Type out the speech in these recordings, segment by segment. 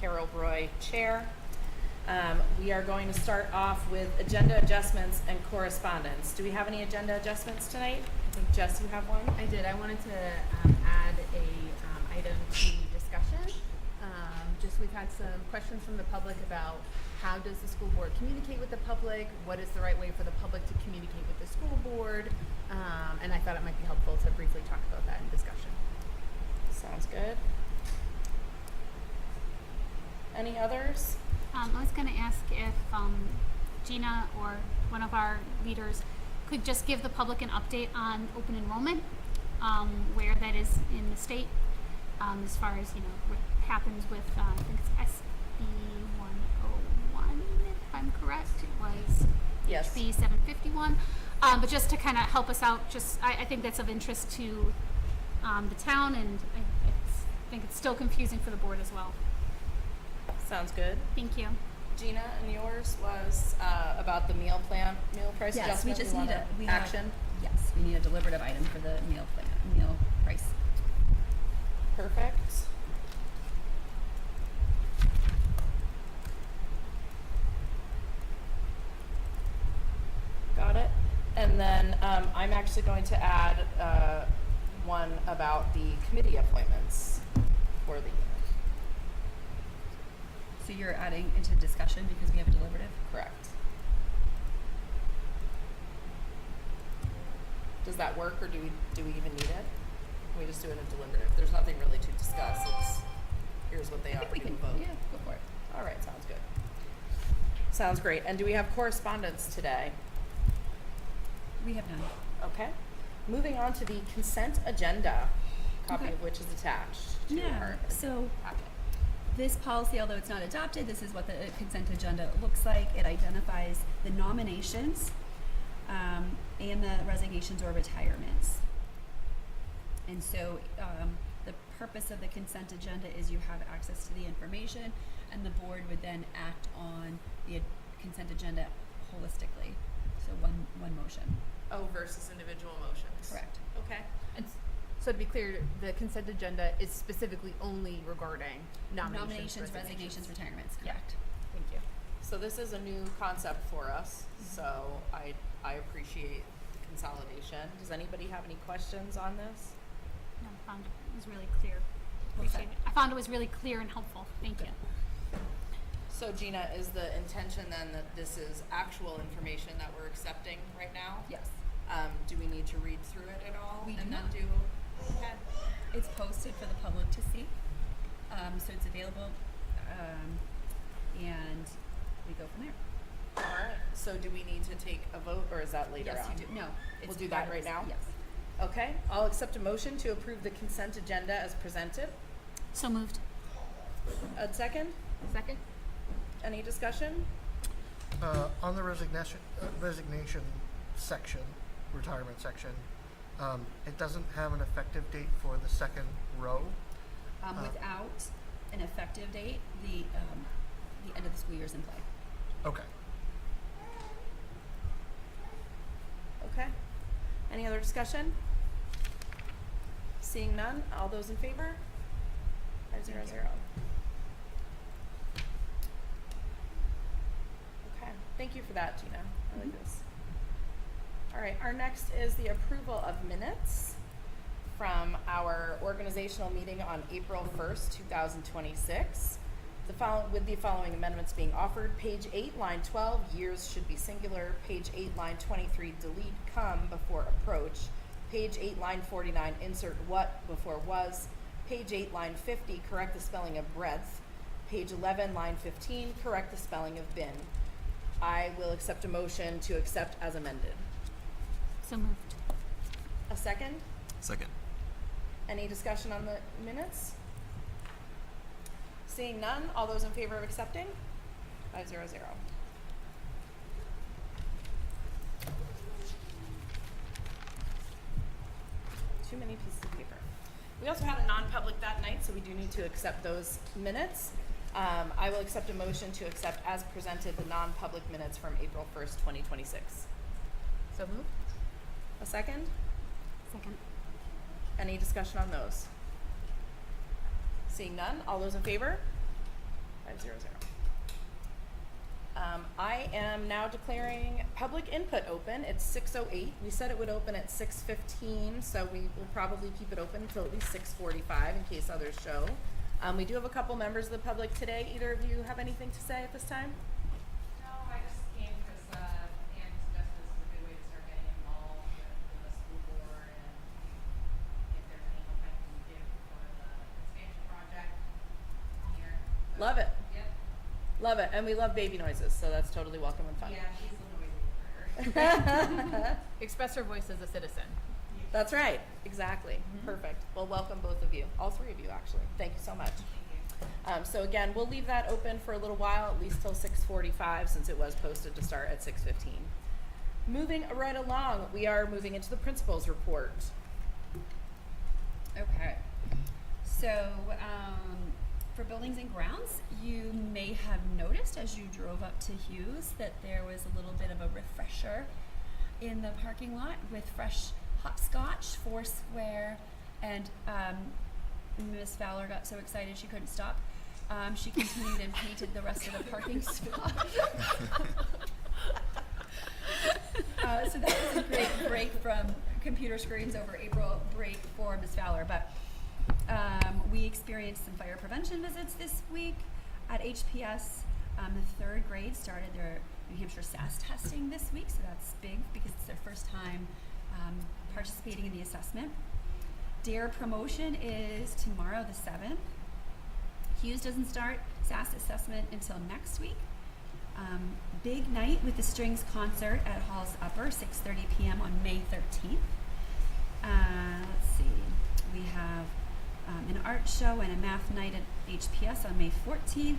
Carol Roy, Chair. We are going to start off with agenda adjustments and correspondence. Do we have any agenda adjustments tonight? I think, Jess, you have one? I did. I wanted to add a item to discussion. Just we've had some questions from the public about how does the school board communicate with the public? What is the right way for the public to communicate with the school board? And I thought it might be helpful to briefly talk about that in discussion. Sounds good. Any others? I was going to ask if Gina or one of our leaders could just give the public an update on open enrollment, where that is in the state, as far as, what happens with, I think it's SB 101, if I'm correct. It was Yes. HB 751. But just to kind of help us out, I think that's of interest to the town, and I think it's still confusing for the board as well. Sounds good. Thank you. Gina, and yours was about the meal price Yes, we adjustment? just need action? Yes, we need a deliberative item for the meal price. Perfect. Got it. And then I'm actually going to add one about the committee appointments for the unit. So you're adding into discussion because we have a deliberative? Correct. Does that work, or do we even need it? Can we just do it in deliberative? There's nothing really to discuss. It's here's what they I are. think we can vote. Yeah, go for it. All right, sounds good. Sounds great. And do we have correspondence today? We have none. Okay. Moving on to the consent agenda, copy Okay. of which is attached to Yeah, our so packet. this policy, although it's not adopted, this is what the consent agenda looks like. It identifies the nominations and the resignations or retirements. And so the purpose of the consent agenda is you have access to the information, and the board would then act on the consent agenda holistically. So one motion. Oh, versus individual motions. Correct. Okay. And so to be clear, the consent agenda is specifically only regarding nominations, Resignations, retirements. Correct. Thank you. So this is a new concept for us, so I appreciate the consolidation. Does anybody have any questions on this? No, I found it was really clear. Appreciate it. I found it was really clear and helpful. Thank you. So Gina, is the intention then that this is actual information that we're accepting right now? Yes. Do we need to read through it at all? We and do then not. do okay. It's posted for the public to see, so it's available, and we go from there. All right. So do we need to take a vote, or is that later Yes, on? you do. No, We'll do that right now? Yes. Okay. I'll accept a motion to approve the consent agenda as presented. So moved. A second? Second? Any discussion? On the resignation section, retirement section, it doesn't have an effective date for the second row. Without an effective date, the end of the school year is in play. Okay. Okay. Any other discussion? Seeing none, all those in favor? 500. Okay, thank you for that, Gina. I like this. All right, our next is the approval of minutes from our organizational meeting on April 1st, 2026. With the following amendments being offered: page 8, line 12, years should be singular. Page 8, line 23, delete come before approach. Page 8, line 49, insert what before was. Page 8, line 50, correct the spelling of breadth. Page 11, line 15, correct the spelling of bin. I will accept a motion to accept as amended. So moved. A second? Second. Any discussion on the minutes? Seeing none, all those in favor of accepting? 500. Too many pieces of paper. We also had a non-public that night, so we do need to accept those minutes. I will accept a motion to accept as presented the non-public minutes from April 1st, 2026. So moved? A second? Second. Any discussion on those? Seeing none, all those in favor? 500. I am now declaring public input open. It's 6:08. We said it would open at 6:15, so we will probably keep it open until at least 6:45 in case others show. We do have a couple members of the public today. Either of you have anything to say at this time? No, I just came because Ann suggested this is a good way to start getting involved with the school board and if there's any help I can give for the expansion project here. So, Love it. Yep. Love it. And we love baby noises, so that's totally welcome and fun. Yeah, she's a noisy worker. Express her voice as a citizen. That's right. Exactly. Perfect. Well, welcome both of you. All three of you, actually. Thank you so much. So again, we'll leave that open for a little while, at least till 6:45, since it was posted to start at 6:15. Moving right along, we are moving into the principal's report. Okay. So, for buildings and grounds, you may have noticed as you drove up to Hughes that there was a little bit of a refresher in the parking lot with fresh hopscotch, Foursquare, and Miss Fowler got so excited she couldn't stop. She continued and painted the rest of the parking spot. So that was a great break from computer screens over April break for Miss Fowler. But we experienced some fire prevention visits this week at HPS. The third grade started their New Hampshire SAS testing this week, so that's big because it's their first time participating in the assessment. DARE promotion is tomorrow the 7th. Hughes doesn't start SAS assessment until next week. Big night with the Strings concert at Hollis Upper, 6:30 p.m. on May 13th. Let's see, we have an art show and a math night at HPS on May 14th.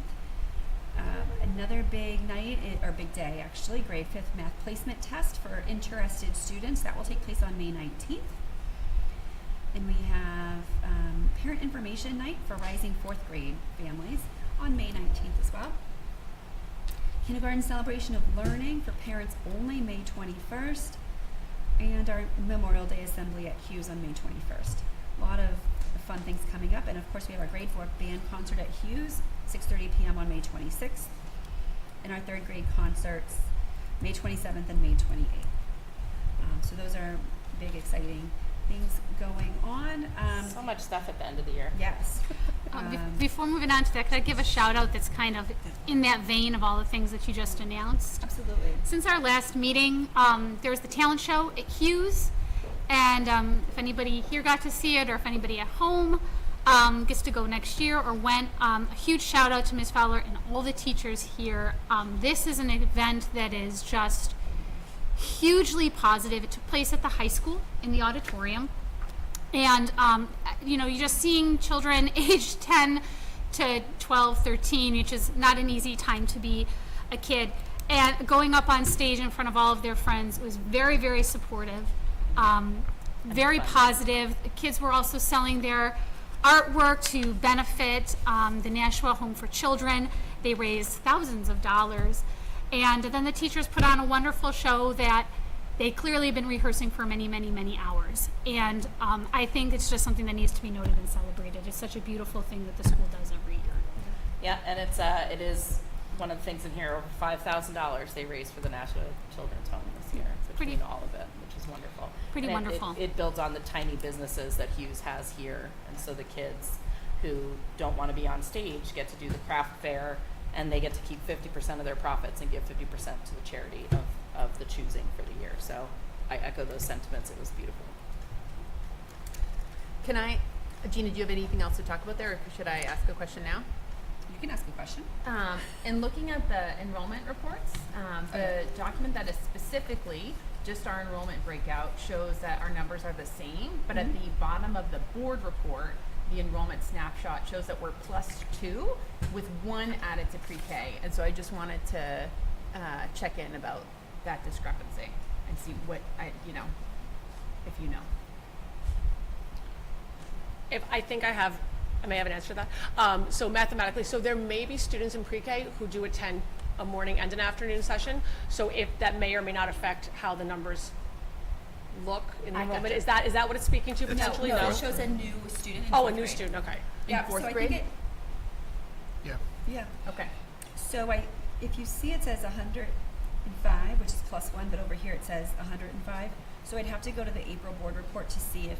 Another big night, or big day actually, grade 5th math placement test for interested students. That will take place on May 19th. And we have parent information night for rising 4th grade families on May 19th as well. Kindergarten celebration of learning for parents only May 21st. And our Memorial Day assembly at Hughes on May 21st. A lot of fun things coming up. And of course we have our grade 4 band concert at Hughes, 6:30 p.m. on May 26th. And our 3rd grade concerts, May 27th and May 28th. So those are big, exciting things going on. So much stuff at the end of the year. Yes. Before moving on to that, could I give a shout out that's kind of in that vein of all the things that you just announced? Absolutely. Since our last meeting, there was the talent show at Hughes, and if anybody here got to see it, or if anybody at home gets to go next year or went, a huge shout out to Ms. Fowler and all the teachers here. This is an event that is just hugely positive. It took place at the high school in the auditorium, and you're just seeing children aged 10 to 12, 13, which is not an easy time to be a kid, and going up on stage in front of all of their friends was very, very supportive, very positive. The kids were also selling their artwork to benefit the Nashua Home for Children. They raised thousands of dollars. And then the teachers put on a wonderful show that they clearly have been rehearsing for many, many, many hours. And I think it's just something that needs to be noted and celebrated. It's such a beautiful thing that the school does every year. Yeah, and it is one of the things in here, over $5,000 they raised for the Nashua Children's Home this year, between all of it, which is wonderful. Pretty And wonderful. It builds on the tiny businesses that Hughes has here, and so the kids who don't want to be on stage get to do the craft fair, and they get to keep 50% of their profits and give 50% to the charity of the choosing for the year. So I echo those sentiments. It was beautiful. Gina, do you have anything else to talk about there, or should I ask a question now? You can ask a question. In looking at the enrollment reports, the document that is specifically just our enrollment breakout shows that our numbers are the same, but at the bottom of the board report, the enrollment snapshot shows that we're +2 with 1 added to pre-K. And so I just wanted to check in about that discrepancy and see what if you know. If I think I may have an answer to that. So mathematically, there may be students in pre-K who do attend a morning and an afternoon session. So if that may or may not affect how the numbers look in the enrollment. Is that what it's speaking to potentially? No, it shows a new student in Oh, a fourth new grade. student, okay. Yeah, fourth so I grade? think Yeah. Yeah. Okay. So if you see it says 105, which is +1, but over here it says 105. So I'd have to go to the April board report to see if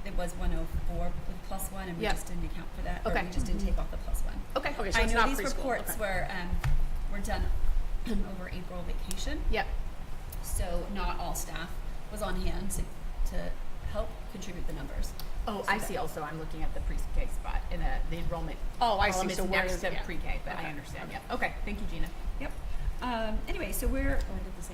it was 104 with +1, and we Yep. just didn't account for that, or Okay. we just didn't take off the +1. Okay. Okay, so I it's know not these preschool. reports Okay. were done over April vacation, Yep. so not all staff was on hand to help contribute the numbers. Oh, So I that- see. Also, I'm looking at the pre-K spot in the enrollment. Oh, I see. column. So It's where next is- to yeah. pre-K, but I Okay. understand. Yep. Okay. Thank you, Gina. Yep. Anyway, so we're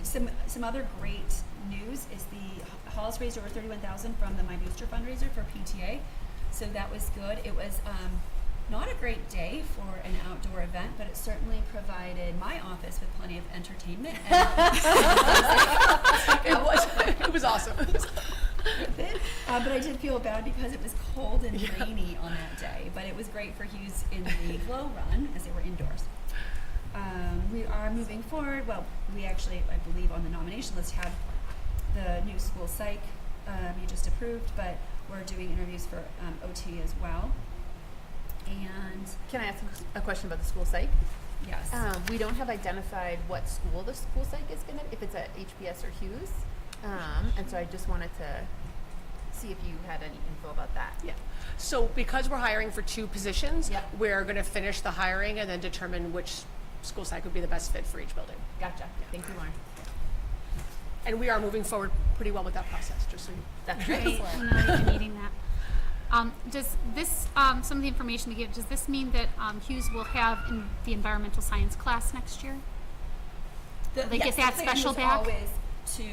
some other great news is the Hollis raised over 31,000 from the My Booster fundraiser for PTA, so that was good. It was not a great day for an outdoor event, but it certainly provided my office with plenty of entertainment. And It was awesome. with it. But I did feel bad because it was cold and rainy on that day. But it was great for Hughes in the glow run as they were indoors. We are moving forward. Well, we actually, I believe, on the nomination list had the new school psych you just approved, but we're doing interviews for OT as well. And Can I ask a question about the school psych? yes, We don't have identified what school the school psych is going to, if it's at HBS or Hughes. And so I just wanted to see if you had any info about that. Yeah. So because we're hiring for 2 positions, Yeah. we're going to finish the hiring and then determine which school site would be the best fit for each building. Gotcha. Thank you, Lauren. And we are moving forward pretty well with that process, just so you. That's Great. great. I'm really needing that. Does this, some of the information to give, does this mean that Hughes will have in the environmental science class next year? They get that the plan special was back? always to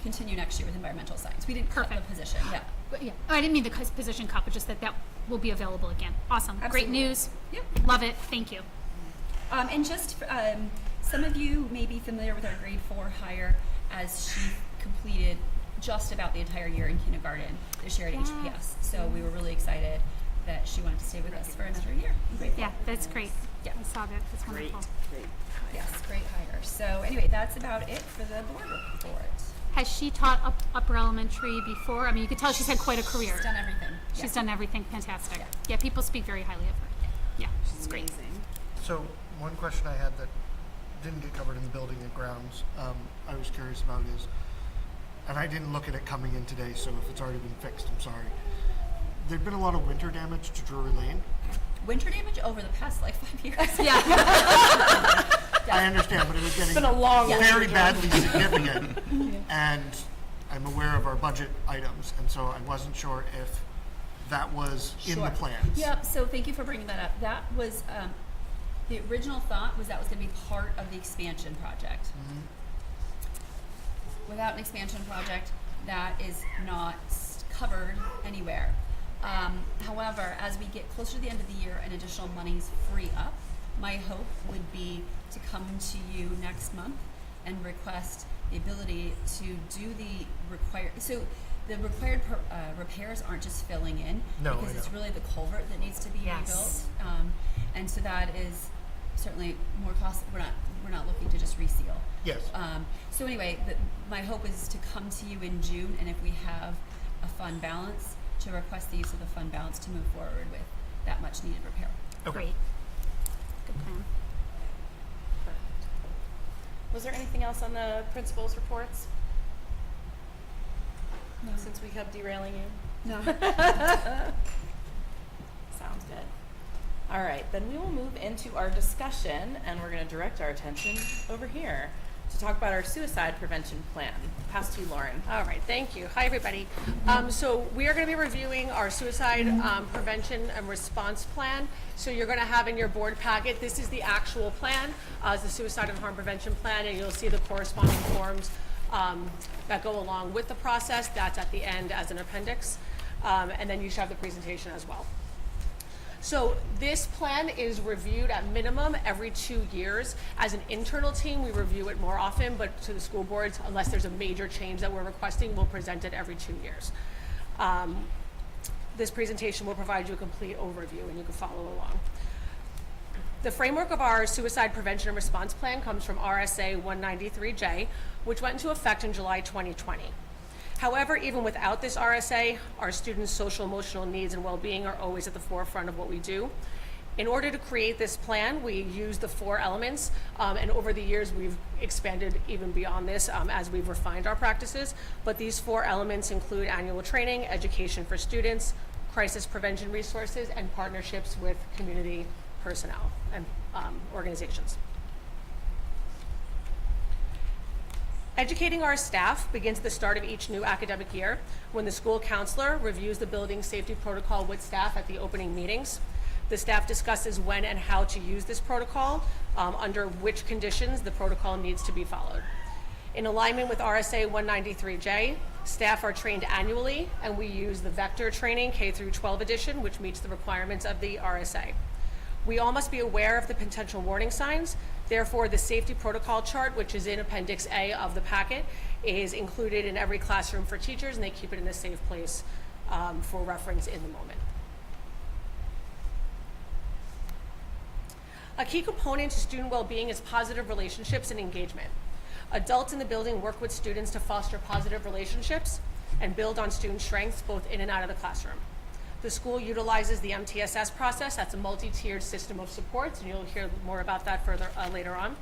continue next year with environmental science. We didn't cut the Perfect. position. Yeah. But yeah, oh, I didn't mean the position cut, but just that will be available again. Awesome. Great Absolutely. news. Yep. Love it. Thank you. And just some of you may be familiar with our grade 4 hire, as she completed just about the entire year in kindergarten this year at Yes. HPS. So we were really excited that she wanted to stay with us for another year. in grade 4. Yeah, that's great. Yeah. I saw that. That's wonderful. Yes, great hire. So anyway, that's about it for the board report. Has she taught upper elementary before? I mean, you could tell she's had quite a career. She's done everything. She's done everything fantastic. Yeah. Yeah, people speak very highly of her. Yeah, she's great. So one question I had that didn't get covered in the building and grounds, I was curious about is, and I didn't look at it coming in today, so if it's already been fixed, I'm sorry. There'd been a lot of winter damage to Drury Lane. Winter damage over the past like 5 years. Yeah. I understand, but it was getting been a long very winter. badly significant. And I'm aware of our budget items, and so I wasn't sure if that was in the Sure. plans. Yep, so thank you for bringing that up. That was, the original thought was that was gonna be part of the expansion project. Without an expansion project, that is not covered anywhere. However, as we get closer to the end of the year and additional monies free up, my hope would be to come to you next month and request the ability to do the required, so the required repairs aren't just filling in. No, because I it's know. really the culvert that needs to be Yes. rebuilt. And so that is certainly more cost, we're not looking to just reseal. Yes. So anyway, my hope is to come to you in June, and if we have a fund balance, to request the use of the fund balance to move forward with that much needed repair. Okay. Great. Good plan. Was there anything else on the principal's reports? No. Since we kept derailing you? No. Sounds good. All right, then we will move into our discussion, and we're going to direct our attention over here to talk about our suicide prevention plan. Pass to you, Lauren. All right, thank you. Hi, everybody. So we are going to be reviewing our suicide prevention and response plan. So you're going to have in your board packet, this is the actual plan, the suicide and harm prevention plan, and you'll see the corresponding forms that go along with the process. That's at the end as an appendix. And then you should have the presentation as well. So this plan is reviewed at minimum every 2 years. As an internal team, we review it more often, but to the school boards, unless there's a major change that we're requesting, we'll present it every 2 years. This presentation will provide you a complete overview and you can follow along. The framework of our suicide prevention and response plan comes from RSA 193J, which went into effect in July 2020. However, even without this RSA, our students' social emotional needs and well-being are always at the forefront of what we do. In order to create this plan, we used the 4 elements, and over the years we've expanded even beyond this as we've refined our practices. But these 4 elements include annual training, education for students, crisis prevention resources, and partnerships with community personnel and organizations. Educating our staff begins at the start of each new academic year when the school counselor reviews the building safety protocol with staff at the opening meetings. The staff discusses when and how to use this protocol, under which conditions the protocol needs to be followed. In alignment with RSA 193J, staff are trained annually, and we use the Vector Training K through 12 edition, which meets the requirements of the RSA. We all must be aware of the potential warning signs. Therefore, the safety protocol chart, which is in Appendix A of the packet, is included in every classroom for teachers, and they keep it in a safe place for reference in the moment. A key component to student well-being is positive relationships and engagement. Adults in the building work with students to foster positive relationships and build on student strengths both in and out of the classroom. The school utilizes the MTSS process, that's a multi-tiered system of supports, and you'll hear more about that further later on,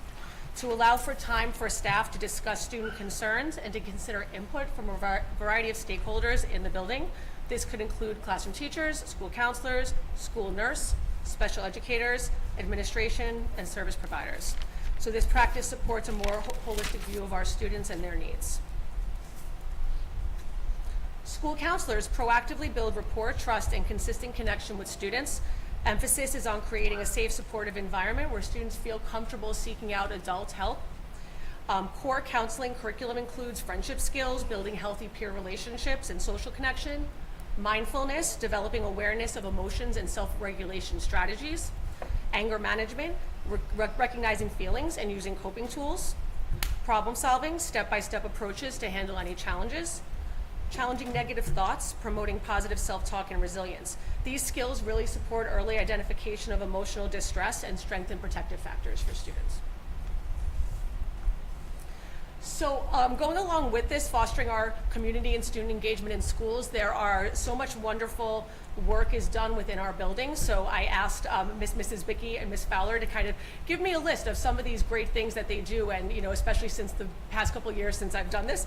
to allow for time for staff to discuss student concerns and to consider input from a variety of stakeholders in the building. This could include classroom teachers, school counselors, school nurse, special educators, administration, and service providers. So this practice supports a more holistic view of our students and their needs. School counselors proactively build rapport, trust, and consistent connection with students. Emphasis is on creating a safe, supportive environment where students feel comfortable seeking out adult help. Core counseling curriculum includes friendship skills, building healthy peer relationships and social connection, mindfulness, developing awareness of emotions and self-regulation strategies, anger management, recognizing feelings and using coping tools, problem solving, step-by-step approaches to handle any challenges, challenging negative thoughts, promoting positive self-talk and resilience. These skills really support early identification of emotional distress and strengthen protective factors for students. So going along with this, fostering our community and student engagement in schools, there are so much wonderful work is done within our building. So I asked Mrs. Bickey and Ms. Fowler to kind of give me a list of some of these great things that they do, and especially since the past couple years since I've done this.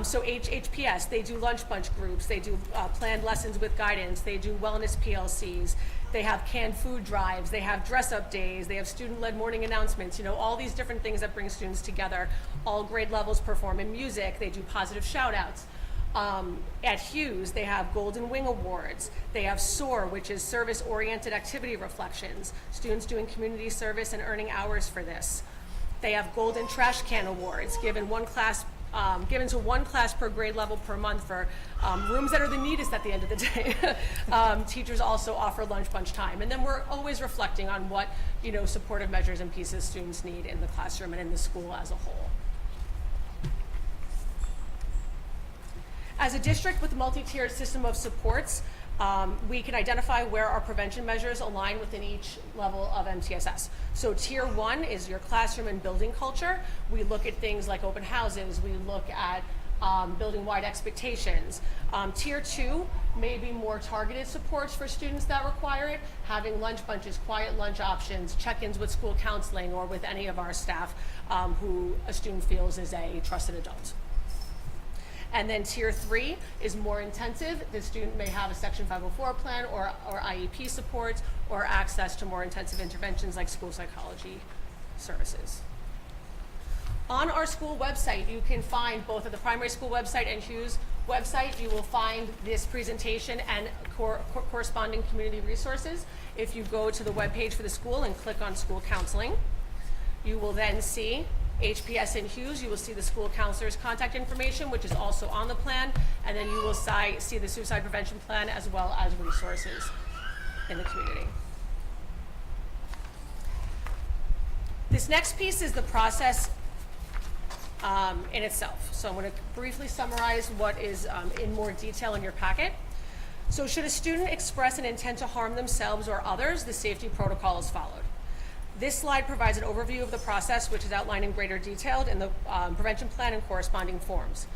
So HPS, they do lunch bunch groups, they do planned lessons with guidance, they do wellness PLCs, they have canned food drives, they have dress-up days, they have student-led morning announcements, all these different things that bring students together. All grade levels perform in music, they do positive shout-outs. At Hughes, they have Golden Wing Awards. They have SOAR, which is Service-Oriented Activity Reflections. Students doing community service and earning hours for this. They have Golden Trash Can Awards, given to one class per grade level per month for rooms that are the neatest at the end of the day. Teachers also offer lunch bunch time. And then we're always reflecting on what supportive measures and pieces students need in the classroom and in the school as a whole. As a district with a multi-tiered system of supports, we can identify where our prevention measures align within each level of MTSS. So tier 1 is your classroom and building culture. We look at things like open houses. We look at building-wide expectations. Tier 2 may be more targeted supports for students that require it, having lunch bunches, quiet lunch options, check-ins with school counseling or with any of our staff who a student feels is a trusted adult. And then tier 3 is more intensive. The student may have a Section 504 plan or IEP supports or access to more intensive interventions like school psychology services. On our school website, you can find both at the primary school website and Hughes website, you will find this presentation and corresponding community resources. If you go to the webpage for the school and click on school counseling, you will then see HPS and Hughes. You will see the school counselor's contact information, which is also on the plan, and then you will see the suicide prevention plan as well as resources in the community. This next piece is the process in itself. So I'm going to briefly summarize what is in more detail in your packet. So should a student express an intent to harm themselves or others, the safety protocol is followed. This slide provides an overview of the process, which is outlined in greater detail in the prevention plan and corresponding forms.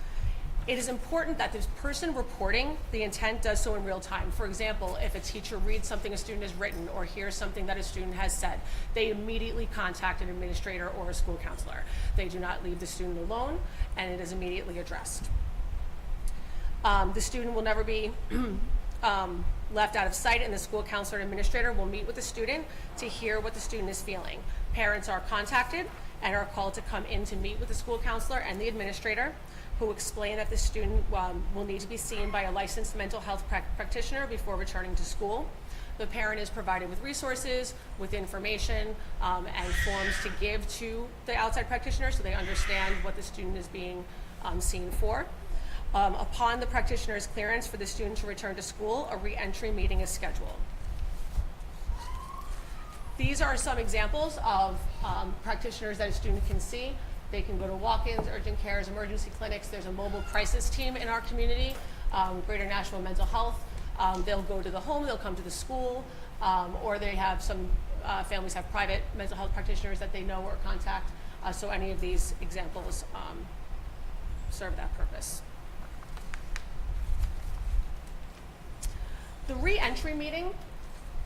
It is important that this person reporting the intent does so in real time. For example, if a teacher reads something a student has written or hears something that a student has said, they immediately contact an administrator or a school counselor. They do not leave the student alone, and it is immediately addressed. The student will never be left out of sight, and the school counselor and administrator will meet with the student to hear what the student is feeling. Parents are contacted and are called to come in to meet with the school counselor and the administrator, who explain that the student will need to be seen by a licensed mental health practitioner before returning to school. The parent is provided with resources, with information, and forms to give to the outside practitioner so they understand what the student is being seen for. Upon the practitioner's clearance for the student to return to school, a re-entry meeting is scheduled. These are some examples of practitioners that a student can see. They can go to walk-ins, urgent cares, emergency clinics. There's a mobile crisis team in our community, Greater Nashville Mental Health. They'll go to the home, they'll come to the school, or they have some families have private mental health practitioners that they know or contact. So any of these examples serve that purpose. The re-entry meeting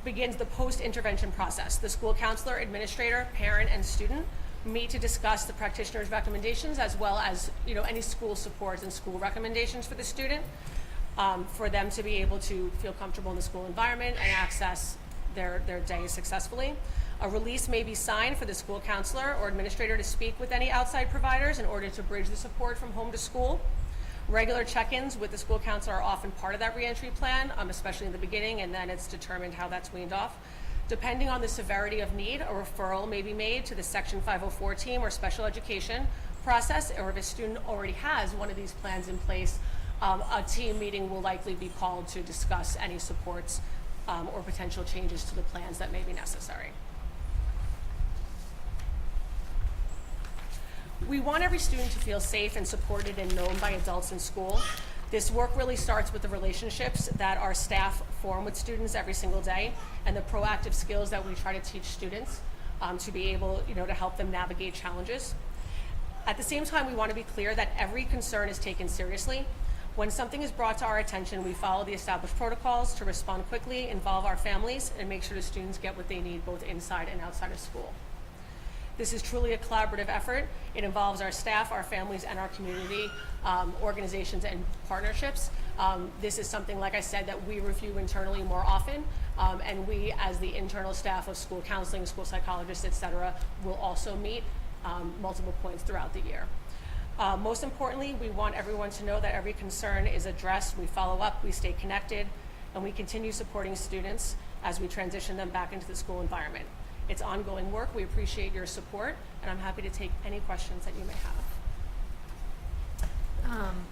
begins the post-intervention process. The school counselor, administrator, parent, and student meet to discuss the practitioner's recommendations as well as any school supports and school recommendations for the student, for them to be able to feel comfortable in the school environment and access their day successfully. A release may be signed for the school counselor or administrator to speak with any outside providers in order to bridge the support from home to school. Regular check-ins with the school counselor are often part of that reentry plan, especially in the beginning, and then it's determined how that's weaned off. Depending on the severity of need, a referral may be made to the Section 504 team or special education process, or if a student already has one of these plans in place, a team meeting will likely be called to discuss any supports or potential changes to the plans that may be necessary. We want every student to feel safe and supported and known by adults in school. This work really starts with the relationships that our staff form with students every single day and the proactive skills that we try to teach students to be able to help them navigate challenges. At the same time, we want to be clear that every concern is taken seriously. When something is brought to our attention, we follow the established protocols to respond quickly, involve our families, and make sure the students get what they need both inside and outside of school. This is truly a collaborative effort. It involves our staff, our families, and our community organizations and partnerships. This is something, like I said, that we review internally more often, and we, as the internal staff of school counseling, school psychologists, et cetera, will also meet multiple points throughout the year. Most importantly, we want everyone to know that every concern is addressed. We follow up, we stay connected, and we continue supporting students as we transition them back into the school environment. It's ongoing work. We appreciate your support, and I'm happy to take any questions that you may have.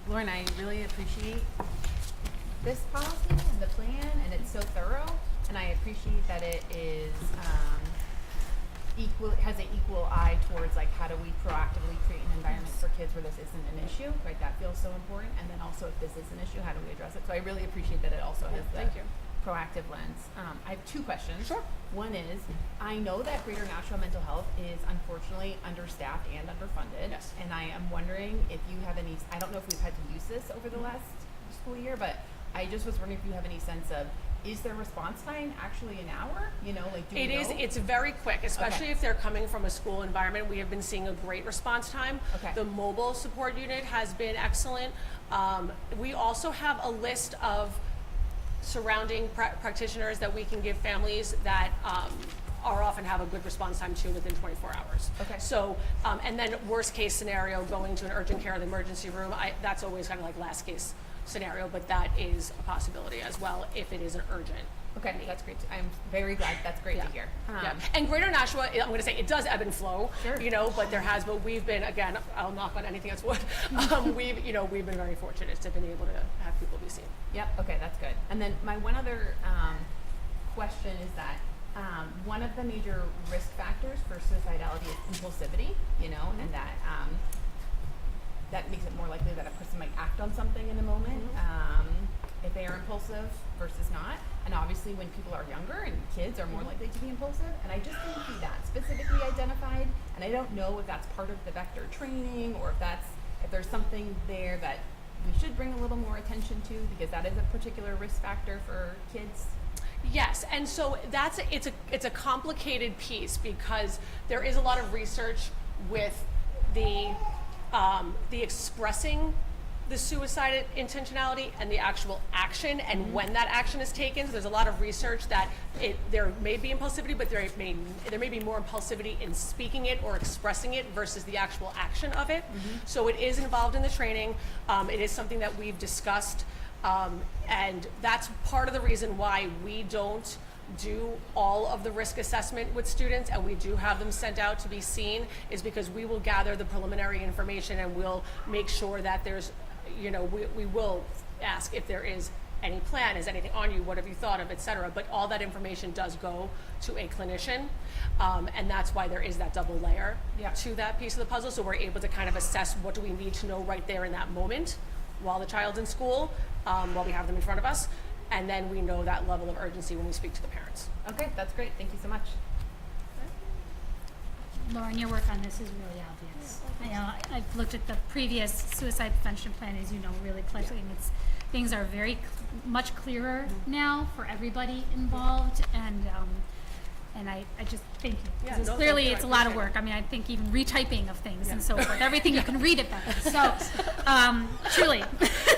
Lauren, I really appreciate this policy and the plan, and it's so thorough, and I appreciate that it is has an equal eye towards how do we proactively create an environment for kids where this isn't an issue, right? That feels so important, and then also if this is an issue, how do we address it? So I really appreciate that it also has the Thank you. proactive lens. I have two questions. Sure. One is, I know that Greater Nashville Mental Health is unfortunately understaffed and underfunded. Yes. And I am wondering if you have any, I don't know if we've had to use this over the last school year, but I just was wondering if you have any sense of, is their response time actually an hour? Do you know? It's very quick, especially Okay. if they're coming from a school environment. We have been seeing a great response time. Okay. The mobile support unit has been excellent. We also have a list of surrounding practitioners that we can give families that are often have a good response time to within 24 hours. Okay. So, and then worst case scenario, going to an urgent care or the emergency room, that's always kind of like last case scenario, but that is a possibility as well if it is an urgent. Okay, that's great. I'm very glad. That's great to hear. Yeah, and Greater Nashua, I'm going to say it does ebb and flow, Sure. but we've been, again, I'll knock on anything that's wood. We've been very fortunate to have been able to have people be seen. Yep. Okay, that's good. And then my one other question is that one of the major risk factors for suicidality is impulsivity, and that that makes it more likely that a person might act on something in a moment if they are impulsive versus not. And obviously when people are younger and kids are more likely to be impulsive. And I just didn't see that specifically identified. And I don't know if that's part of the vector training or if there's something there that we should bring a little more attention to, because that is a particular risk factor for kids? Yes, and so it's a complicated piece because there is a lot of research with the expressing the suicide intentionality and the actual action and when that action is taken. So there's a lot of research that there may be impulsivity, but there may be more impulsivity in speaking it or expressing it versus the actual action of it. So it is involved in the training. It is something that we've discussed, and that's part of the reason why we don't do all of the risk assessment with students, and we do have them sent out to be seen, is because we will gather the preliminary information and we'll make sure that there's, we will ask if there is any plan, is anything on you, what have you thought of, etc. But all that information does go to a clinician, and that's why there is that double layer to that piece of the puzzle. So we're able to kind of assess what do we need to know right there in that moment while the child's in school, while we have them in front of us, and then we know that level of urgency when we speak to the parents. Okay, that's great. Thank you so much. Lauren, your work on this is really obvious. I've looked at the previous suicide prevention plan, as you know, really closely, and things are very much clearer now for everybody involved, and I just thank you. Yeah, Because no, clearly thank you. it's I a lot of appreciate work. I mean, I think even retyping of things and so forth, everything you can read it better. So, truly.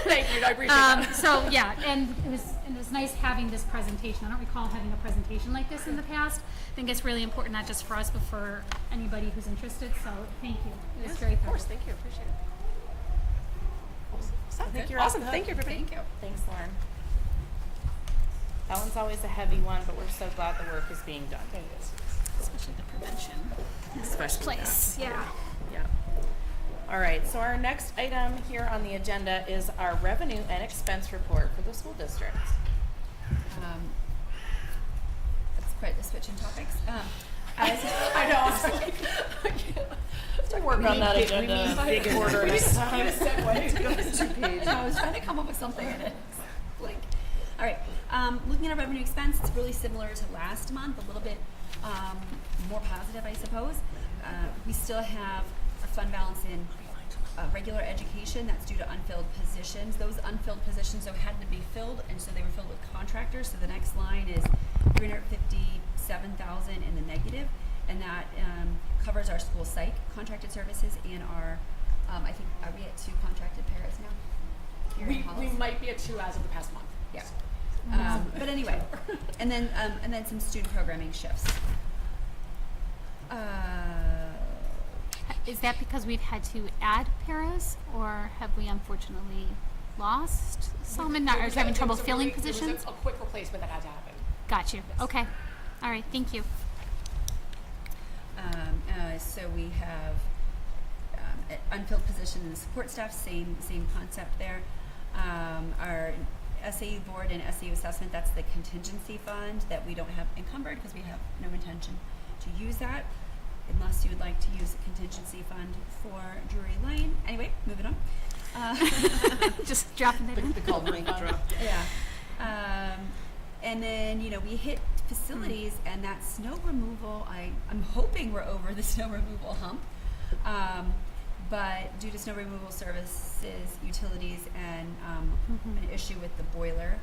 Thank you, I appreciate that. So yeah, and it was nice having this presentation. I don't recall having a presentation like this in the past. I think it's really important, not just for us, but for anybody who's interested. So thank you. It was very Of thorough. course, thank you, appreciate it. I think you're Awesome, all set. thank you, everybody. Thank you. Thanks, Lauren. That one's always a heavy one, but we're so glad the work is being done. Especially the prevention Especially place. Yeah. Yeah. All right, so our next item here on the agenda is our revenue and expense report for the school district. That's quite the switch in topics. I know, I was like, to work on that agenda big order next time. I was trying to come up with something and it's blank. All right, looking at our revenue expense, it's really similar to last month, a little bit more positive, I suppose. We still have a fund balance in regular education that's due to unfilled positions. Those unfilled positions, though, had to be filled, and so they were filled with contractors. So the next line is $357,000 in the negative, and that covers our school psych contracted services and our, I think, are we at 2 contracted paras now? Here in We Hollis? might be at 2 as of the past month. Yeah. But anyway, and then some student programming shifts. Is that because we've had to add paras, or have we unfortunately lost some and not, or having trouble filling positions? It was a quick replacement that had to happen. Got you. Okay. All right. Thank you. So we have unfilled position in the support staff, same concept there. Our SAU board and SAU assessment, that's the contingency fund that we don't have encumbered because we have no intention to use that, unless you would like to use a contingency fund for Drury Lane. Anyway, moving on. Just dropping it in. The culminating drop. Yeah. And then, we hit facilities and that snow removal, I'm hoping we're over the snow removal hump. But due to snow removal services, utilities, and an issue with the boiler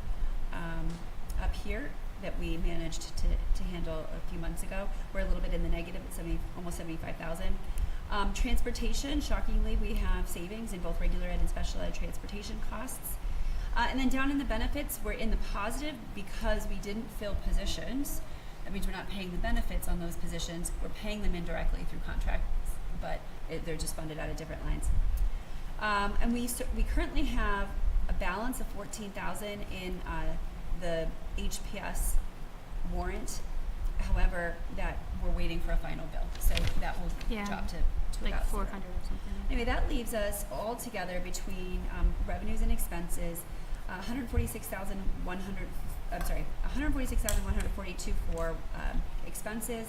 up here that we managed to handle a few months ago, we're a little bit in the negative at almost 75,000. Transportation, shockingly, we have savings in both regular ed and special ed transportation costs. And then down in the benefits, we're in the positive because we didn't fill positions. That means we're not paying the benefits on those positions. We're paying them indirectly through contracts, but they're just funded out of different lines. And we currently have a balance of 14,000 in the HPS warrant. However, that we're waiting for a final bill, so that will Yeah. drop to Like about 400 0. or something. Anyway, that leaves us all together between revenues and expenses, 146,142 for expenses,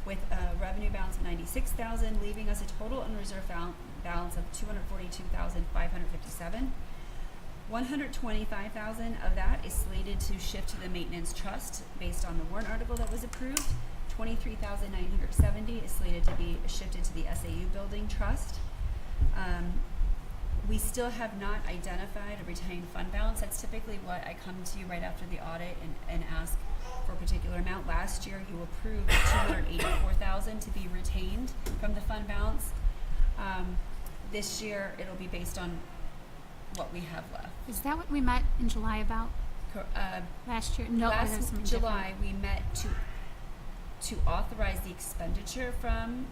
with a revenue balance of 96,000, leaving us a total unreserved balance of 242,557. 125,000 of that is slated to shift to the maintenance trust based on the warrant article that was approved. 23,970 is slated to be shifted to the SAU building trust. We still have not identified a retained fund balance. That's typically what I come to you right after the audit and ask for a particular amount. Last year, you approved 284,000 to be retained from the fund balance. This year, it'll be based on what we have left. Is that what we met in July about last year? No, that was Last something July, we met to authorize the expenditure from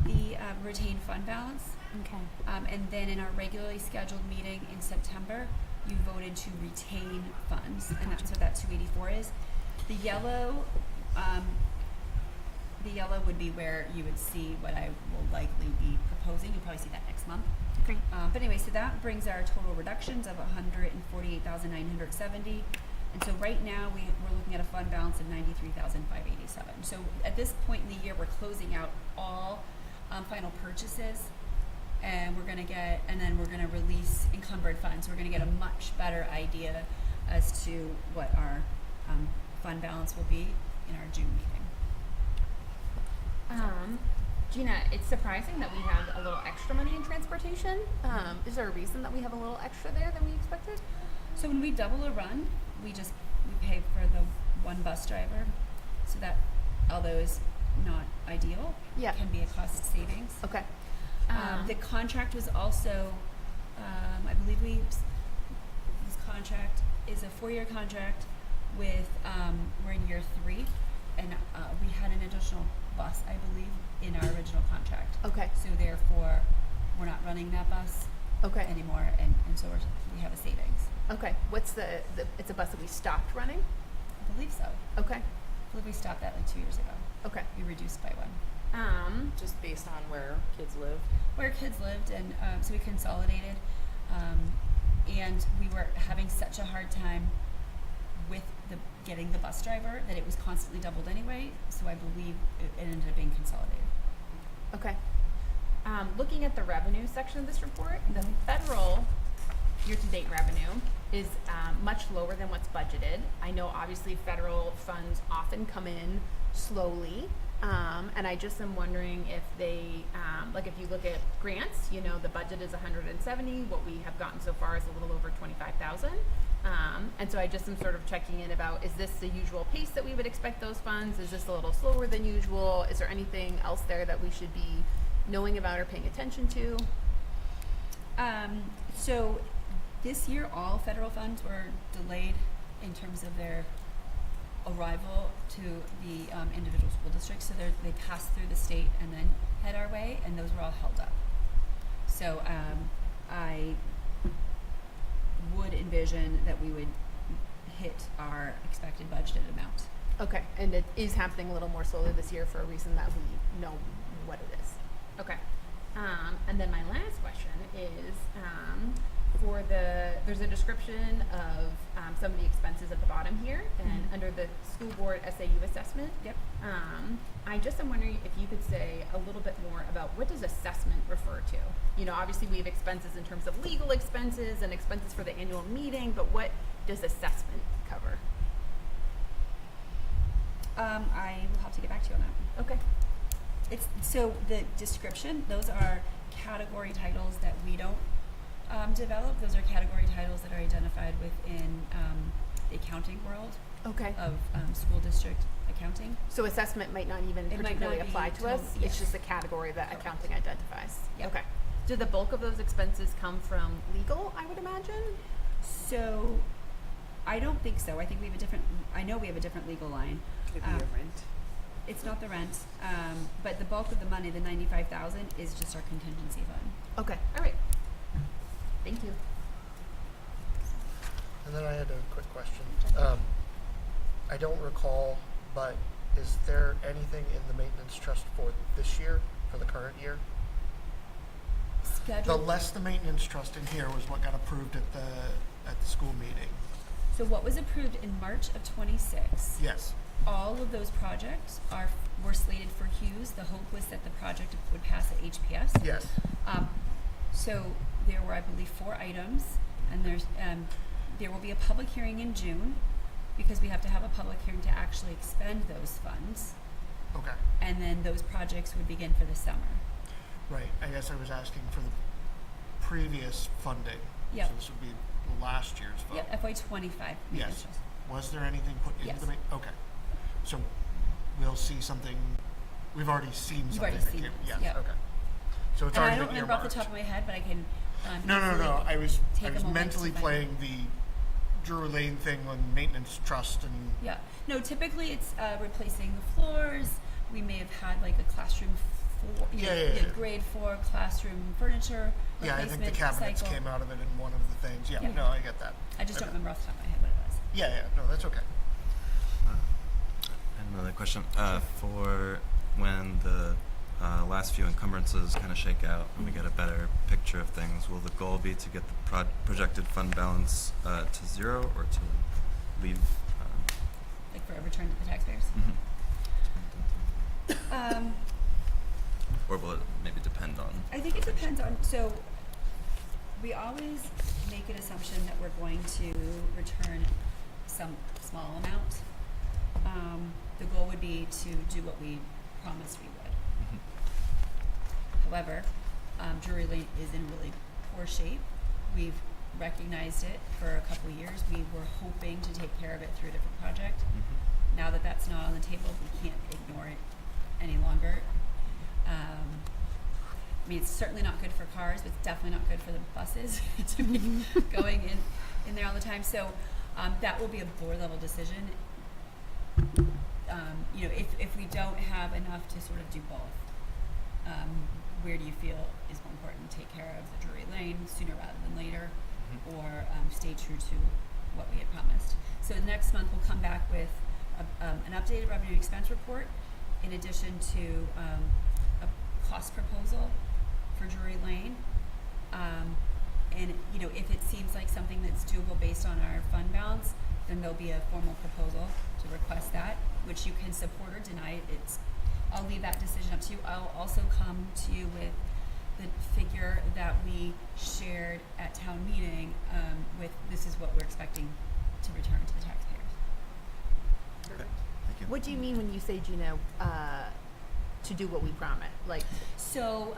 the retained fund balance. different. Okay. And then in our regularly scheduled meeting in September, you voted to retain funds, and that's what that 284 is. The yellow would be where you would see what I will likely be proposing. You'll probably see that next month. Great. But anyway, so that brings our total reductions of 148,970. And so right now we're looking at a fund balance of 93,587. So at this point in the year, we're closing out all final purchases, and then we're gonna release encumbered funds. We're gonna get a much better idea as to what our fund balance will be in our June meeting. Gina, it's surprising that we have a little extra money in transportation. Is there a reason that we have a little extra there than we expected? So when we double a run, we pay for the one bus driver. So that, although is not ideal, Yeah. can be a cost savings. Okay. The contract was also, I believe this contract is a 4-year contract with, we're in year 3, and we had an additional bus, I believe, in our original contract. Okay. So therefore, we're not running that bus Okay. anymore, and so we have a savings. Okay. What's it's a bus that we stopped running? I believe so. Okay. I believe we stopped that like 2 years ago. Okay. We reduced by one. Just based on where kids live. Where kids lived, and so we consolidated, and we were having such a hard time with getting the bus driver that it was constantly doubled anyway, so I believe it ended up being consolidated. Okay. Looking at the revenue section of this report, the federal year-to-date revenue is much lower than what's budgeted. I know obviously federal funds often come in slowly, and I just am wondering if they, like if you look at grants, you know, the budget is 170, what we have gotten so far is a little over 25,000. And so I just am sort of checking in about, is this the usual pace that we would expect those funds? Is this a little slower than usual? Is there anything else there that we should be knowing about or paying attention to? So this year, all federal funds were delayed in terms of their arrival to the individual school districts. So they pass through the state and then head our way, and those were all held up. So I would envision that we would hit our expected budgeted amount. Okay, and it is happening a little more slowly this year for a reason that we know what it is. Okay. And then my last question is, there's a description of some of the expenses at the bottom here, and under the school board SAU assessment. Yep. I just am wondering if you could say a little bit more about what does assessment refer to? You know, obviously we have expenses in terms of legal expenses and expenses for the annual meeting, but what does assessment cover? I will have to get back to you on that. Okay. So the description, those are category titles that we don't develop. Those are category titles that are identified within the accounting world Okay. of school district accounting. So assessment might not even It might particularly not be apply to us. totally- It's yes. just a category that Correct. accounting identifies. Yep. Okay. Do the bulk of those expenses come from legal, I would imagine? So I don't think so. I think we have I know we have a different legal line. Could be a rent. It's not the rent, but the bulk of the money, the 95,000, is just our contingency fund. Okay. All right. Thank you. And then I had a quick question. I don't recall, but is there anything in the maintenance trust for this year, for the current year? Schedule. The maintenance trust in here was what got approved at the school meeting. So what was approved in March of 26? Yes. All of those projects were slated for Hughes. The hope was that the project would pass at HPS. Yes. So there were, I believe, 4 items, and there will be a public hearing in June, because we have to have a public hearing to actually expend those funds, Okay. and then those projects would begin for the summer. Right. I guess I was asking for the previous funding. Yep. So this would be last year's vote. Yeah, FY25. Yes. Was there anything put into Yes. the okay. So we'll see something. We've already seen You've something already that seen came. this, Yes. yep. Okay. So it's And I already don't been remember off the earmarked. top of my head, but I can. No. easily I was take a moment mentally to find playing the Drury Lane thing on maintenance trust and Yeah. No, typically it's replacing the floors. We may have had like a classroom Yeah. grade 4 classroom furniture yeah, I replacement think the cabinets cycle. came out of it in one of the things. Yeah. Yeah. No, I get that. I just don't Okay. remember off the top of my head what it was. Yeah. No, that's okay. Another question. For when the last few encumbrances kind of shake out and we get a better picture of things, will the goal be to get the projected fund balance to zero or to leave? Like for a return to the taxpayers. Or will it maybe depend on? I think it depends on, so we always make an assumption that we're going to return some small amount. The goal would be to do what we promised we would. However, Drury Lane is in really poor shape. We've recognized it for a couple years. We were hoping to take care of it through a different project. Now that that's not on the table, we can't ignore it any longer. I mean, it's certainly not good for cars, but it's definitely not good for the buses to be going in there all the time. So that will be a board level decision. If we don't have enough to sort of do both, where do you feel is more important? Take care of the Drury Lane sooner rather than later, or stay true to what we had promised. So next month we'll come back with an updated revenue and expense report, in addition to a cost proposal for Drury Lane. And if it seems like something that's doable based on our fund balance, then there'll be a formal proposal to request that, which you can support or deny. I'll leave that decision up to you. I'll also come to you with the figure that we shared at town meeting, with this is what we're expecting to return to the taxpayers. Thank you. What do you mean when you say, Gina, to do what we promised? Like, So,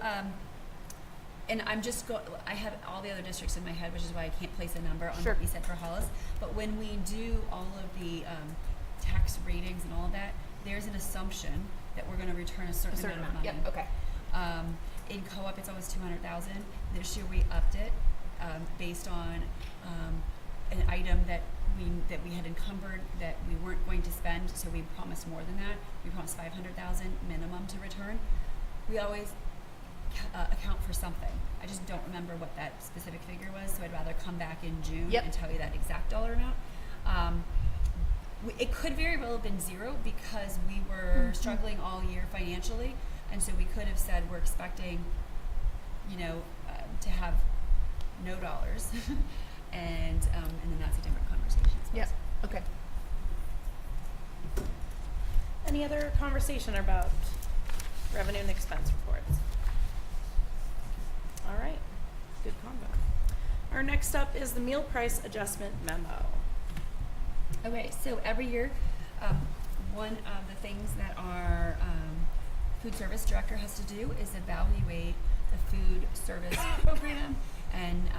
and I have all the other districts in my head, which is why I can't place a number on Sure. what we said for Hollis. But when we do all of the tax ratings and all of that, there's an assumption that we're going to return a certain amount of money. Yep. Okay. In co-op, it's always 200,000. This year we upped it based on an item that we had encumbered that we weren't going to spend, so we promised more than that. We promised 500,000 minimum to return. We always account for something. I just don't remember what that specific figure was, so I'd rather come back in June Yep. and tell you that exact dollar amount. It could very well have been zero because we were struggling all year financially, and so we could have said we're expecting, to have no dollars, and then that's a different conversation. I suppose. Yep. Okay. Any other conversation about revenue and expense reports? All right, good combo. Our next up is the meal price adjustment memo. Okay, so every year, one of the things that our food service director has to do is evaluate the food service program. And,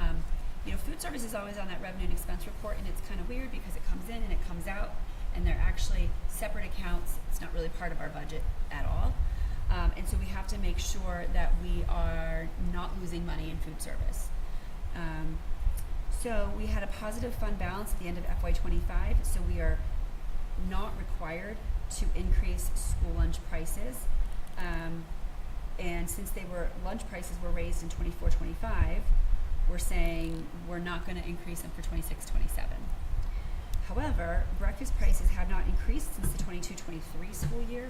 food service is always on that revenue and expense report, and it's kind of weird because it comes in and it comes out, and they're actually separate accounts. It's not really part of our budget at all. And so we have to make sure that we are not losing money in food service. So we had a positive fund balance at the end of FY25, so we are not required to increase school lunch prices. And since lunch prices were raised in 24-25, we're saying we're not going to increase them for 26-27. However, breakfast prices have not increased since the 22-23 school year.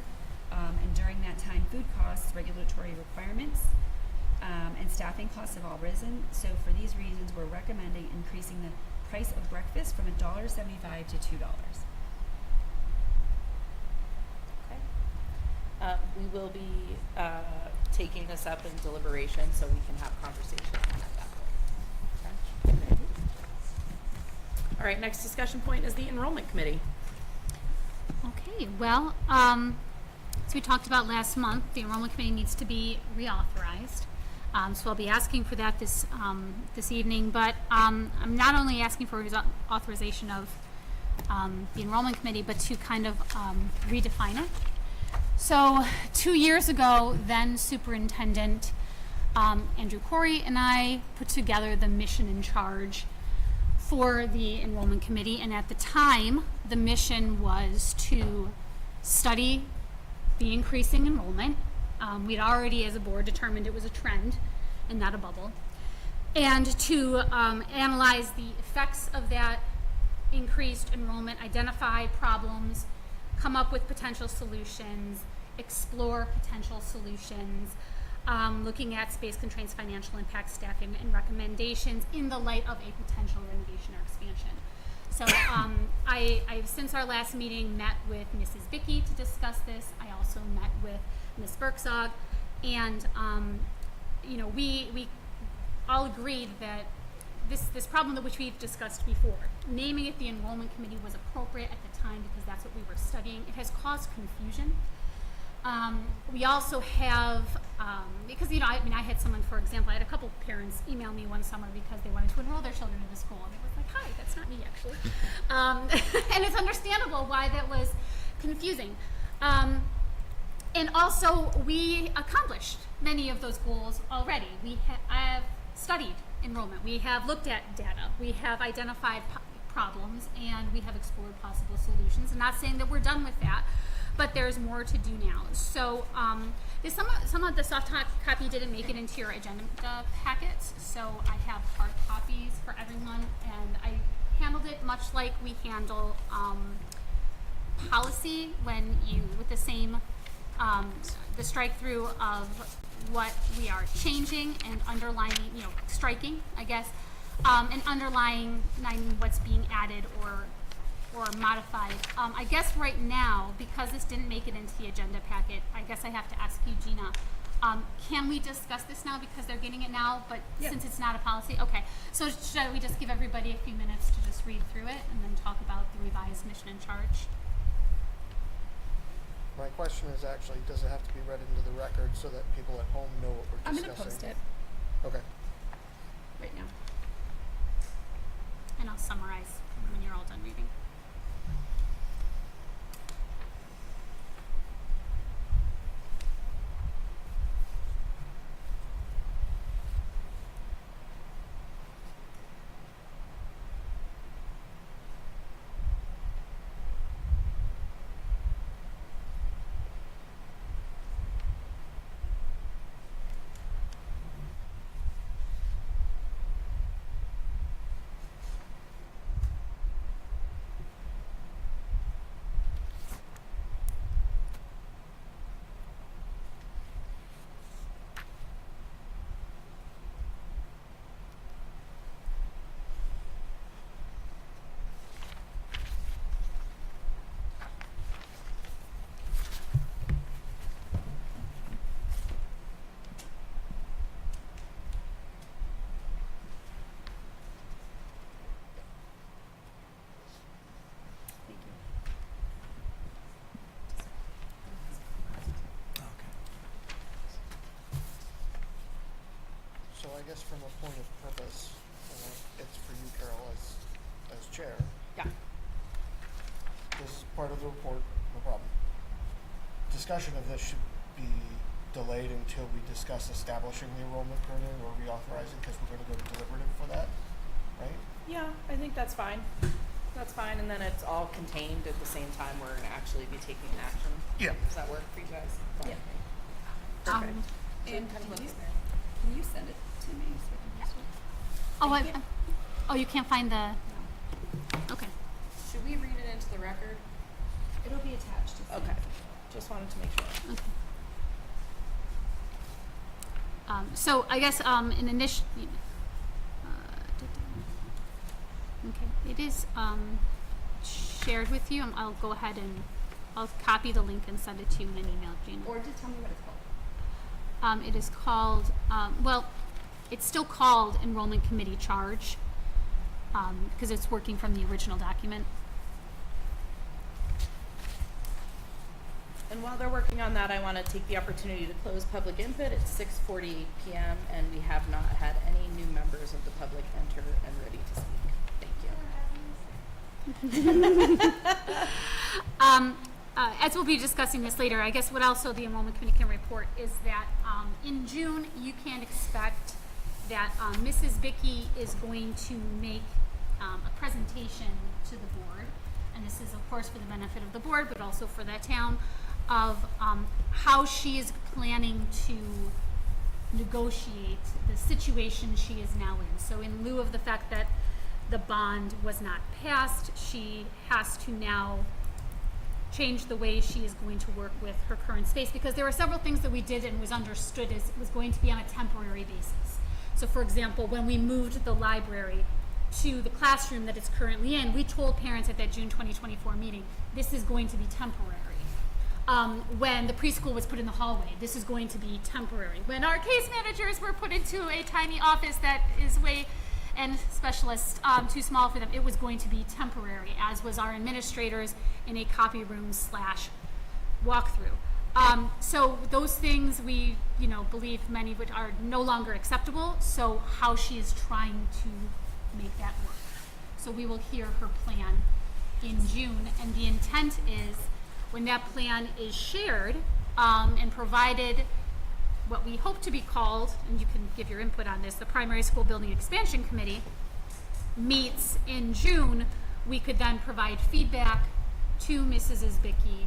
And during that time, food costs, regulatory requirements, and staffing costs have all risen. So for these reasons, we're recommending increasing the price of breakfast from $1.75 to $2. Okay. We will be taking this up in deliberation so we can have conversation on it at that point. Okay. All right, next discussion point is the enrollment committee. Okay, well, so we talked about last month, the enrollment committee needs to be reauthorized. So I'll be asking for that this evening, but I'm not only asking for authorization of the enrollment committee, but to kind of redefine it. So 2 years ago, then Superintendent Andrew Corey and I put together the mission and charge for the enrollment committee, and at the time, the mission was to study the increasing enrollment. We'd already, as a board, determined it was a trend and not a bubble, and to analyze the effects of that increased enrollment, identify problems, come up with potential solutions, explore potential solutions, looking at space constraints, financial impact, staffing, and recommendations in the light of a potential renovation or expansion. So I've since our last meeting met with Mrs. Vicky to discuss this. I also met with Ms. Berkzog, and we all agreed that this problem which we've discussed before, naming it the enrollment committee was appropriate at the time because that's what we were studying. It has caused confusion. We also have, because, I had someone, for example, I had a couple parents email me one summer because they wanted to enroll their children in the school. And it was like, hi, that's not me, actually. And it's understandable why that was confusing. And also, we accomplished many of those goals already. We have studied enrollment. We have looked at data. We have identified problems, and we have explored possible solutions. I'm not saying that we're done with that, but there's more to do now. So some of the soft copy didn't make it into your agenda packets, so I have hard copies for everyone, and I handled it much like we handle policy when with the same the strike through of what we are changing and underlining, striking, I guess, and underlining what's being added or modified. I guess right now, because this didn't make it into the agenda packet, I guess I have to ask you, Gina, can we discuss this now because they're getting it now, but since it's not a policy? Okay, so should we just give everybody a few minutes to just read through it and then talk about the revised mission and charge? My question is actually, does it have to be read into the record so that people at home know what we're I'm discussing? gonna post it Okay. right now. And I'll summarize when you're all done reading. Thank you. So I guess from a point of purpose, it's for you, Carol, as chair. Yeah. This is part of the report, no problem. Discussion of this should be delayed until we discuss establishing the enrollment permit or reauthorizing, because we're going to go to deliberative for that, right? Yeah, I think that's fine. That's fine, and then it's all contained at the same time we're gonna actually be taking an action. Yeah. Does that work for you guys? Fine. Yeah. Perfect. So And kind of can looks you- there. Can you send it to me so I can post it? Oh, you can't find the, No. okay. Should we read it into the record? It'll be attached to Okay, just wanted to make sure. Okay. So I guess in initial, okay, it is shared with you. I'll go ahead and I'll copy the link and send it to you in an email, Gina. Or just tell me what it's called. It is called, well, it's still called Enrollment Committee Charge because it's working from the original document. And while they're working on that, I want to take the opportunity to close public input at 6:40 p.m. and we have not had any new members of the public enter and ready to speak. Thank you. As we'll be discussing this later, I guess what also the enrollment committee can report is that in June you can expect that Mrs. Bickey is going to make a presentation to the board, and this is of course for the benefit of the board but also for that town, of how she is planning to negotiate the situation she is now in. So in lieu of the fact that the bond was not passed, she has to now change the way she is going to work with her current space, because there were several things that we did and was understood as it was going to be on a temporary basis. So for example, when we moved the library to the classroom that it's currently in, we told parents at that June 2024 meeting, this is going to be temporary. When the preschool was put in the hallway, this is going to be temporary. When our case managers were put into a tiny office that is and specialists too small for them, it was going to be temporary, as was our administrators in a copy room / walkthrough. So those things we, believe many which are no longer acceptable. So how she is trying to make that work. So we will hear her plan in June, and the intent is when that plan is shared and provided, what we hope to be called, and you can give your input on this, the Primary School Building Expansion Committee meets in June, we could then provide feedback to Mrs. Isbicki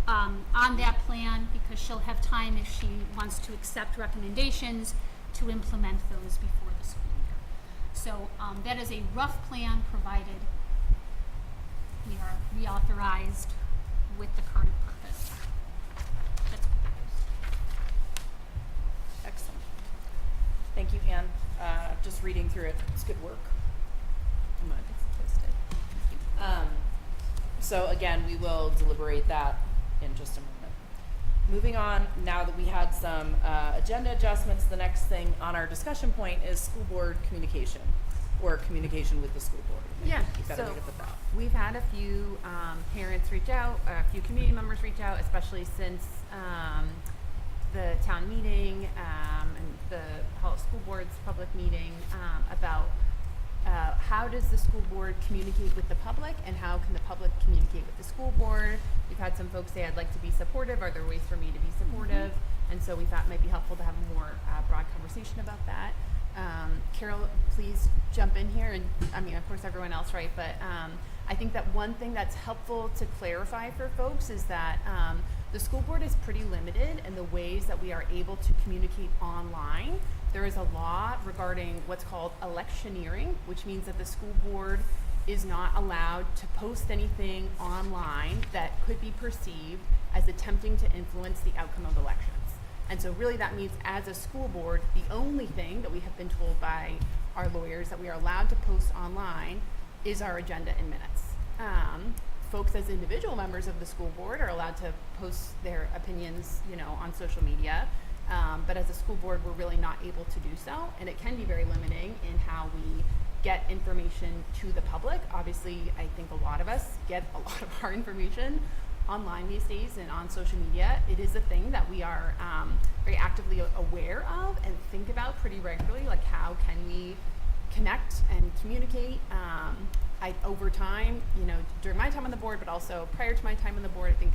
on that plan, because she'll have time, if she wants to accept recommendations, to implement those before the school year. So that is a rough plan, provided we are reauthorized with the current purpose. That's proposed. Excellent. Thank you, Anne. Just reading through it, it's good work. I'm gonna post it. So again, we will deliberate that in just a moment. Moving on, now that we had some agenda adjustments, the next thing on our discussion point is school board communication, or communication with the school board. Yeah, Better so way to put that. we've had a few parents reach out, a few community members reach out, especially since the town meeting and the Hollis School Board's public meeting about how does the school board communicate with the public, and how can the public communicate with the school board. We've had some folks say, I'd like to be supportive. Are there ways for me to be supportive? And so we thought it might be helpful to have a more broad conversation about that. Carol, please jump in here, and of course everyone else, right? But I think that one thing that's helpful to clarify for folks is that the school board is pretty limited in the ways that we are able to communicate online. There is a law regarding what's called electioneering, which means that the school board is not allowed to post anything online that could be perceived as attempting to influence the outcome of elections. And so really that means, as a school board, the only thing that we have been told by our lawyers that we are allowed to post online is our agenda and minutes. Folks as individual members of the school board are allowed to post their opinions, on social media. But as a school board, we're really not able to do so. And it can be very limiting in how we get information to the public. Obviously, I think a lot of us get a lot of our information online these days and on social media. It is a thing that we are very actively aware of and think about pretty regularly, like how can we connect and communicate. Over time, during my time on the board, but also prior to my time on the board, I think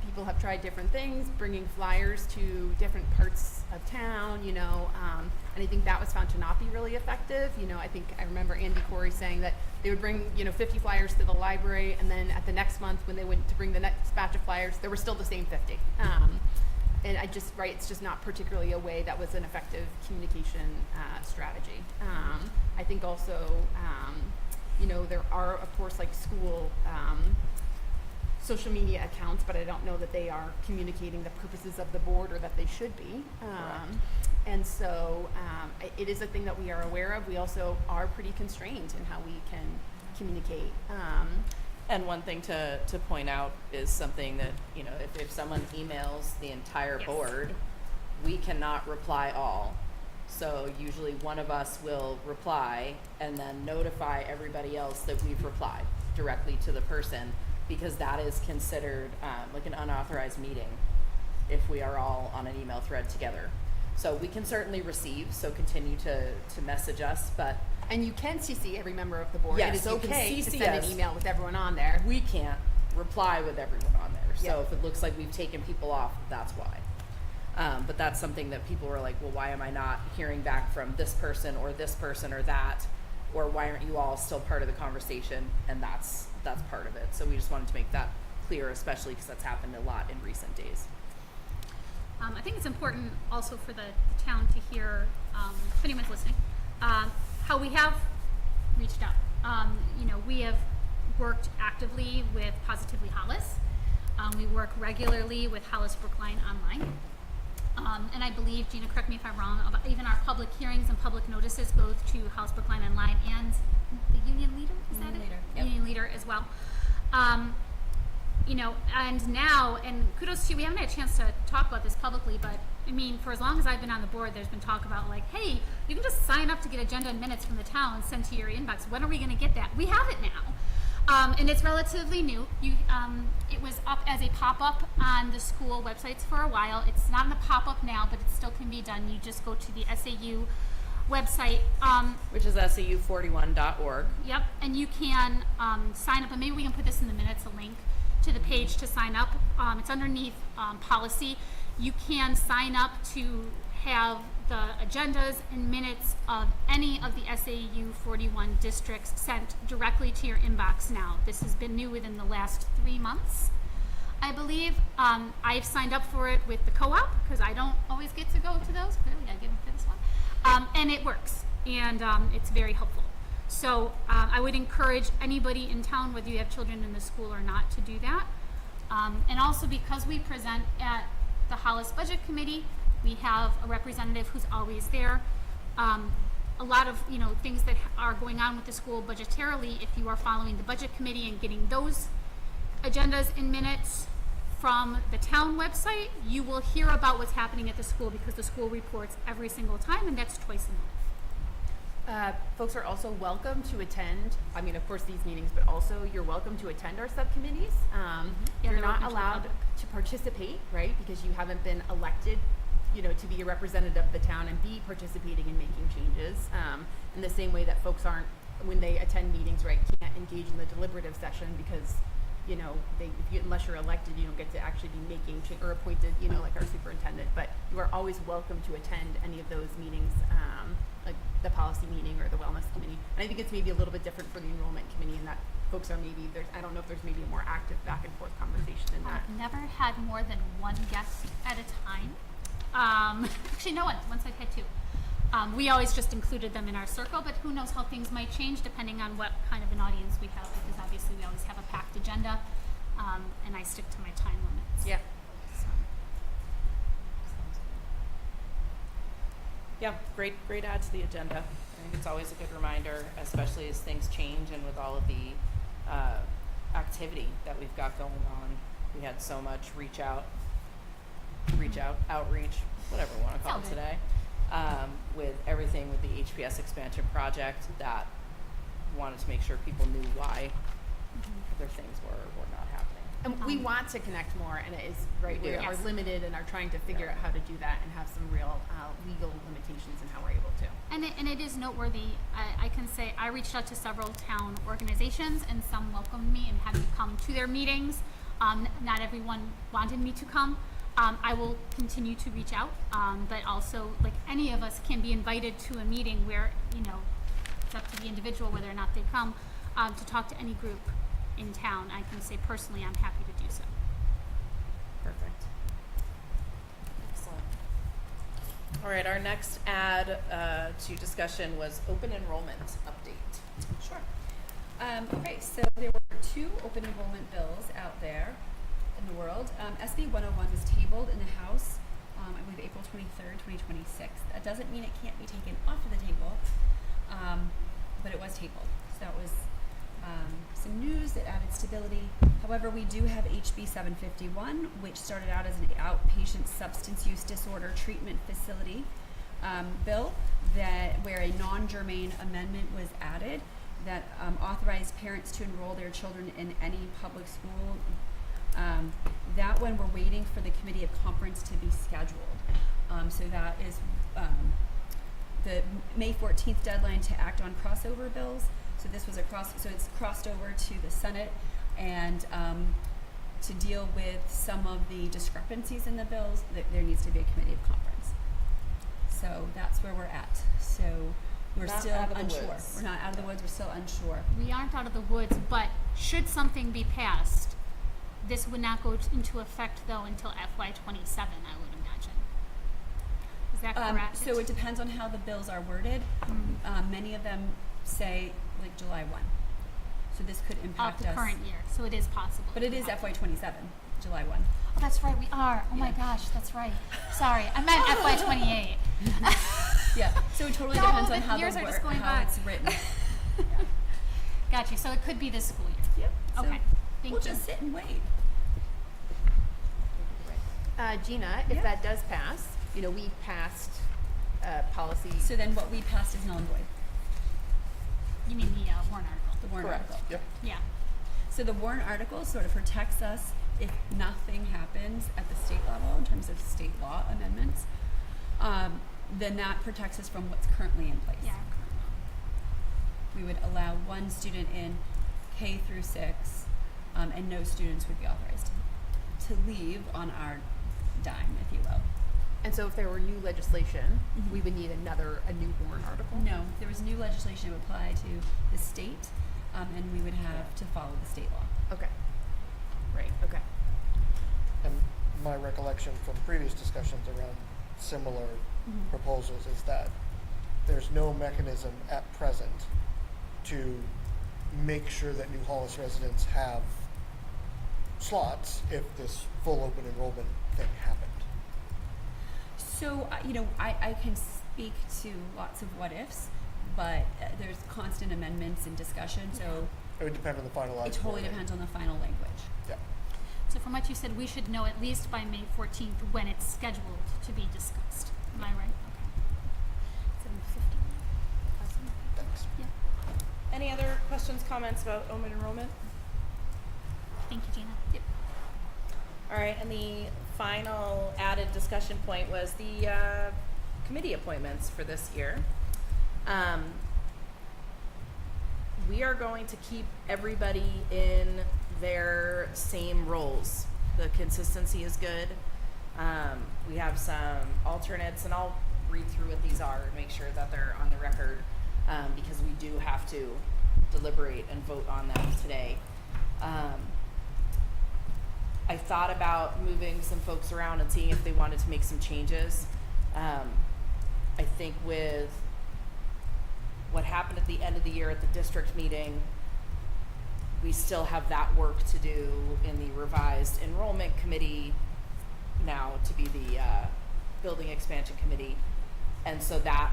people have tried different things, bringing flyers to different parts of town, and I think that was found to not be really effective. I remember Andy Corey saying that they would bring, 50 flyers to the library, and then at the next month when they went to bring the next batch of flyers, there were still the same 50. And it's just not particularly a way that was an effective communication strategy. I think also, there are, of course, like school social media accounts, but I don't know that they are communicating the purposes of the board, or that they should be. And so it is a thing that we are aware of. We also are pretty constrained in how we can communicate. And one thing to point out is something that, if someone emails the entire board, we cannot reply all. So usually one of us will reply and then notify everybody else that we've replied directly to the person. because that is considered like an unauthorized meeting if we are all on an email thread together. So we can certainly receive, so continue to message us, but And you can CC every member of the board. Yes, It is you can okay to CC send us. an email with everyone on there. we can't reply with everyone on there. So Yeah. if it looks like we've taken people off, that's why. But that's something that people were like, well, why am I not hearing back from this person or that? Or why aren't you all still part of the conversation? And that's part of it. So we just wanted to make that clear, especially because that's happened a lot in recent days. I think it's important also for the town to hear, if anyone's listening, how we have reached out. We have worked actively with Positively Hollis. We work regularly with Hollis Brookline Online. And I believe, Gina, correct me if I'm wrong, about even our public hearings and public notices go to Hollis Brookline Online and the Union Leader, is that Union it? Leader, yep. Union Leader as well. And now, and kudos to you, we haven't had a chance to talk about this publicly, but I mean, for as long as I've been on the board, there's been talk about like, hey, you can just sign up to get agenda and minutes from the town and send to your inbox. When are we going to get that? We have it now. And it's relatively new. It was up as a pop-up on the school websites for a while. It's not in the pop-up now, but it still can be done. You just go to the SAU website. Which is sau41.org. Yep, and you can sign up, and maybe we can put this in the minutes, a link to the page to sign up. It's underneath policy. You can sign up to have the agendas and minutes of any of the SAU 41 districts sent directly to your inbox now. This has been new within the last 3 months, I believe. I've signed up for it with the co-op because I don't always get to go to those. Clearly, I get for this one. And it works, and it's very helpful. So I would encourage anybody in town, whether you have children in the school or not, to do that. And also because we present at the Hollis Budget Committee, we have a representative who's always there. A lot of things that are going on with the school budgetarily, if you are following the budget committee and getting those agendas and minutes from the town website, you will hear about what's happening at the school because the school reports every single time, and that's twice a month. Folks are also welcome to attend, I mean, of course, these meetings, but also you're welcome to attend our subcommittees. Yeah, You're they're not open to the allowed public. to participate, right, because you haven't been elected, to be a representative of the town and be participating in making changes. In the same way that folks aren't, when they attend meetings, right, can't engage in the deliberative session because, unless you're elected, you don't get to actually be making or appointed, like our superintendent. But you are always welcome to attend any of those meetings, like the policy meeting or the wellness committee. And I think it's maybe a little bit different for the enrollment committee in that folks are I don't know if there's maybe a more active back and forth conversation in that. I've never had more than one guest at a time. Actually, no, once I've had two. We always just included them in our circle, but who knows how things might change depending on what kind of an audience we have, because obviously we always have a packed agenda, and I stick to my time limits. Yeah. So. Yeah, great add to the agenda. I think it's always a good reminder, especially as things change and with all of the activity that we've got going on. We had so much outreach, whatever we want to call it Sounds good. today, with everything with the HPS expansion project, that wanted to make sure people knew why other things were not happening. And we want to connect more, and it is, right, we do. are Yes. limited and are trying to figure out how to do that and have some real legal limitations in how we're able to. And it is noteworthy. I can say I reached out to several town organizations, and some welcomed me and had me come to their meetings. Not everyone wanted me to come. I will continue to reach out, but also, like, any of us can be invited to a meeting where, it's up to the individual whether or not they come, to talk to any group in town. I can say personally I'm happy to do so. Perfect. Excellent. All right, our next add to discussion was open enrollment update. Sure. Okay, so there were 2 open enrollment bills out there in the world. SB 101 was tabled in the House, I believe April 23rd, 2026. That doesn't mean it can't be taken off of the table, but it was tabled. So that was some news that added stability. However, we do have HB 751, which started out as an outpatient substance use disorder treatment facility bill where a non-germane amendment was added. that authorize parents to enroll their children in any public school. That one, we're waiting for the committee of conference to be scheduled. So that is the May 14th deadline to act on crossover bills. So this was so it's crossed over to the Senate, and to deal with some of the discrepancies in the bills, there needs to be a committee of conference. So that's where we're at. So we're Not still out of the unsure. woods. We're not out of the woods. We're still unsure. We aren't out of the woods, but should something be passed, this would not go into effect though until FY '27, I would imagine. Is that correct? So it depends on how the bills are worded. Many of them say like July 1. So this could Of impact the us. current year, so it is possible. But it is FY '27, July 1. Oh, that's right, we are. Oh my Yeah. gosh, that's right. Sorry, I meant FY '28. Yeah. So it totally No, depends on the how years are just going how by. it's written. Got you. So it could be this school year. Yep. So Okay. Thank we'll you. just sit and wait. Gina, if Yeah. that does pass, we passed policy. So then what we passed is null and void, You mean the warrant article? the warrant Correct. article. Yep. Yeah. So the warrant article sort of protects us if nothing happens at the state level in terms of state law amendments. Then that protects us from what's currently in place. Yeah. We would allow one student in K through 6, and no students would be authorized to leave on our dime, if you will. And so if there were new legislation, Mhm. we would need a new warrant article? No, if there was new legislation that would apply to the state, and we would have to follow the state law. Okay. Right, okay. And my recollection from previous discussions around similar proposals is that there's no mechanism at present to make sure that New Hollis residents have slots if this full open enrollment thing happened. So, I can speak to lots of what ifs, but there's constant amendments and discussion, so It would depend on the finalized. it totally wording. depends on the final language. Yeah. So from what you said, we should know at least by May 14th when it's scheduled to be discussed. Am I right? Okay. 7:50. Thanks. Yeah. Any other questions, comments about open enrollment? Thank you, Gina. Yep. All right, and the final added discussion point was the committee appointments for this year. We are going to keep everybody in their same roles. The consistency is good. We have some alternates, and I'll read through what these are and make sure that they're on the record, because we do have to deliberate and vote on them today. I thought about moving some folks around and seeing if they wanted to make some changes. I think with what happened at the end of the year at the district meeting, we still have that work to do in the revised enrollment committee now to be the building expansion committee. And so that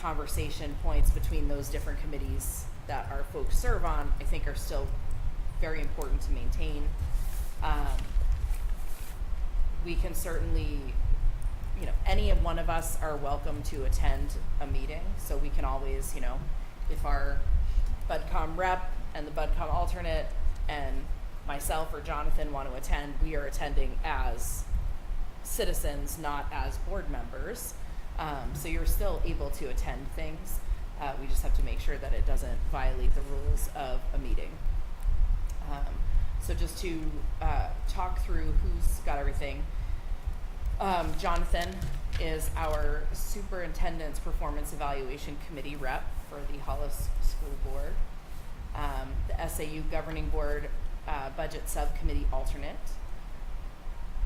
conversation points between those different committees that our folks serve on, I think are still very important to maintain. We can certainly, any of one of us are welcome to attend a meeting. So we can always, if our BudCom rep and the BudCom alternate and myself or Jonathan want to attend, we are attending as citizens, not as board members. So you're still able to attend things. We just have to make sure that it doesn't violate the rules of a meeting. So just to talk through who's got everything. Jonathan is our superintendent's performance evaluation committee rep for the Hollis School Board. The SAU governing board budget subcommittee alternate.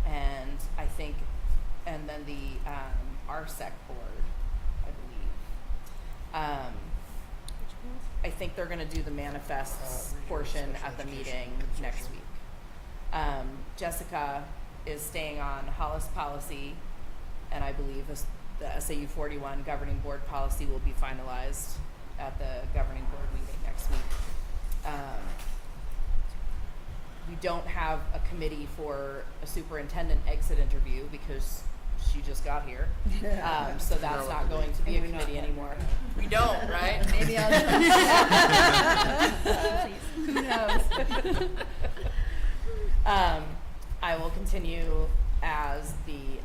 And and then the RSEC board, I believe. I think they're gonna do the manifests Regional portion Special at the Education meeting Consortium. next week. Jessica is staying on Hollis policy, and I believe the SAU 41 governing board policy will be finalized at the governing board meeting next week. We don't have a committee for a superintendent exit interview because she just got here. So that's not going to be a committee anymore. We don't, right? Maybe I'll. Please. Who knows? I will continue as the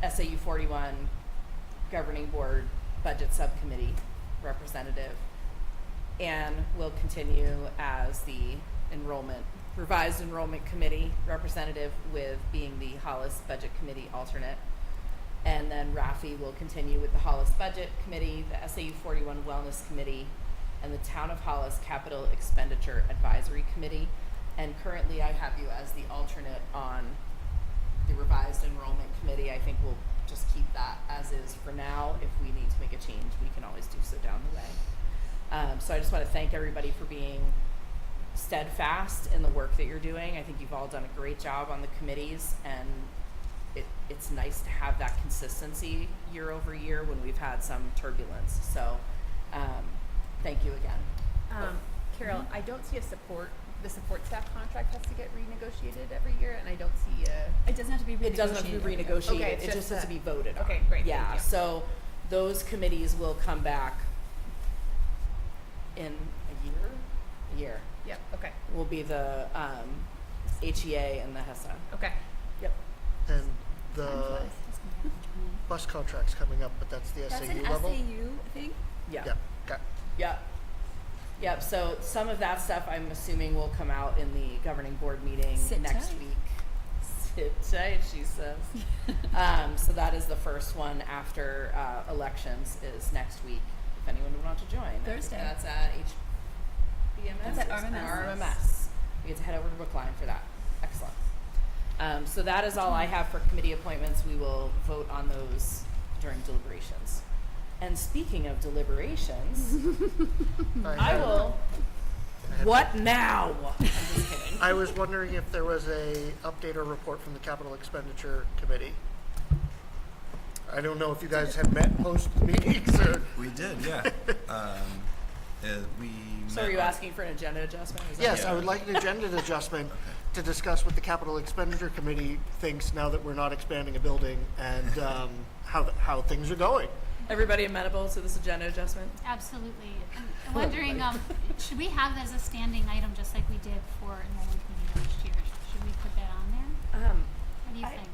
SAU 41 Governing Board Budget Subcommittee representative, and will continue as the revised enrollment committee representative, with being the Hollis Budget Committee alternate. And then Rafi will continue with the Hollis Budget Committee, the SAU 41 Wellness Committee, and the Town of Hollis Capital Expenditure Advisory Committee. And currently I have you as the alternate on the Revised Enrollment Committee. I think we'll just keep that as is for now. If we need to make a change, we can always do so down the way. So I just want to thank everybody for being steadfast in the work that you're doing. I think you've all done a great job on the committees, and it's nice to have that consistency year over year when we've had some turbulence. So thank you again. Carol, I don't see the support staff contract has to get renegotiated every year, and I don't see It doesn't have to be renegotiated. It doesn't have to be renegotiated. Okay, It it's just just has to be voted on. okay, great, Yeah, thank you. so those committees will come back in a year. Yep, okay, Will be the HEA and the HESA. okay. Yep. And Time the flies. bus contract's coming up, but that's the That's SAU an level? SAU thing? Yeah. Yeah, got Yep. Yep. So some of that stuff I'm assuming will come out in the governing board meeting Sit next tight. week. Sit tight, she says. So that is the first one after elections is next week. If anyone would want to join. I think Thursday. That's at HBMS. That's at RMS. RMS. We get to head over to Brookline for that. Excellent. So that is all I have for committee appointments. We will vote on those during deliberations. And speaking of deliberations, I will. What now? I'm just kidding. I was wondering if there was a update or report from the Capital Expenditure Committee. I don't know if you guys have met post meetings or. We did, yeah. We So met are you on- asking for an agenda adjustment? Is that Yes, Yeah. I would like an agenda adjustment to discuss what the Capital Expenditure Committee thinks now that we're not expanding a building, and how things are going. everybody amenable to this agenda adjustment? Absolutely. I'm wondering, should we have that as a standing item, just like we did for enrollment meeting last year? Should we put that on there? What do you think?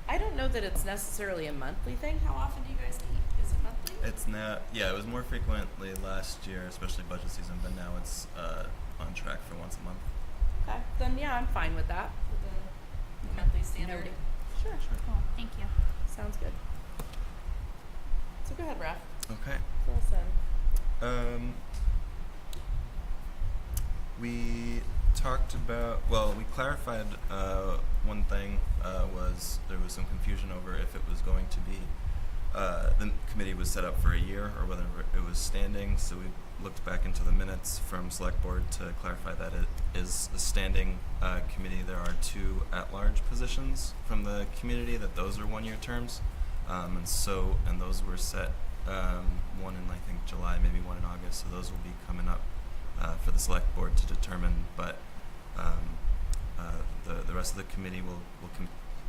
I don't know that it's necessarily a monthly thing. How often do you guys meet? Is it monthly? It's now, yeah, it was more frequently last year, especially budget season, but now it's on track for once a month. Okay, then yeah, I'm fine with that. With the monthly standard. Noted. Sure. Cool, thank you. Sounds good. So go ahead, Raph. Okay. Fill us in. We talked about, well, we clarified one thing was there was some confusion over if it was going to be, the committee was set up for a year or whether it was standing. So we looked back into the minutes from select board to clarify that it is a standing committee. There are 2 at-large positions from the community, that those are 1-year terms. And those were set, one in I think July, maybe one in August. So those will be coming up for the select board to determine. But the rest of the committee will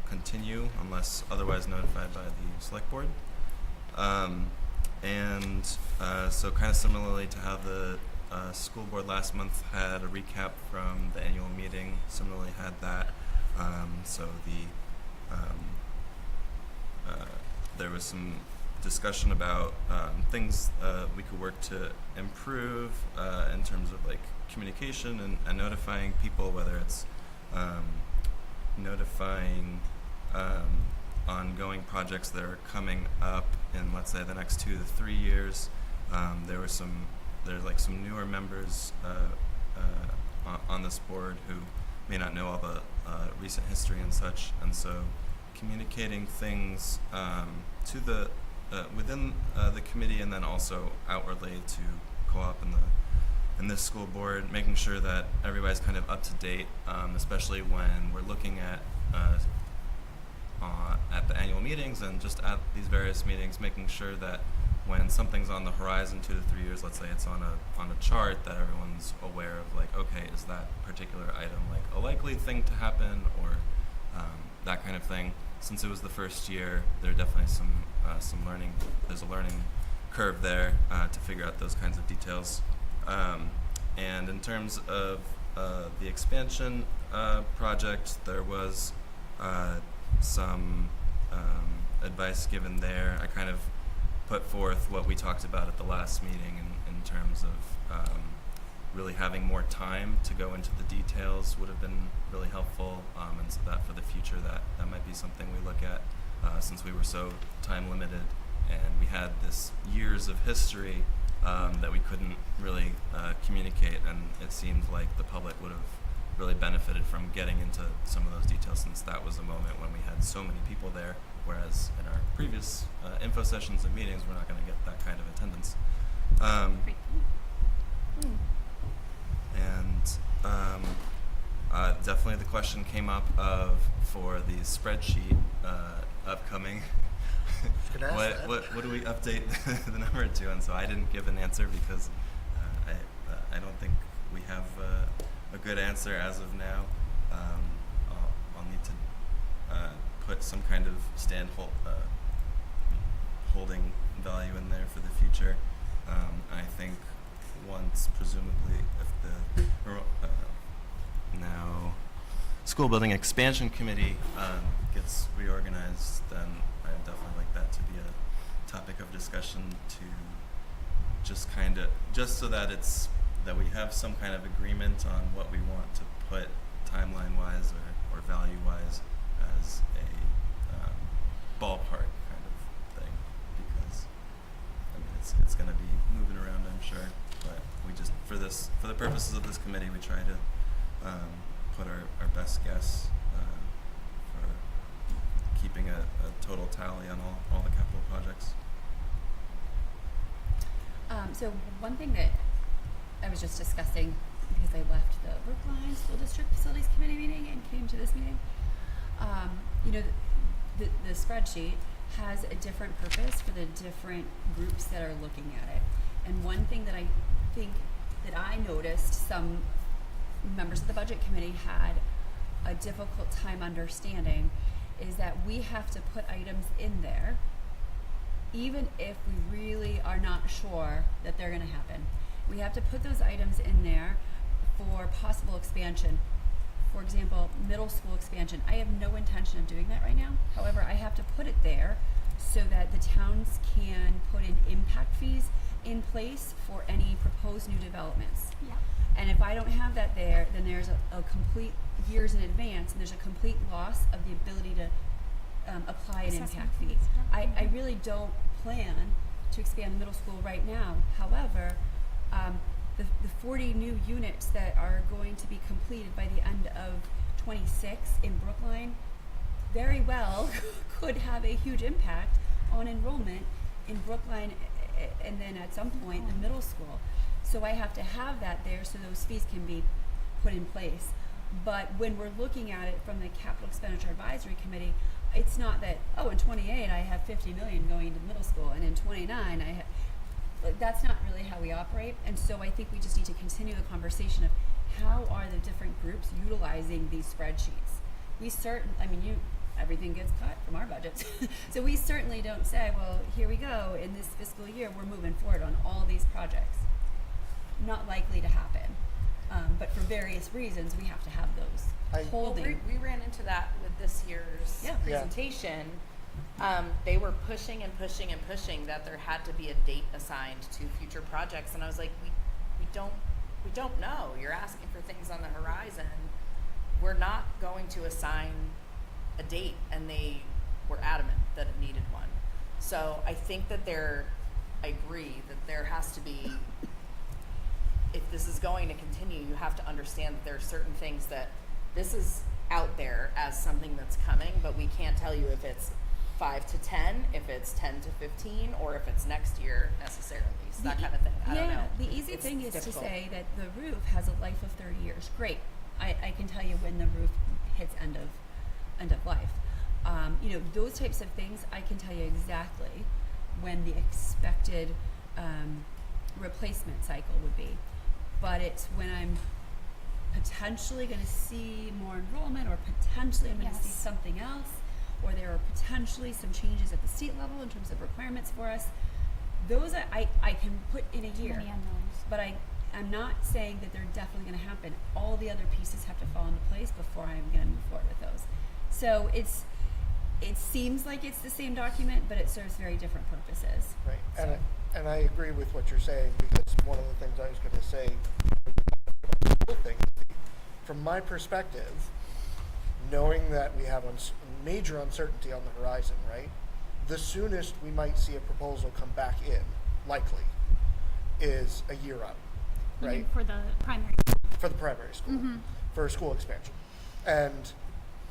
continue unless otherwise notified by the select board. So kind of similarly to how the school board last month had a recap from the annual meeting, similarly had that. There was some discussion about things we could work to improve in terms of like communication and notifying people, whether it's notifying ongoing projects that are coming up in, let's say, the next 2 to 3 years. There's some newer members on this board who may not know all the recent history and such, and so communicating things to the within the committee and then also outwardly to co-op in this school board, making sure that everybody's kind of up to date, especially when we're looking at the annual meetings and just at these various meetings, making sure that when something's on the horizon 2 to 3 years, let's say it's on a chart, that everyone's aware of, like, okay, is that particular item like a likely thing to happen, or that kind of thing. since it was the first year, there are definitely some learning. There's a learning curve there to figure out those kinds of details. And in terms of the expansion project, there was some advice given there. I kind of put forth what we talked about at the last meeting in terms of really having more time to go into the details would have been really helpful, and so that for the future that might be something we look at since we were so time limited and we had this years of history that we couldn't really communicate, and it seemed like the public would have really benefited from getting into some of those details since that was a moment when we had so many people there, whereas in our previous info sessions and meetings we're not going to get that kind of attendance. Great. And definitely the question came up of for the spreadsheet upcoming. Could ask that. What do we update the number to? And so I didn't give an answer because I don't think we have a good answer as of now. I'll need to put some kind of holding value in there for the future. I think once, presumably, if the now school building expansion committee gets reorganized, then I'd definitely like that to be a topic of discussion to just so that that we have some kind of agreement on what we want to put timeline-wise or value-wise as a ballpark kind of thing, because I mean it's going to be moving around, I'm sure, but we just for the purposes of this committee we try to put our best guess for keeping a total tally on all the capital projects. So one thing that I was just discussing, because I left the Brookline School District Facilities Committee meeting and came to this meeting, the spreadsheet has a different purpose for the different groups that are looking at it. And one thing that I think that I noticed some members of the budget committee had a difficult time understanding is that we have to put items in there even if we really are not sure that they're going to happen. We have to put those items in there for possible expansion. For example, middle school expansion. I have no intention of doing that right now. However, I have to put it there so that the towns can put in impact fees in place for any proposed new developments. Yeah. And if I don't have that there, then there's a complete years in advance, and there's a complete loss of the ability to apply an Assessment impact fee. fees, yeah. I really don't plan to expand the middle school right now. However, the 40 new units that are going to be completed by the end of 26 in Brookline very well could have a huge impact on enrollment in Brookline and then at some point the middle school. So I have to have that there so those fees can be put in place. But when we're looking at it from the Capital Expenditure Advisory Committee, it's not that, oh, in 28 I have 50 million going into middle school, and in 29 I have, that's not really how we operate. And so I think we just need to continue the conversation of how are the different groups utilizing these spreadsheets. Everything gets cut from our budgets. So we certainly don't say, well, here we go, in this fiscal year we're moving forward on all these projects. Not likely to happen. But for various reasons, we have to have those holding. We ran into that with this year's Yeah. presentation. They were pushing and pushing and pushing that there had to be a date assigned to future projects, and I was like, we don't know. You're asking for things on the horizon. We're not going to assign a date, and they were adamant that it needed one. So I think that I agree that there has to be, if this is going to continue, you have to understand that there are certain things that this is out there as something that's coming, but we can't tell you if it's 5 to 10, if it's 10 to 15, or if it's next year necessarily. So that kind of thing. I don't know. The easy It's thing is difficult. to say that the roof has a life of 30 years. Great. I can tell you when the roof hits end of life. Those types of things, I can tell you exactly when the expected replacement cycle would be. But it's when I'm potentially going to see more enrollment, or potentially I'm going to see Yes. something else, or there are potentially some changes at the state level in terms of requirements for us, those I can put in a Too year. many unknowns. But I'm not saying that they're definitely going to happen. All the other pieces have to fall into place before I'm going to move forward with those. So it seems like it's the same document, but it serves very different purposes. Right, So- and I agree with what you're saying, because one of the things I was going to say, from my perspective, knowing that we have major uncertainty on the horizon, right? The soonest we might see a proposal come back in, likely, is a year out, You right? mean for the primary. For the primary school, for school expansion. And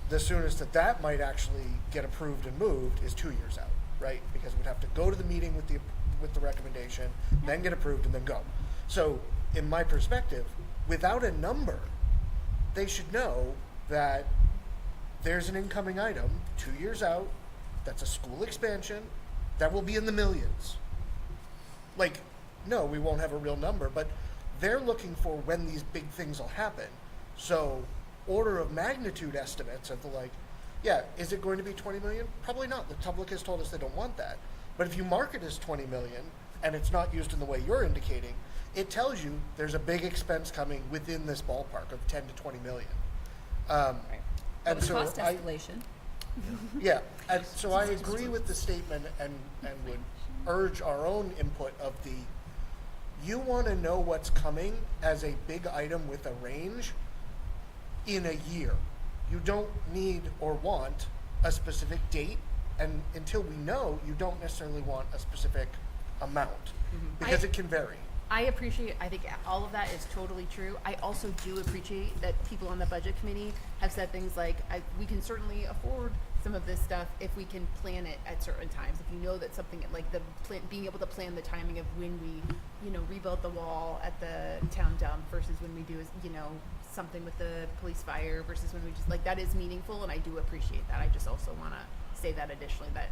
the soonest that might actually get approved and moved is 2 years out, right? Because we'd have to go to the meeting with the recommendation, then get approved and then go. So in my perspective, without a number, they should know that there's an incoming item 2 years out, that's a school expansion, that will be in the millions. Like, no, we won't have a real number, but they're looking for when these big things will happen. So order of magnitude estimates of the like, yeah, is it going to be 20 million? Probably not. The public has told us they don't want that. But if you mark it as 20 million and it's not used in the way you're indicating, it tells you there's a big expense coming within this ballpark of 10 to 20 million. But And with so cost I, escalation. yeah, and so I agree with the statement and would urge our own input of you want to know what's coming as a big item with a range in a year. You don't need or want a specific date, and until we know, you don't necessarily want a specific amount, because it can vary. I think all of that is totally true. I also do appreciate that people on the budget committee have said things like, we can certainly afford some of this stuff if we can plan it at certain times. If you know that something like being able to plan the timing of when we, rebuild the wall at the town dump versus when we do, something with the police fire versus when we just that is meaningful, and I do appreciate that. I just also want to say that additionally, that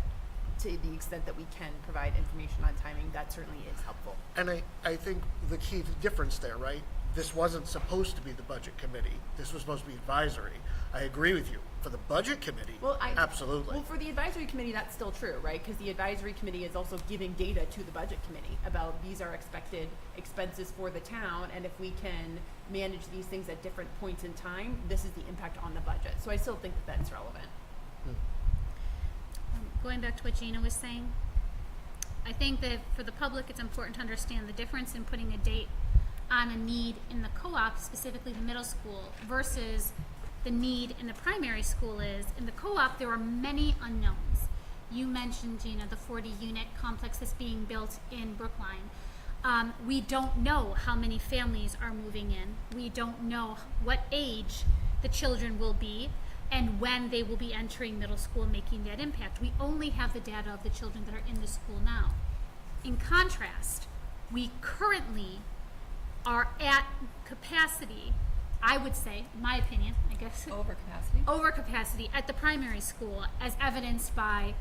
to the extent that we can provide information on timing, that certainly is helpful. And I think the key difference there, right? This wasn't supposed to be the budget committee. This was supposed to be advisory. I agree with you. For the budget committee, absolutely. Well, for the advisory committee, that's still true, right? Because the advisory committee is also giving data to the budget committee about these are expected expenses for the town, and if we can manage these things at different points in time, this is the impact on the budget. So I still think that that's relevant. Going back to what Gina was saying, I think that for the public, it's important to understand the difference in putting a date on a need in the co-op, specifically the middle school, versus the need in the primary school is. In the co-op, there are many unknowns. You mentioned, Gina, the 40-unit complex that's being built in Brookline. We don't know how many families are moving in. We don't know what age the children will be and when they will be entering middle school and making that impact. We only have the data of the children that are in the school now. In contrast, we currently are at capacity, I would say, in my opinion, I guess, overcapacity at the primary school, as evidenced by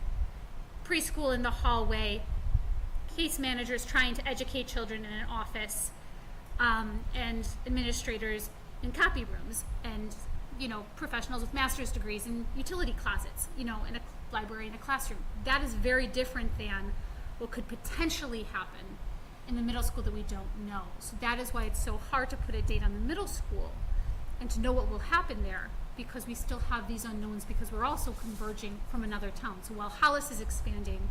preschool in the hallway, case managers trying to educate children in an office, and administrators in copy rooms, and professionals with master's degrees in utility closets, in a library, in a classroom. That is very different than what could potentially happen in the middle school that we don't know. So that is why it's so hard to put a date on the middle school and to know what will happen there, because we still have these unknowns, because we're also converging from another town. So while Hollis is expanding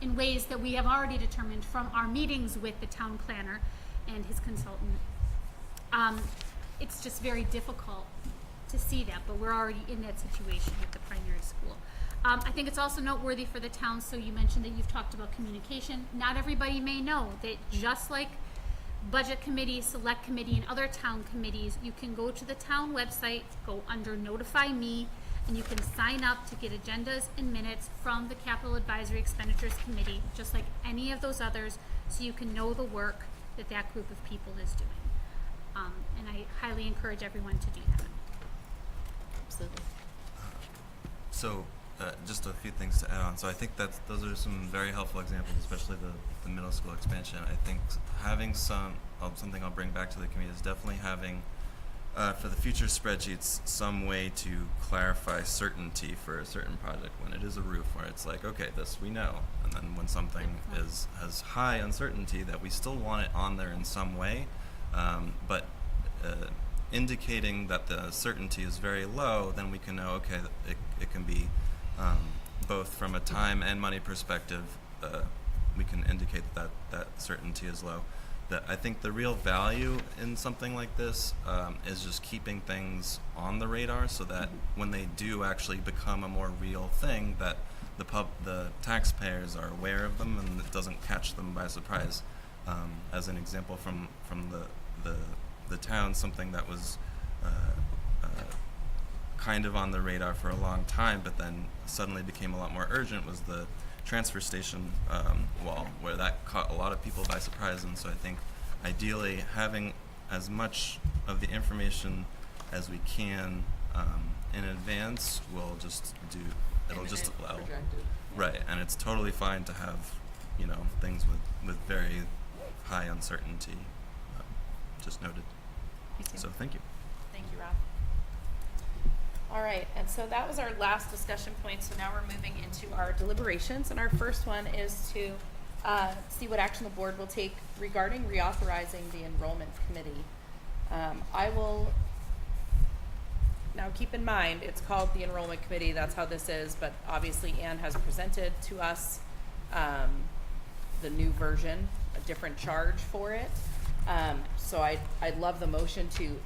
in ways that we have already determined from our meetings with the town planner and his consultant, it's just very difficult to see that, but we're already in that situation with the primary school. I think it's also noteworthy for the town, so you mentioned that you've talked about communication. Not everybody may know that just like budget committee, select committee, and other town committees, you can go to the town website, go under notify me, and you can sign up to get agendas and minutes from the capital advisory expenditures committee, just like any of those others, so you can know the work that that group of people is doing. And I highly encourage everyone to do that. Absolutely. So, just a few things to add on. So I think those are some very helpful examples, especially the middle school expansion. I think having something I'll bring back to the committee is definitely having for the future spreadsheets, some way to clarify certainty for a certain project when it is a roof, where it's like, okay, this we know, and then when something has high uncertainty, that we still want it on there in some way, but indicating that the certainty is very low, then we can know, okay, it can be both from a time and money perspective, we can indicate that certainty is low. That I think the real value in something like this is just keeping things on the radar, so that when they do actually become a more real thing, that the taxpayers are aware of them and it doesn't catch them by surprise. As an example from the town, something that was kind of on the radar for a long time, but then suddenly became a lot more urgent, was the transfer station wall, where that caught a lot of people by surprise. And so I think ideally having as much of the information as we can in advance will just it'll just allow, right, and it's totally fine to have, you know, things with very high uncertainty, just noted. So thank you. Thank you, Rob. All right, and so that was our last discussion point, so now we're moving into our deliberations, and our first one is to see what action the board will take regarding reauthorizing the enrollment committee. I will, now keep in mind, it's called the enrollment committee, that's how this is, but obviously Anne has presented to us the new version, a different charge for it. So I'd love the motion to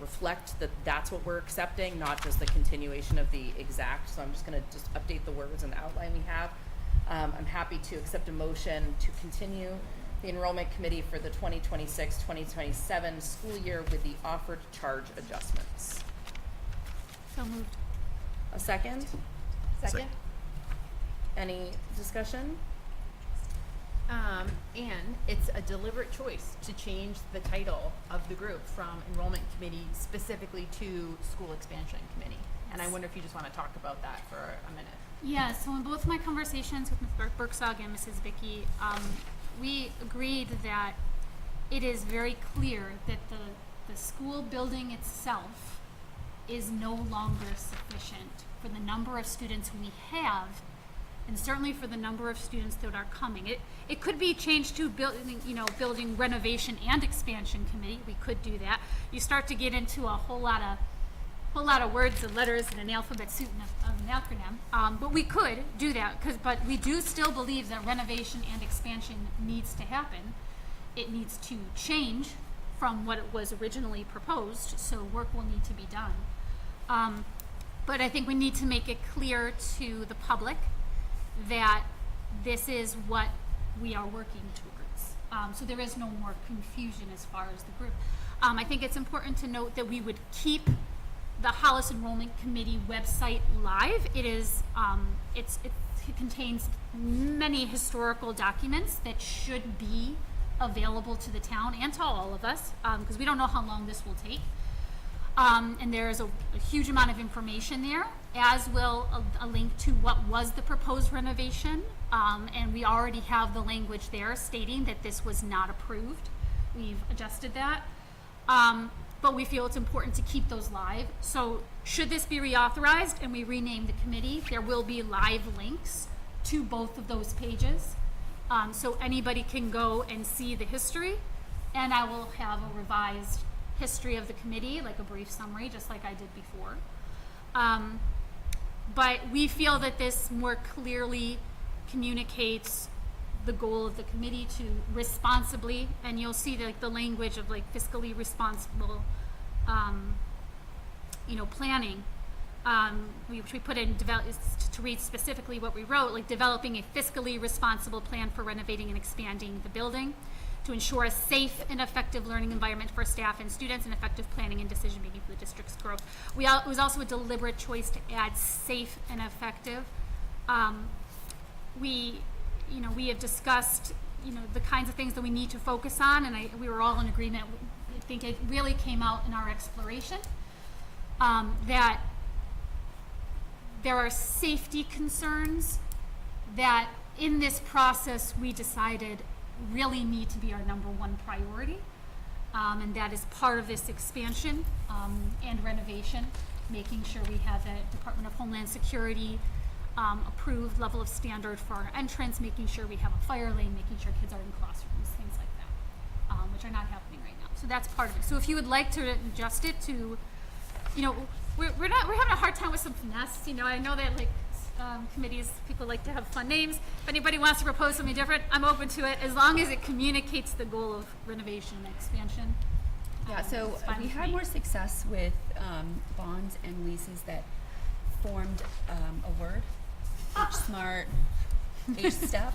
reflect that that's what we're accepting, not just the continuation of the exact. So I'm just going to just update the words and the outline we have. I'm happy to accept a motion to continue the enrollment committee for the 2026-2027 school year with the offered charge adjustments. So moved. A second? Second? Any discussion? And it's a deliberate choice to change the title of the group from enrollment committee specifically to school expansion committee. And I wonder if you just want to talk about that for a minute. Yeah, so in both my conversations with Ms. Berksog and Mrs. Vicky, we agreed that it is very clear that the school building itself is no longer sufficient for the number of students we have, and certainly for the number of students that are coming. It could be changed to building renovation and expansion committee. We could do that. You start to get into a whole lot of words and letters and an alphabet soup of an acronym. But we could do that, but we do still believe that renovation and expansion needs to happen. It needs to change from what it was originally proposed, so work will need to be done. But I think we need to make it clear to the public that this is what we are working towards. So there is no more confusion as far as the group. I think it's important to note that we would keep the Hollis Enrollment Committee website live. It contains many historical documents that should be available to the town and to all of us, because we don't know how long this will take. And there is a huge amount of information there, as will a link to what was the proposed renovation. And we already have the language there stating that this was not approved. We've adjusted that. But we feel it's important to keep those live. So should this be reauthorized and we rename the committee, there will be live links to both of those pages. So anybody can go and see the history, and I will have a revised history of the committee, like a brief summary, just like I did before. But we feel that this more clearly communicates the goal of the committee to responsibly, and you'll see the language of fiscally responsible, planning. Which we put in to read specifically what we wrote, developing a fiscally responsible plan for renovating and expanding the building to ensure a safe and effective learning environment for staff and students, and effective planning and decision making for the district's growth. It was also a deliberate choice to add safe and effective. We have discussed, the kinds of things that we need to focus on, and we were all in agreement. I think it really came out in our exploration that there are safety concerns that in this process we decided really need to be our number one priority. And that is part of this expansion and renovation, making sure we have a Department of Homeland Security approved level of standard for our entrance, making sure we have a fire lane, making sure kids are in classrooms, things like that, which are not happening right now. So that's part of it. So if you would like to adjust it to, you know, we're having a hard time with some finesse. You know, I know that like committees, people like to have fun names. If anybody wants to propose something different, I'm open to it, as long as it communicates the goal of renovation and expansion. Yeah, so it's fine we with had me. more success with bonds and leases that formed a word, H-SMART, H-STEP.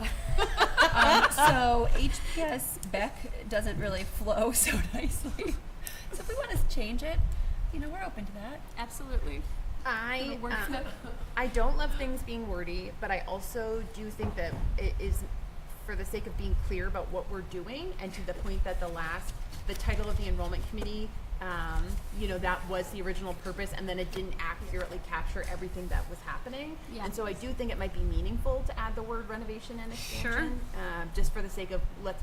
So HPS Beck doesn't really flow so nicely. So if we want to change it, you know, we're open to that. Absolutely. I Wordsmith. I don't love things being wordy, but I also do think that it is for the sake of being clear about what we're doing, and to the point that the title of the enrollment committee, you know, that was the original purpose, and then it didn't accurately capture everything that was happening. Yeah. And so I do think it might be meaningful to add the word renovation and expansion, Sure. just for the sake of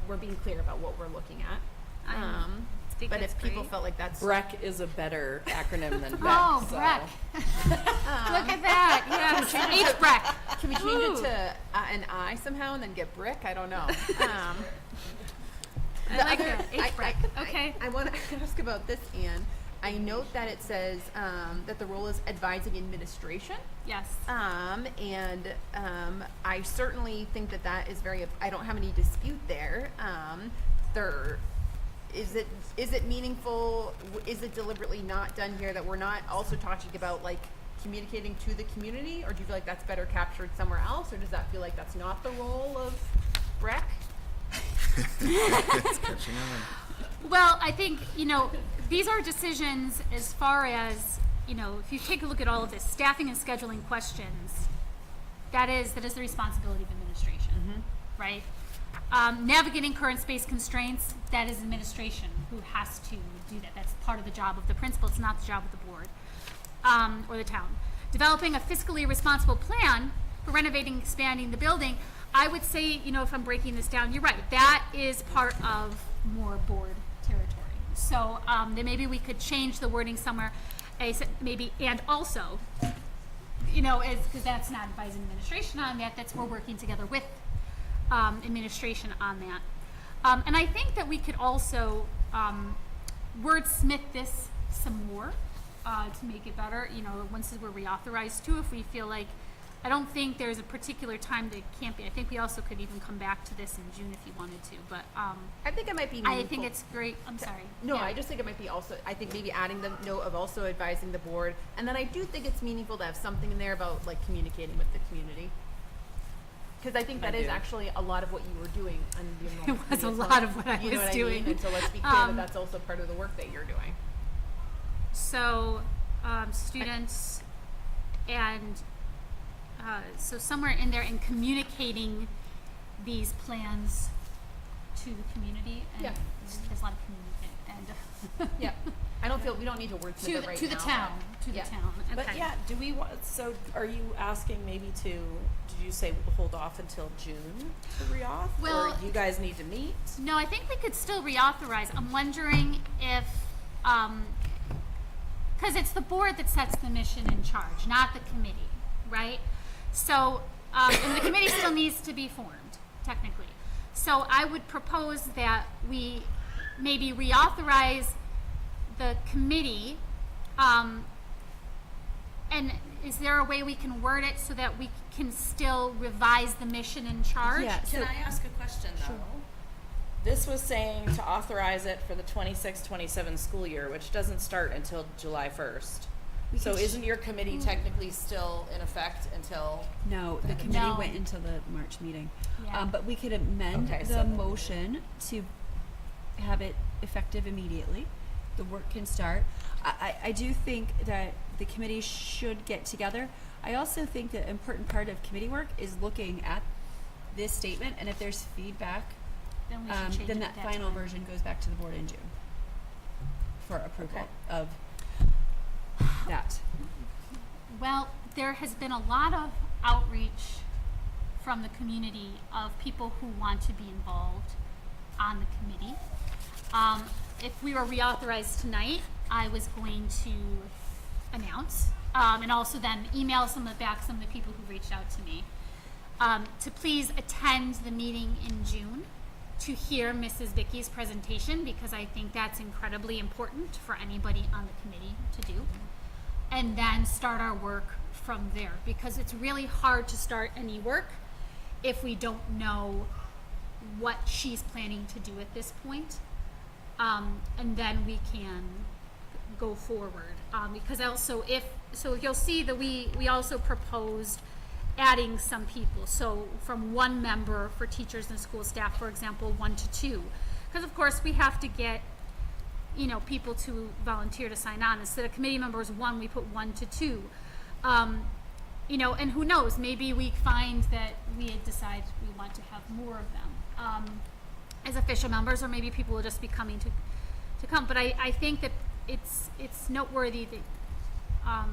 we're being clear about what we're looking at. I think But that's if people great. felt like that's BREC is a better acronym than BEC. Oh, so. Breck. Look at that. Yes. H-Breck. Can we change it to an I somehow and then get brick? I don't know. I like that. H-Breck. Okay. I want to ask about this, Anne. I note that it says that the role is advising administration. Yes. I certainly think that is very, I don't have any dispute there. Is it meaningful? Is it deliberately not done here, that we're not also talking about like communicating to the community, or do you feel like that's better captured somewhere else, or does that feel like that's not the role of BREC? It's catching on. Well, I think, you know, these are decisions as far as, you know, if you take a look at all of this, staffing and scheduling questions, that is the responsibility of administration, right? Navigating current space constraints, that is administration who has to do that. That's part of the job of the principal. It's not the job of the board or the town. Developing a fiscally responsible plan for renovating, expanding the building, I would say, you know, if I'm breaking this down, you're right. That is part of more board territory. So then maybe we could change the wording somewhere, maybe, and also, you know, because that's not advising administration on that. That's we're working together with administration on that. And I think that we could also wordsmith this some more to make it better. You know, once we're reauthorized too, if we feel like, I don't think there's a particular time that it can't be. I think we also could even come back to this in June if you wanted to. But I think it might be meaningful. I think it's great. I'm sorry. No, Yeah. I just think it might be also, I think maybe adding the note of also advising the board. And then I do think it's meaningful to have something in there about like communicating with the community. Because I think that is actually a lot of what you were doing on the enrollment was a committee as lot well. of what I You know was what doing. I mean? And so let's be clear that that's also part of the work that you're doing. So students and so somewhere in there in communicating these plans to the community, and Yeah. there's a lot of communicate and Yeah. we don't need to wordsmith it right to the now. town, to Yeah. the town. But Okay. yeah, do we want, so are you asking maybe to, did you say hold off until June to reauth? Well- Or you guys need to meet? No, I think we could still reauthorize. I'm wondering if, because it's the board that sets the mission in charge, not the committee, right? So, and the committee still needs to be formed, technically. So I would propose that we maybe reauthorize the committee, and is there a way we can word it so that we can still revise the mission in charge? Yeah. Can So- I ask a question though? This was saying to authorize it for the 26-27 school year, which doesn't start until July 1st. So isn't your committee technically still in effect until? No, the committee No. went into the March meeting. Yeah. But we could amend Okay, the so- motion to have it effective immediately. The work can start. I do think that the committee should get together. I also think that an important part of committee work is looking at this statement, and if there's feedback, Then we should change then it that at final time. version goes back to the board in June for approval Okay. of that. Well, there has been a lot of outreach from the community of people who want to be involved on the committee. if we were reauthorized tonight, I was going to announce, and also then email some of the people who reached out to me, to please attend the meeting in June to hear Mrs. Vicky's presentation, because I think that's incredibly important for anybody on the committee to do, and then start our work from there, because it's really hard to start any work if we don't know what she's planning to do at this point. And then we can go forward. Because also so you'll see that we also proposed adding some people. So from 1 member for teachers and school staff, for example, 1 to 2. Because of course we have to get, people to volunteer to sign on. Instead of committee members 1, we put 1 to 2. And who knows, maybe we find that we decide we want to have more of them as official members, or maybe people will just be coming to come. But I think that it's noteworthy that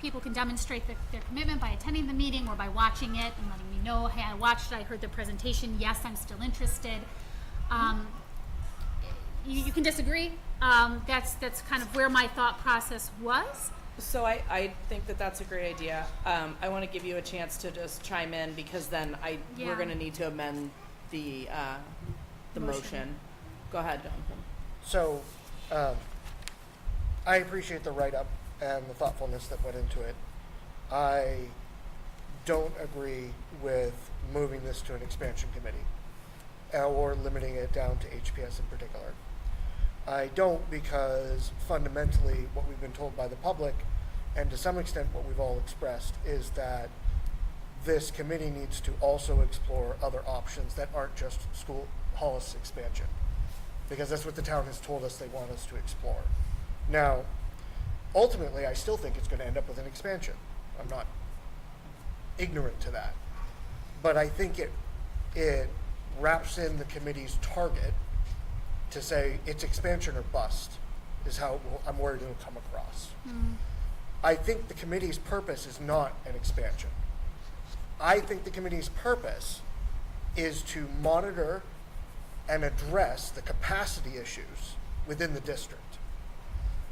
people can demonstrate their commitment by attending the meeting or by watching it and letting me know, hey, I watched it, I heard the presentation, yes, I'm still interested. You can disagree. That's kind of where my thought process was. So I think that that's a great idea. I want to give you a chance to just chime in, because then we're Yeah. going to need to amend the motion. Go ahead, Jonathan. So, I appreciate the write-up and the thoughtfulness that went into it. I don't agree with moving this to an expansion committee or limiting it down to HPS in particular. I don't, because fundamentally what we've been told by the public, and to some extent what we've all expressed, is that this committee needs to also explore other options that aren't just school Hollis expansion, because that's what the town has told us they want us to explore. Now, ultimately, I still think it's going to end up with an expansion. I'm not ignorant to that, but I think it wraps in the committee's target to say it's expansion or bust is how I'm worried it'll come across. I think the committee's purpose is not an expansion. I think the committee's purpose is to monitor and address the capacity issues within the district.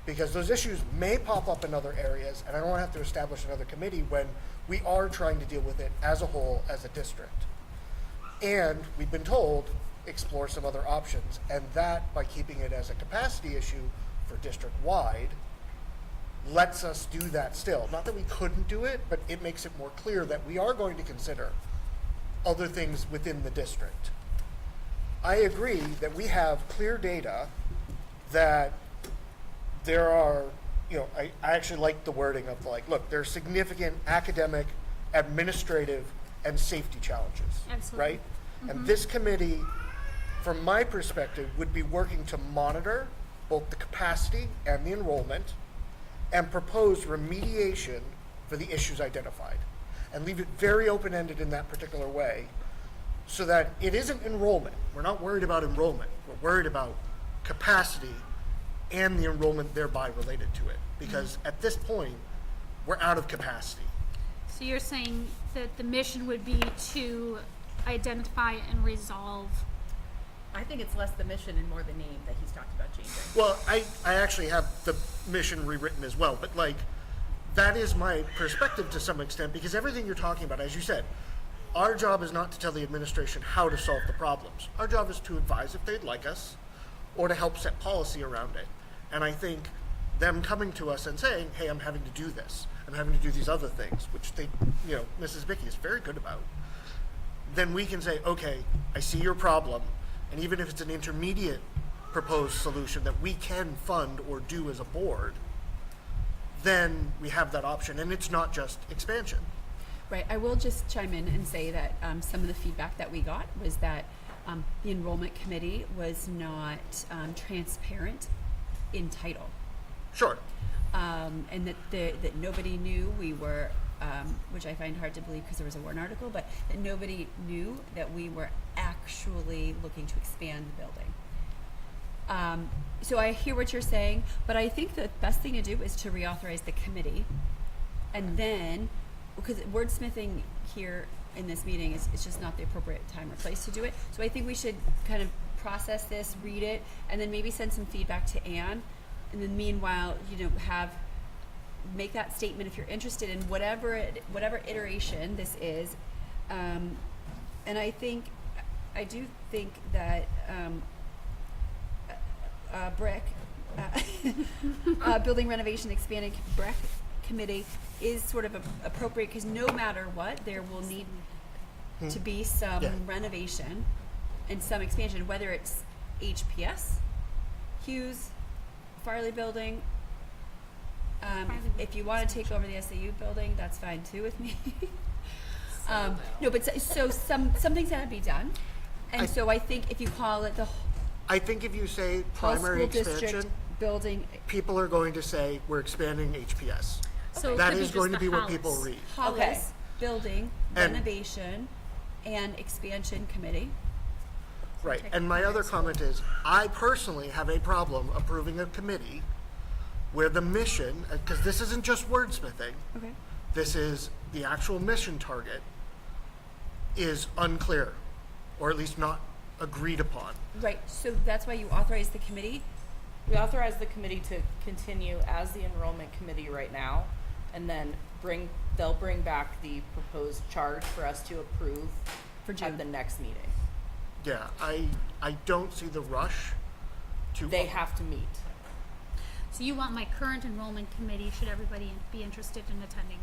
Because those issues may pop up in other areas, and I don't have to establish another committee when we are trying to deal with it as a whole, as a district. And we've been told, explore some other options, and that, by keeping it as a capacity issue for district-wide, lets us do that still. Not that we couldn't do it, but it makes it more clear that we are going to consider other things within the district. I agree that we have clear data that there are, I actually like the wording of look, there are significant academic, administrative, and safety challenges. Absolutely. Right? And this committee, from my perspective, would be working to monitor both the capacity and the enrollment and propose remediation for the issues identified, and leave it very open-ended in that particular way, so that it isn't enrollment. We're not worried about enrollment. We're worried about capacity and the enrollment thereby related to it, because at this point, we're out of capacity. So you're saying that the mission would be to identify and resolve. I think it's less the mission and more the name that he's talked about changing. Well, I actually have the mission rewritten as well, but that is my perspective to some extent, because everything you're talking about, as you said, our job is not to tell the administration how to solve the problems. Our job is to advise if they'd like us, or to help set policy around it. And I think them coming to us and saying, hey, I'm having to do this, I'm having to do these other things, which they, Mrs. Vicky is very good about, then we can say, okay, I see your problem, and even if it's an intermediate proposed solution that we can fund or do as a board, then we have that option, and it's not just expansion. Right, I will just chime in and say that some of the feedback that we got was that the enrollment committee was not transparent in title. Sure. And that nobody knew we were, which I find hard to believe because there was a Warren article, but that nobody knew that we were actually looking to expand the building. So I hear what you're saying, but I think the best thing to do is to reauthorize the committee, and then, because wordsmithing here in this meeting is just not the appropriate time or place to do it. So I think we should kind of process this, read it, and then maybe send some feedback to Anne. And then meanwhile, make that statement if you're interested in whatever iteration this is. And I do think that building renovation expanding BREC committee is sort of appropriate, because no matter what, there will need to be some Yeah. renovation and some expansion, whether it's HPS, Hughes, Farley building. If you want to take over the SAU building, that's fine too with me. No, but so something's got to be done, and so I think if you call it the I think if you say Hall primary School District expansion, building, people are going to say, we're expanding HPS. So it That could be is just going to the be what people Hollis. read. Hollis Okay. building And- renovation and expansion committee. Right, Take and my other primaries. comment is, I personally have a problem approving a committee where the mission, because this isn't just wordsmithing, Okay. this is the actual mission target, is unclear, or at least not agreed upon. Right. So that's why you authorize the committee. We authorize the committee to continue as the enrollment committee right now, and then they'll bring back the proposed charge for us to approve For June. at the next meeting. Yeah, I don't see the rush to. They have to meet. So you want my current enrollment committee, should everybody be interested in attending,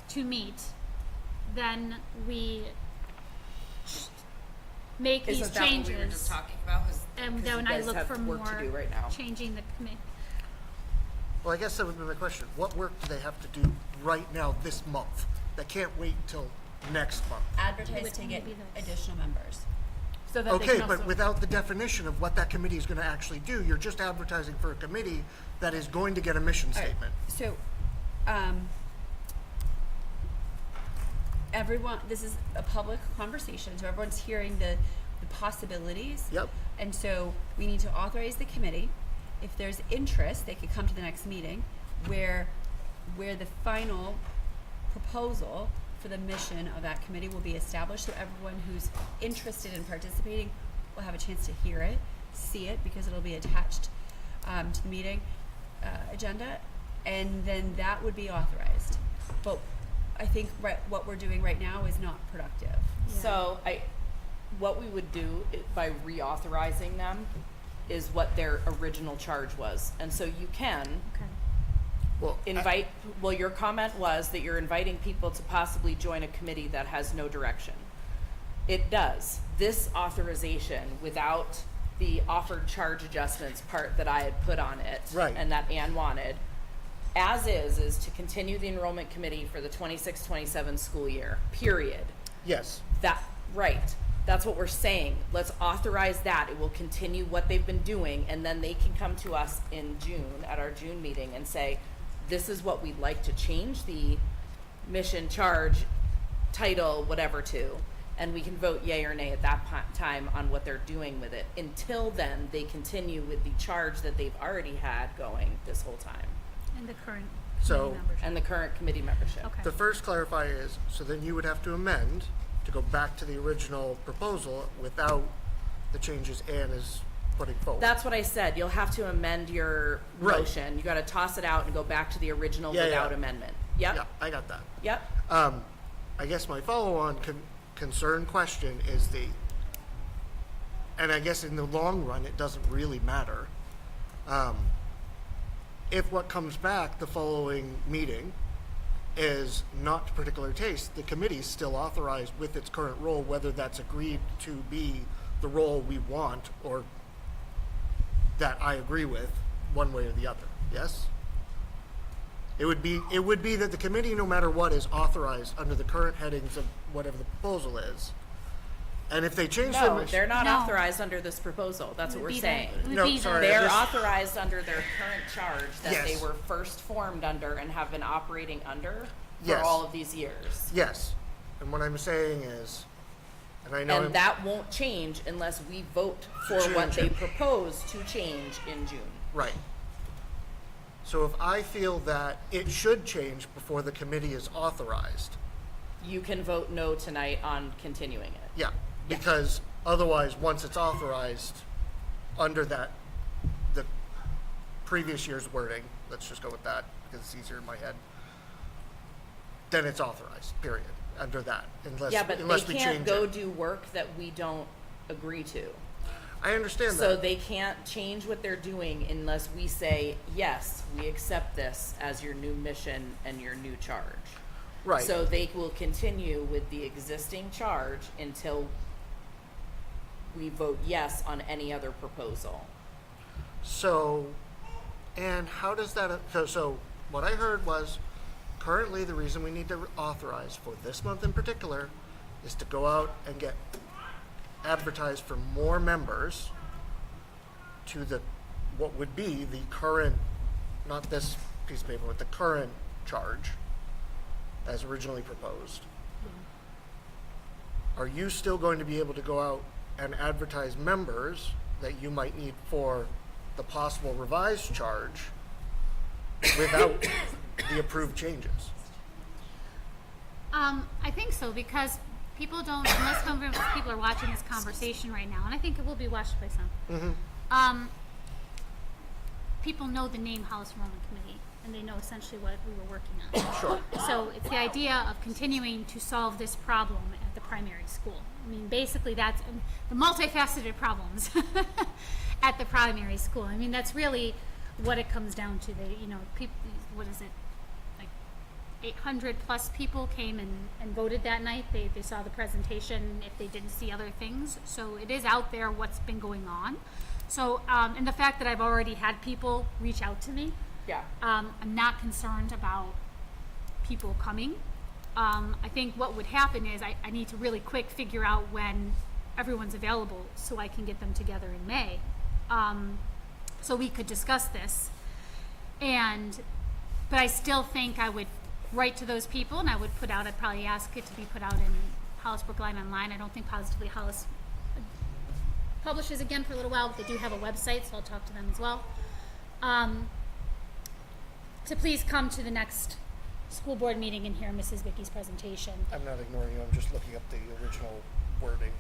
to meet, then we make these Isn't that what we were just changes. talking about? And 'Cause then you I guys look have for work to do more right now. changing the committee. Well, I guess that would be my question. What work do they have to do right now this month? They can't wait until next month. Advertise would to only get be those. additional members. So that they Okay, can but also- without the definition of what that committee is going to actually do, you're just advertising for a committee that is going to get a mission All right. statement. So, everyone, this is a public conversation, so everyone's hearing the possibilities. Yep. And so we need to authorize the committee. If there's interest, they could come to the next meeting where the final proposal for the mission of that committee will be established, so everyone who's interested in participating will have a chance to hear it, see it, because it'll be attached to the meeting agenda, and then that would be authorized. But I think what we're doing right now is not productive. So what we would do by reauthorizing them is what their original charge was. And so you can Okay. Well, well, your comment was that you're inviting people to possibly join a committee that has no direction. It does. This authorization, without the offered charge adjustments part that I had put on it, Right. and that Ann wanted, as is to continue the enrollment committee for the 26-27 school year, period. yes. Right. That's what we're saying. Let's authorize that. It will continue what they've been doing, and then they can come to us in June, at our June meeting, and say, this is what we'd like to change the mission, charge, title, whatever to, and we can vote yay or nay at that time on what they're doing with it. Until then, they continue with the charge that they've already had going this whole time, And the current So- committee membership. and the current committee membership. Okay. The first clarifier is, so then you would have to amend to go back to the original proposal without the changes Ann is putting forward. That's what I said. You'll have to amend your Right. motion. You gotta toss it out and go back to the original Yeah, without yeah. amendment. Yeah, Yep, I got that. yep. I guess my follow-on concern question is and I guess in the long run, it doesn't really matter. If what comes back the following meeting is not to particular taste, the committee is still authorized with its current role, whether that's agreed to be the role we want or that I agree with, one way or the other. Yes? It would be that the committee, no matter what, is authorized under the current headings of whatever the proposal is. And if they change No, them, they're not No. authorized under this proposal. That's what we're Be the- saying. would No, be the- sorry, They're just- authorized under their current charge that they Yes. were first formed under and have been operating under for Yes. all of these years. yes. And what I'm saying is, and I know And that won't change unless we vote for what Change they it. propose to change in June. right. So if I feel that it should change before the committee is authorized, You can vote no tonight on continuing it. yeah, because Otherwise, once it's authorized under that, the previous year's wording, let's just go with that because it's easier in my head, then it's authorized, period, under that, unless, Yeah, but unless they we can't change go it. do work that we don't agree to. I understand So that. they can't change what they're doing unless we say, yes, we accept this as your new mission and your new charge. Right. So they will continue with the existing charge until we vote yes on any other proposal. So, and how does that, so what I heard was, currently the reason we need to authorize for this month in particular is to go out and get advertised for more members to the, what would be the current, not this piece of paper, but the current charge as originally proposed. Are you still going to be able to go out and advertise members that you might need for the possible revised charge without the approved changes? I think so, because people don't, unless some of people are watching this conversation right now, and I think it will be watched by some. People know the name Hollis Enrollment Committee, and they know essentially what we were working on. Sure. So it's the idea of continuing to solve this problem at the primary school. I mean, basically that's the multifaceted problems at the primary school. I mean, that's really what it comes down to. They, you know, people, what is it? Like 800 plus people came and voted that night. They saw the presentation if they didn't see other things. So it is out there what's been going on. So, and the fact that I've already had people reach out to me, Yeah. I'm not concerned about people coming. I think what would happen is I need to really quick figure out when everyone's available so I can get them together in May. So we could discuss this. But I still think I would write to those people and I would put out, I'd probably ask it to be put out in Hollis Brookline Online. I don't think Positively Hollis publishes again for a little while, but they do have a website, so I'll talk to them as well. To please come to the next school board meeting and hear Mrs. Vicky's presentation. I'm not ignoring you, I'm just looking up the original wording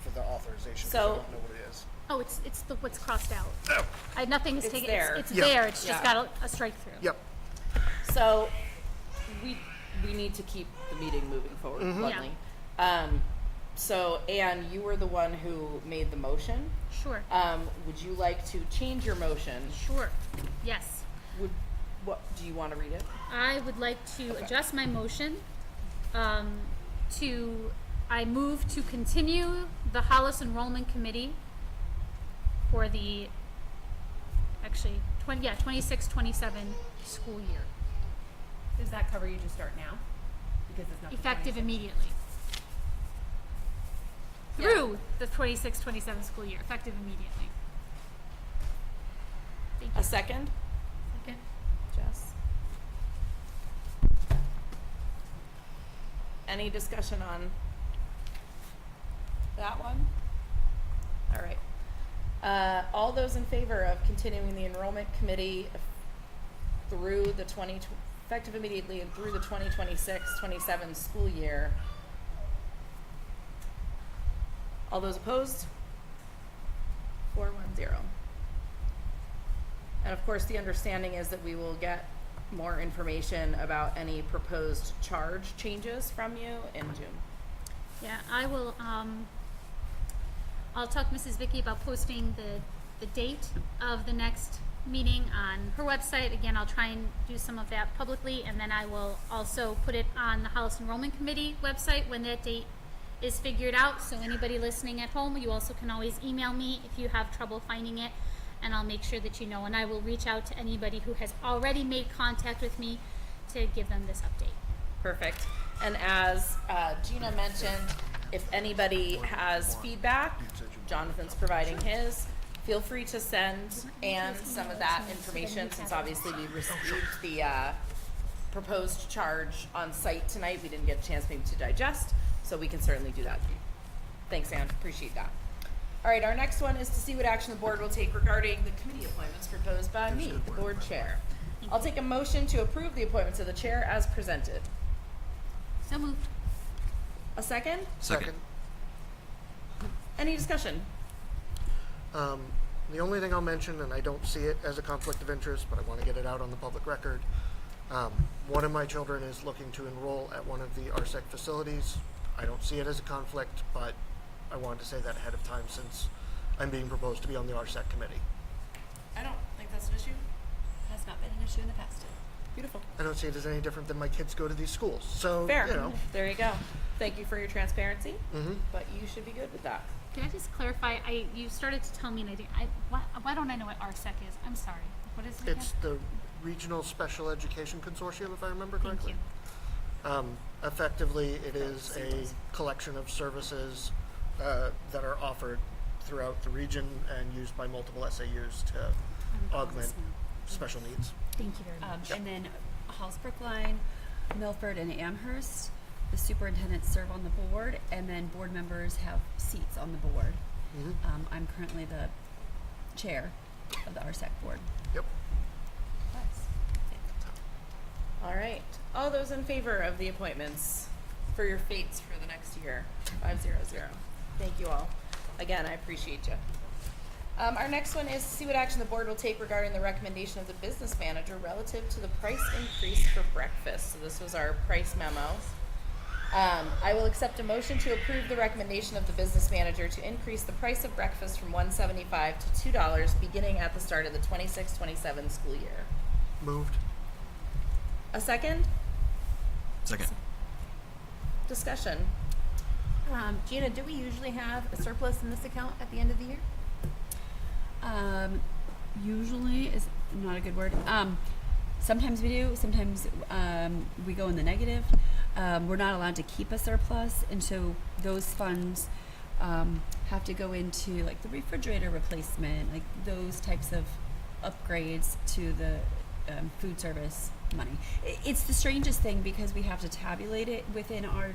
for the authorization, 'cause I So- don't know what it is. Oh, it's the what's crossed out. Nothing is It's taken. there. It's Yeah. there. It's just Yeah. got a strike through. Yep, So we need to keep the meeting moving forward bluntly. So Anne, you were the one who made the motion. Sure. Would you like to change your motion? Sure. Yes. What do you want to read it? I would like to adjust my motion I move to continue the Hollis Enrollment Committee for the 26-27 school year, Does that cover you to start now? Because it's not the effective 26th. immediately. Through the 26-27 school year, effective immediately. Thank you. A second? Second. Jess? Any discussion on that one? All right. All those in favor of continuing the enrollment committee through the effective immediately and through the 2026-27 school year? All those opposed? 410. And of course, the understanding is that we will get more information about any proposed charge changes from you in June. Yeah, I will, I'll talk to Mrs. Vicky about posting the date of the next meeting on her website. Again, I'll try and do some of that publicly, and then I will also put it on the Hollis Enrollment Committee website when that date is figured out. So anybody listening at home, you also can always email me if you have trouble finding it, and I'll make sure that you know. And I will reach out to anybody who has already made contact with me to give them this update. Perfect. And as Gina mentioned, if anybody has feedback, Jonathan's providing his. Feel free to send Anne some of that information, since obviously we received the proposed charge on site tonight. We didn't get a chance maybe to digest, so we can certainly do that. Thanks, Anne. Appreciate that. All right, our next one is to see what action the board will take regarding the committee appointments proposed by me, the board chair. I'll take a motion to approve the appointments of the chair as presented. So moved. A second? Second. Any discussion? The only thing I'll mention, and I don't see it as a conflict of interest, but I want to get it out on the public record. One of my children is looking to enroll at one of the RSEC facilities. I don't see it as a conflict, but I wanted to say that ahead of time since I'm being proposed to be on the RSEC committee. I don't think that's an issue. Has not been an issue in the past. Beautiful. I don't see it as any different than my kids go to these schools. So, Fair. you know. There you go. Thank you for your transparency, Mm-hmm. but you should be good with that. Can I just clarify? You started to tell me, and I didn't. Why don't I know what RSEC is? I'm sorry. What is it again? It's the Regional Special Education Consortium, if I remember Thank correctly. you. Effectively, it is a collection of services that are offered throughout the region and used by multiple SAUs to augment special needs. Thank you very much. And then Halls Brookline, Milford, and Amherst, the superintendents serve on the board, and then board members have seats on the board. Mm-hmm. I'm currently the chair of the RSEC board. Yep. All right. All those in favor of the appointments for your fates for the next year? 500. Thank you all. Again, I appreciate you. Our next one is to see what action the board will take regarding the recommendation of the business manager relative to the price increase for breakfast. So this was our price memo. I will accept a motion to approve the recommendation of the business manager to increase the price of breakfast from $1.75 to $2 beginning at the start of the 26-27 school year. Moved. A second? Second. Discussion. Gina, do we usually have a surplus in this account at the end of the year? Usually is not a good word. Sometimes we do. Sometimes we go in the negative. We're not allowed to keep a surplus, and so those funds have to go into like the refrigerator replacement, like those types of upgrades to the food service money. It's the strangest thing because we have to tabulate it within our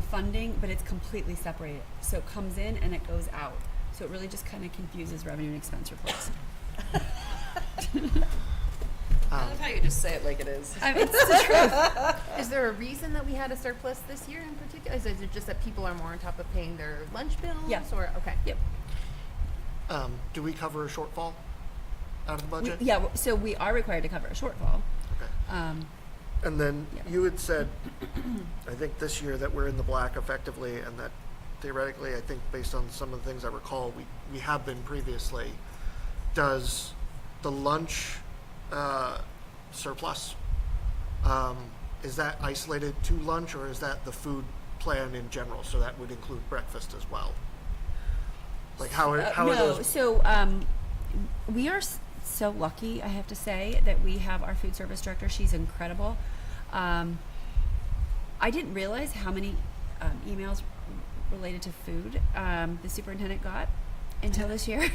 funding, but it's completely separated. So it comes in and it goes out. So it really just kind of confuses revenue and expense reports. I love how you just say it like it is. It's the truth. Is there a reason that we had a surplus this year in particular? Is it just that people are more on top of paying their lunch bills? Yes. Or okay. Yep. Do we cover a shortfall out of the budget? So we are required to cover a shortfall. Okay. And then Yeah. you had said, I think this year that we're in the black effectively, and that theoretically, I think based on some of the things I recall, we have been previously. Does the lunch surplus, is that isolated to lunch, or is that the food plan in general? So that would include breakfast as well. Like how are No, those? so we are so lucky, I have to say, that we have our food service director. She's incredible. I didn't realize how many emails related to food the superintendent got until this year.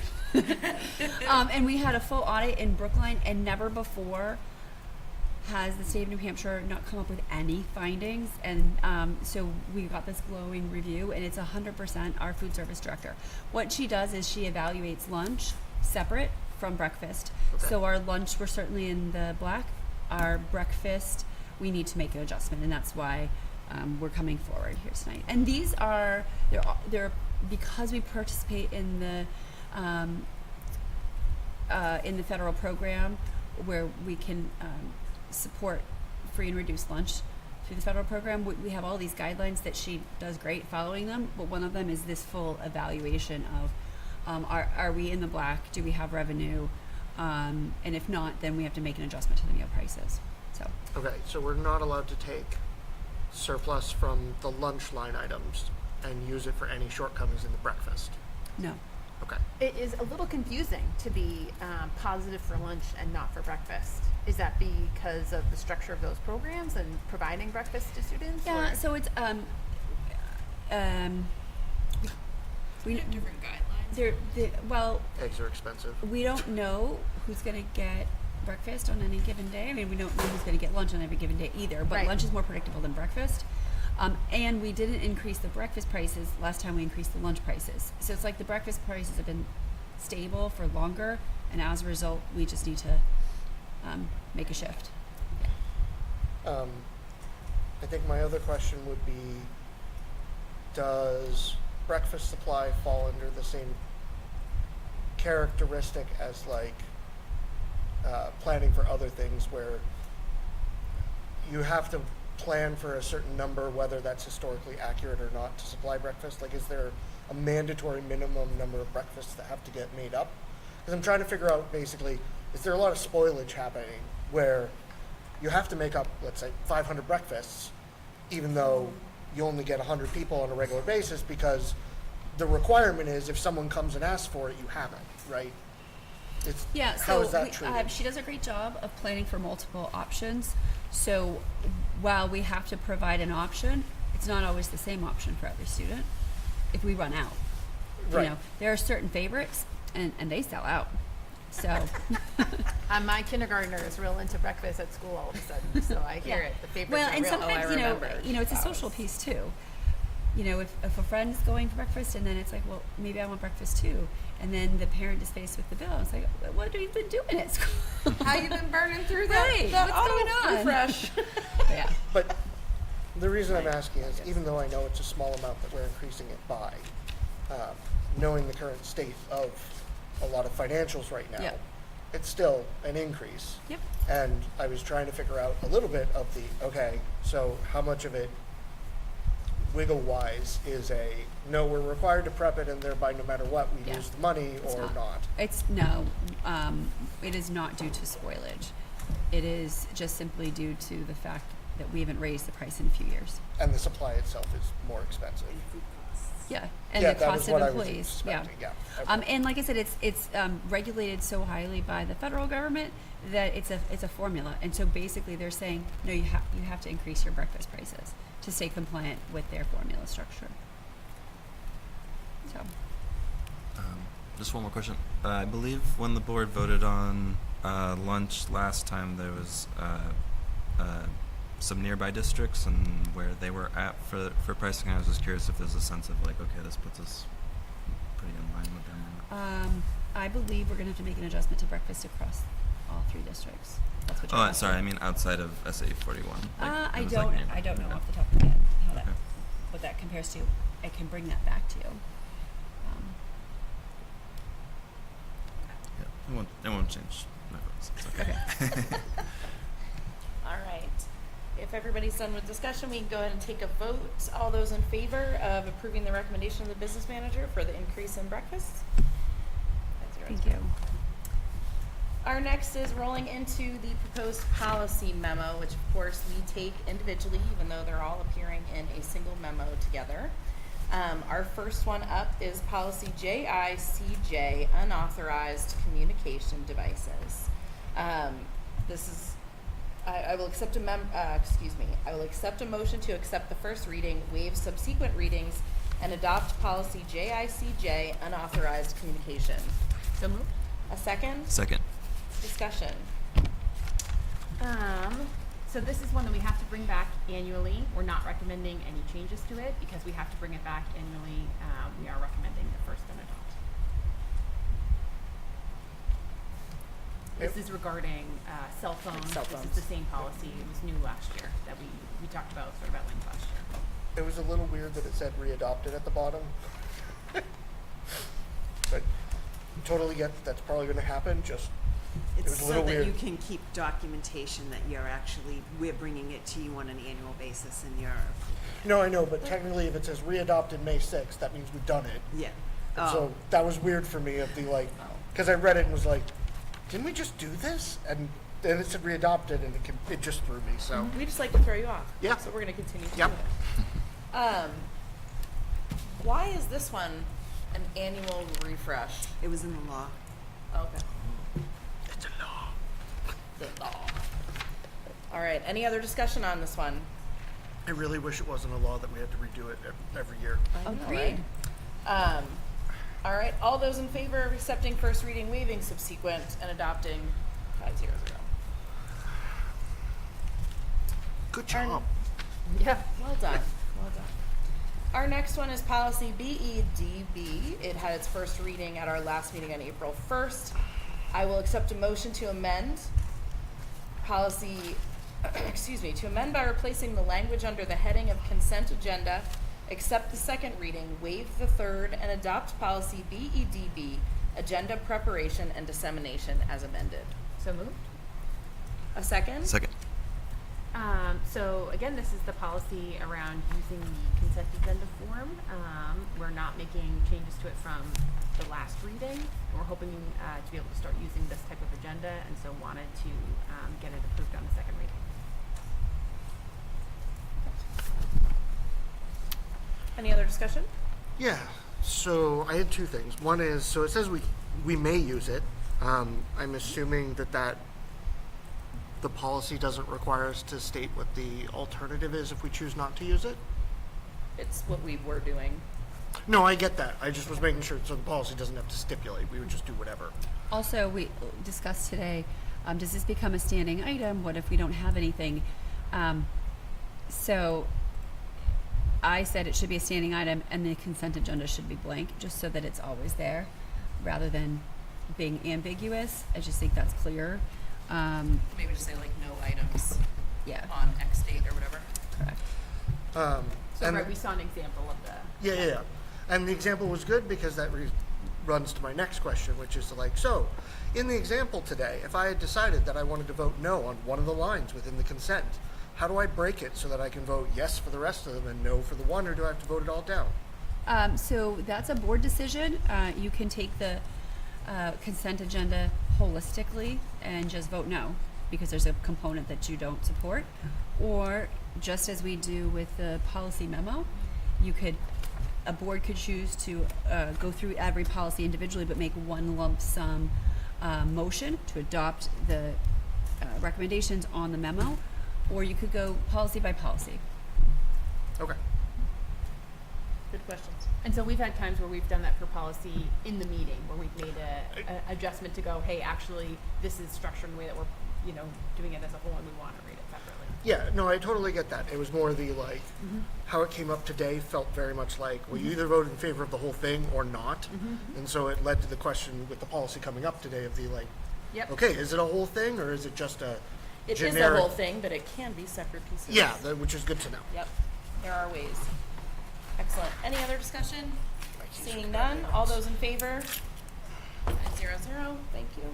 And we had a full audit in Brookline, and never before has the state of New Hampshire not come up with any findings. And so we got this glowing review, and it's 100% our food service director. What she does is she evaluates lunch separate from breakfast. Okay. So our lunch, we're certainly in the black. Our breakfast, we need to make an adjustment, and that's why we're coming forward here tonight. And these are, they're because we participate in the federal program where we can support free and reduced lunch through the federal program. We have all these guidelines that she does great following them, but one of them is this full evaluation of are we in the black? Do we have revenue? And if not, then we have to make an adjustment to the meal prices. So Okay, so we're not allowed to take surplus from the lunch line items and use it for any shortcomings in the breakfast. no. Okay. It is a little confusing to be positive for lunch and not for breakfast. Is that because of the structure of those programs and providing breakfast to students? Yeah, or? so it's we Different guidelines. well, Eggs are expensive. we don't know who's going to get breakfast on any given day. I mean, we don't know who's going to get lunch on every given day either, but Right. lunch is more predictable than breakfast. And we didn't increase the breakfast prices last time we increased the lunch prices. So it's like the breakfast prices have been stable for longer, and as a result, we just need to make a shift. I think my other question would be, does breakfast supply fall under the same characteristic as like planning for other things where you have to plan for a certain number, whether that's historically accurate or not, to supply breakfast? Like, is there a mandatory minimum number of breakfasts that have to get made up? Because I'm trying to figure out, basically, is there a lot of spoilage happening where you have to make up, let's say, 500 breakfasts, even though you only get 100 people on a regular basis, because the requirement is if someone comes and asks for it, you have it, right? It's, Yeah, how so is that treated? she does a great job of planning for multiple options. So while we have to provide an option, it's not always the same option for every student if we run out. Right. You know, there are certain favorites and they sell out. So My kindergartner is real into breakfast at school all of a sudden, so I hear Yeah. it. The favorites well, are and real. sometimes it's a social piece too. You know, if a friend's going for breakfast and then it's like, well, maybe I want breakfast too, and then the parent is faced with the bill. It's like, what have you been doing at school? How you been burning through that? Right, That what's auto going on? refresh. Yeah. But the reason I'm asking is, even though I know it's a small amount that we're increasing it by, knowing the current state of a lot of financials right now, Yep. it's still an increase. Yep. And I was trying to figure out a little bit of the, okay, so how much of it wiggle-wise is no, we're required to prep it and thereby no matter what, we Yeah. lose the money It's or not. It's no, it is not due to spoilage. It is just simply due to the fact that we haven't raised the price in a few years. And the supply itself is more expensive. Yeah, and Yeah, the that cost was of what I was employees. Yeah. expecting, yeah. And like I said, it's regulated so highly by the federal government that it's a formula. And so basically, they're saying no, you have to increase your breakfast prices to stay compliant with their formula structure. So Just one more question. I believe when the board voted on lunch last time, there was some nearby districts and where they were at for pricing. I was just curious if there's a sense of like, okay, this puts us pretty in line with them. I believe we're going to have to make an adjustment to breakfast across all 3 districts. That's what you're Oh, asking. sorry. I mean outside of SA 41. I it was, don't. nearby. I don't know Okay. off the top of my head how that, Okay. what that compares to. I can bring that back to you. Yeah, it won't change my votes. It's okay. All right. If everybody's done with discussion, we can go ahead and take a vote. All those in favor of approving the recommendation of the business manager for the increase in breakfast? 5-0. Thank you. Our next is rolling into the proposed policy memo, which of course we take individually, even though they're all appearing in a single memo together. Our first one up is policy JICJ, unauthorized communication devices. This is, I will accept I will accept a motion to accept the first reading, waive subsequent readings, and adopt policy JICJ, unauthorized communication. So moved. A second? Second. Discussion. So this is one that we have to bring back annually. We're not recommending any changes to it because we have to bring it back annually. We are recommending the first and adopt. This is regarding cell phones. Cell This phones. is the same policy. It was new last year that we talked about sort of at length last year. It was a little weird that it said readopted at the bottom. But totally get that's probably going to happen, just It's was a so little that weird. you can keep documentation that we're bringing it to you on an annual basis and you're approving it. No, I know, but technically if it says readopted May 6th, that means we've done it. Yeah. And so that was weird for me of the like, because I read it and was like, didn't we just do this? And then it said readopted and it just threw me, so. We just like to throw you off. Yeah. So we're going to continue to Yep. do it. Why is this one an annual refresh? It was in the law. Okay. It's a law. The law. All right. Any other discussion on this one? I really wish it wasn't a law that we had to redo it every year. I know, Agreed. right? All right. All those in favor of accepting first reading, waiving subsequent, and adopting 5-0-0. Good job. Yeah. Well done. Well done. Our next one is policy BEDB. It had its first reading at our last meeting on April 1st. I will accept a motion to amend policy, to amend by replacing the language under the heading of consent agenda accept the second reading, waive the third, and adopt policy BEDB, agenda preparation and dissemination as amended. So moved. A second? Second. So again, this is the policy around using the consent agenda form. We're not making changes to it from the last reading. We're hoping to be able to start using this type of agenda, and so wanted to get it approved on the second reading. Any other discussion? Yeah, so I had two things. One is, so it says we may use it. I'm assuming that the policy doesn't require us to state what the alternative is if we choose not to use it? It's what we were doing. No, I get that. I just was making sure so the policy doesn't have to stipulate. We would just do whatever. Also, we discussed today, does this become a standing item? What if we don't have anything? So I said it should be a standing item and the consent agenda should be blank, just so that it's always there, rather than being ambiguous. I just think that's clear. Maybe just say like no items Yeah, on X date or whatever. correct. So And- right, we saw an example of the. Yeah. And the example was good because that runs to my next question, which is like, so in the example today, if I had decided that I wanted to vote no on one of the lines within the consent, how do I break it so that I can vote yes for the rest of them and no for the one, or do I have to vote it all down? So that's a board decision. You can take the consent agenda holistically and just vote no because there's a component that you don't support. Or just as we do with the policy memo, a board could choose to go through every policy individually but make one lump sum motion to adopt the recommendations on the memo, or you could go policy by policy. Okay. Good questions. And so we've had times where we've done that for policy in the meeting, where we've made a adjustment to go, hey, actually, this is structured in a way that we're, doing it as a whole, and we want to read it separately. Yeah, no, I totally get that. It was more the like, how it came up today felt very much like, well, you either vote in favor of the whole thing or not. And so it led to the question with the policy coming up today of the like, Yep. okay, is it a whole thing or is it just a It is generic? the whole thing, but it can be separate pieces. Yeah, which is good to know. Yep, there are ways. Excellent. Any other discussion? Seeing none, all those in favor? 5-0-0, thank you.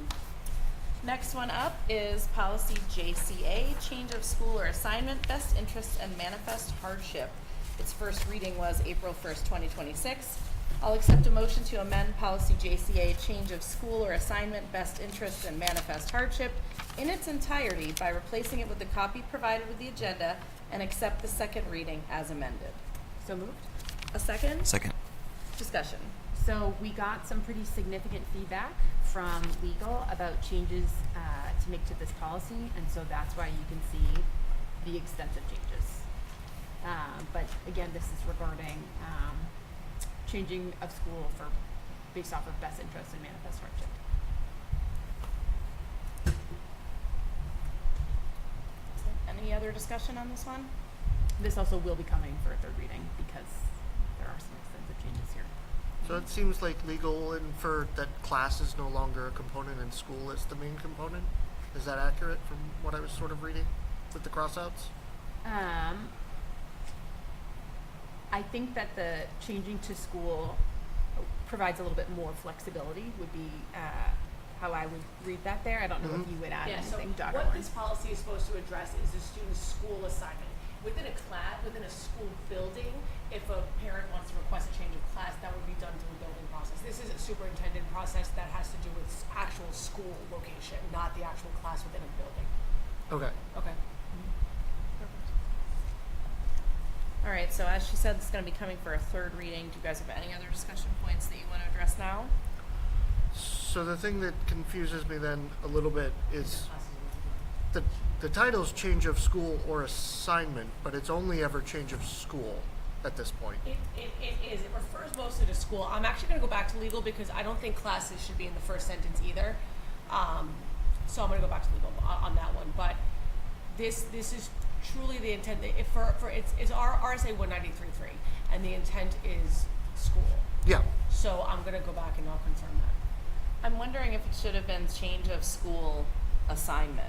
Next one up is policy JCA, change of school or assignment, best interest and manifest hardship. Its first reading was April 1st, 2026. I'll accept a motion to amend policy JCA, change of school or assignment, best interest and manifest hardship in its entirety by replacing it with the copy provided with the agenda and accept the second reading as amended. So moved. A second? Second. Discussion. So we got some pretty significant feedback from legal about changes to make to this policy, and so that's why you can see the extensive changes. But again, this is regarding changing of school based off of best interest and manifest hardship. Any other discussion on this one? This also will be coming for a third reading because there are some extensive changes here. So it seems like legal infer that class is no longer a component and school is the main component. Is that accurate from what I was sort of reading with the crossouts? I think that the changing to school provides a little bit more flexibility would be how I would read that there. I don't know if you would add Yeah, so anything, Dr. what Warren. this policy is supposed to address is the student's school assignment. Within a class, within a school building, if a parent wants to request a change of class, that would be done through a building process. This is a superintendent process that has to do with actual school location, not the actual class within a building. Okay. Okay. All right, so as she said, it's going to be coming for a third reading. Do you guys have any other discussion points that you want to address now? So the thing that confuses me then a little bit is the title's change of school or assignment, but it's only ever change of school at this point. It is. It refers mostly to school. I'm actually going to go back to legal because I don't think classes should be in the first sentence either. So I'm going to go back to legal on that one. But this is truly the intent. It's our RSA 193.3, and the intent is school. Yeah. So I'm going to go back and I'll confirm that. I'm wondering if it should have been change of school assignment.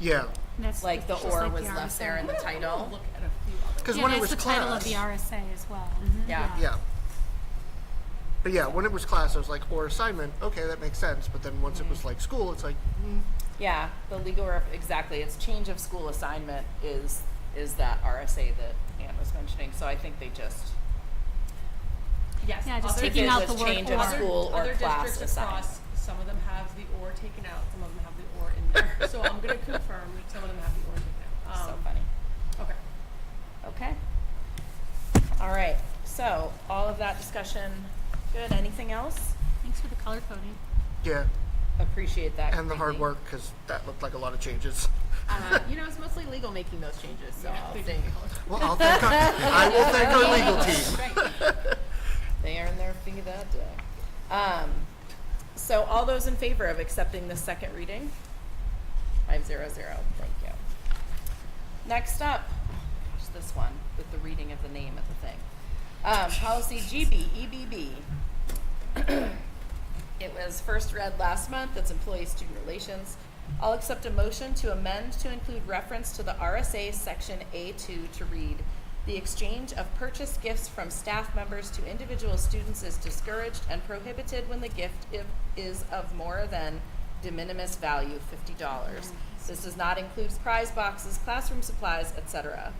Yeah. That's Like the just or like was the left there in the I'm gonna title. look at a few other Because Yeah, when it that's was the title of class, the RSA as well. Yeah. yeah. But yeah, when it was class, I was like, or assignment, okay, that makes sense. But then once it was like school, it's like, Yeah, the exactly. It's change of school assignment is that RSA that Anne was mentioning. So I think they just Yes. Yeah, just other If taking it out was the word change of or. school or Other class districts assignment. across, some of them have the or taken out, some of them have the or in there. So I'm gonna confirm, some of them have the or taken out. So funny. Okay. Okay. All right. So all of that discussion, good. Anything else? Thanks for the color coding. yeah, Appreciate that. and the hard greatly. work because that looked like a lot of changes. It's mostly legal making those changes, so I'll say. Well, I'll thank I will thank our legal team. Right. They earned their fee that day. So all those in favor of accepting the second reading? 500. Thank you. Next up, oh gosh, this one with the reading of the name of the thing. Policy GBEBB. It was first read last month. It's employee-student relations. I'll accept a motion to amend to include reference to the RSA Section A2 to read, "The exchange of purchased gifts from staff members to individual students is discouraged and prohibited when the gift is of more than de minimis value, $50. This does not include prize boxes, classroom supplies, etc."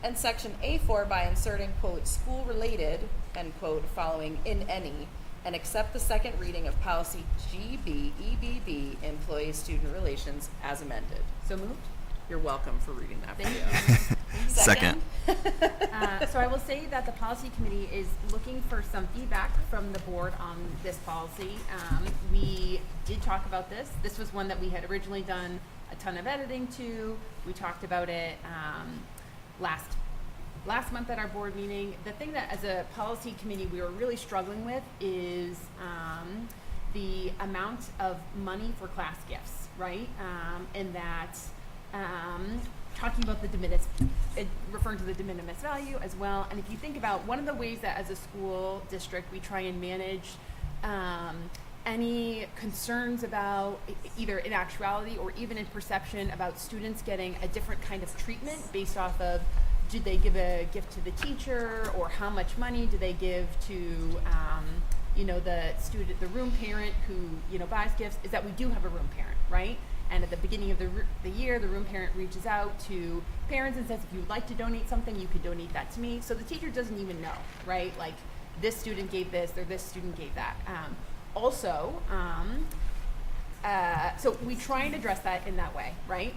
And Section A4 by inserting, quote, "school-related," end quote, following "in any," and accept the second reading of policy GBEBB, employee-student relations, as amended. So moved. You're welcome for reading that Thank video. Second. So I will say that the policy committee is looking for some feedback from the board on this policy. We did talk about this. This was one that we had originally done a ton of editing to. We talked about it last month at our board meeting. The thing that as a policy committee we were really struggling with is the amount of money for class gifts, right? And that talking about the de minimis, referring to the de minimis value as well. And if you think about one of the ways that as a school district we try and manage any concerns about either in actuality or even in perception about students getting a different kind of treatment based off of did they give a gift to the teacher or how much money do they give to the room parent who buys gifts, is that we do have a room parent, right? And at the beginning of the year, the room parent reaches out to parents and says, if you'd like to donate something, you could donate that to me. So the teacher doesn't even know, right? Like, this student gave this, or this student gave that. So we try and address that in that way, right?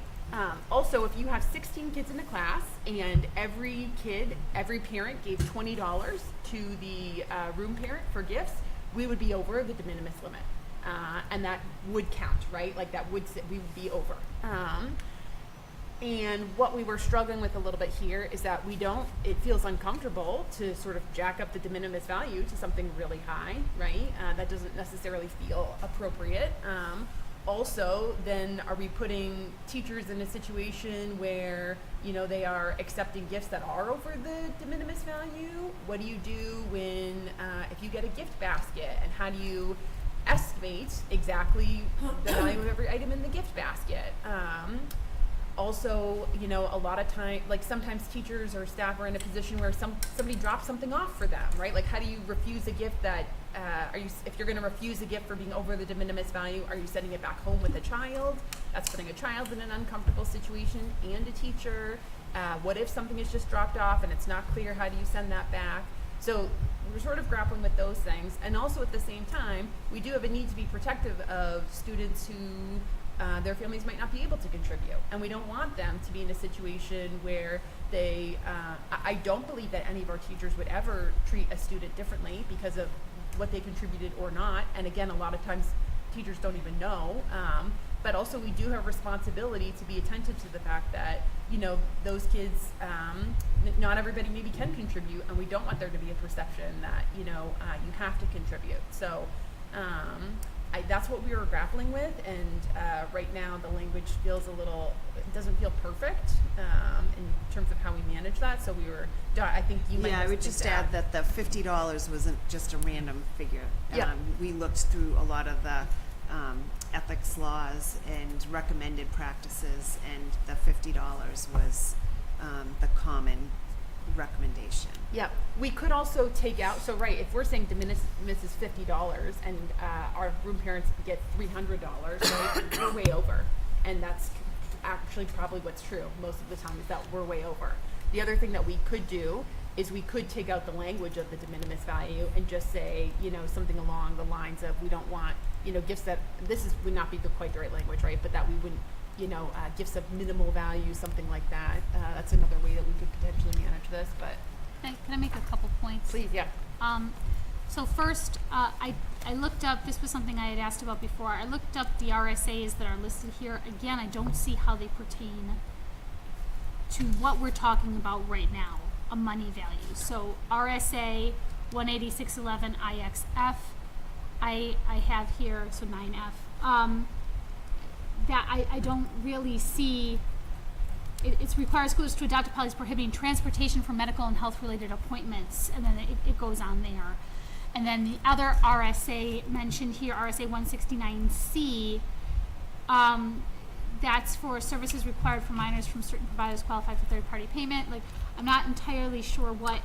Also, if you have 16 kids in a class and every parent gave $20 to the room parent for gifts, we would be over the de minimis limit. And that would count, right? Like we would be over. And what we were struggling with a little bit here is that it feels uncomfortable to sort of jack up the de minimis value to something really high, right? That doesn't necessarily feel appropriate. Also, then are we putting teachers in a situation where, they are accepting gifts that are over the de minimis value? What do you do when, if you get a gift basket, and how do you estimate exactly the value of every item in the gift basket? Also, a lot of time, like sometimes teachers or staff are in a position where somebody drops something off for them, right? Like, how do you refuse a gift that, if you're going to refuse a gift for being over the de minimis value, are you sending it back home with a child? That's putting a child in an uncomfortable situation and a teacher. What if something is just dropped off and it's not clear? How do you send that back? So we're sort of grappling with those things. And also at the same time, we do have a need to be protective of students who their families might not be able to contribute. And we don't want them to be in a situation where they, I don't believe that any of our teachers would ever treat a student differently because of what they contributed or not. And again, a lot of times teachers don't even know. But also we do have responsibility to be attentive to the fact that, those kids, not everybody maybe can contribute, and we don't want there to be a perception that, you have to contribute. So that's what we were grappling with, and right now the language feels it doesn't feel perfect in terms of how we manage that. So I think you might. Yeah, I would just add that the $50 wasn't just a random figure. Yeah. We looked through a lot of the ethics laws and recommended practices, and the $50 was the common recommendation. Yeah, we could also take out, so right, if we're saying de minimis is $50 and our room parents get $300, right, we're way over. And that's actually probably what's true most of the time, is that we're way over. The other thing that we could do is we could take out the language of the de minimis value and just say, you know, something along the lines of, we don't want, you know, gifts that, would not be quite the right language, right, but that we wouldn't, you know, gifts of minimal value, something like that. That's another way that we could potentially manage this, but Can I make a couple points? please, yeah. So first, I looked up, this was something I had asked about before, I looked up the RSAs that are listed here. Again, I don't see how they pertain to what we're talking about right now, a money value. So RSA 18611 IXF, I have here, so 9F, that I don't really see. It requires schools to adopt a policy prohibiting transportation for medical and health-related appointments, and then it goes on there. And then the other RSA mentioned here, RSA 169C, that's for services required for minors from certain providers qualified for third-party payment. Like, I'm not entirely sure what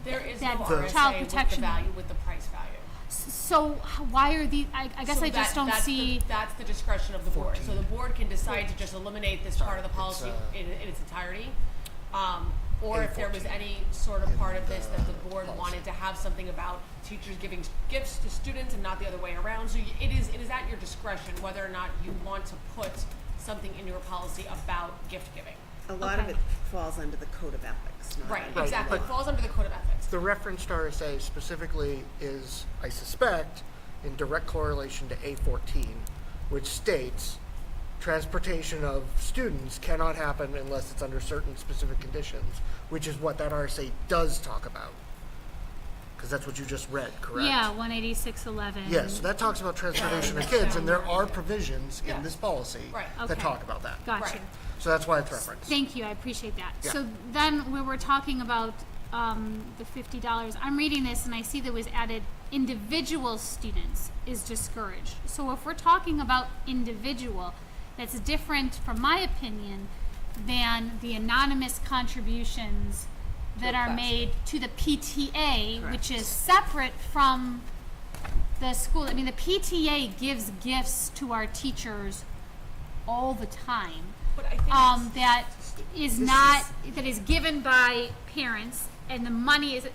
There is that no child RSA with the protection- value, with the price value. So why are these? I guess So I just don't that's see. That's the discretion of the board. So the board can decide to just eliminate this part of the Sorry, it's, policy in its entirety. Or if there was A14 any sort of part of this that the board policy. wanted to have something about teachers giving gifts to students and not the other way around. So it is at your discretion whether or not you want to put something in your policy about gift giving. A lot of Okay. it falls under the code of ethics, not Right, under exactly. It but- falls under the code of ethics. The referenced RSA specifically is, I suspect, in direct correlation to A14, which states transportation of students cannot happen unless it's under certain specific conditions, which is what that RSA does talk about. Because that's what you just read, correct? Yeah, 18611. Yes, so that talks about transportation of kids, and there are provisions Yeah. in this policy Right. that Okay. talk about that. Gotcha. Right. So that's why it's referenced. Thank you, I appreciate that. Yeah. So then we were talking about the $50. I'm reading this and I see that was added individual students is discouraged. So if we're talking about individual, that's different, from my opinion, than the anonymous contributions that are made to the PTA, which is separate from the school. I mean, the PTA gives gifts to our teachers all the time. But I think That is not, that is given by parents, and the money is,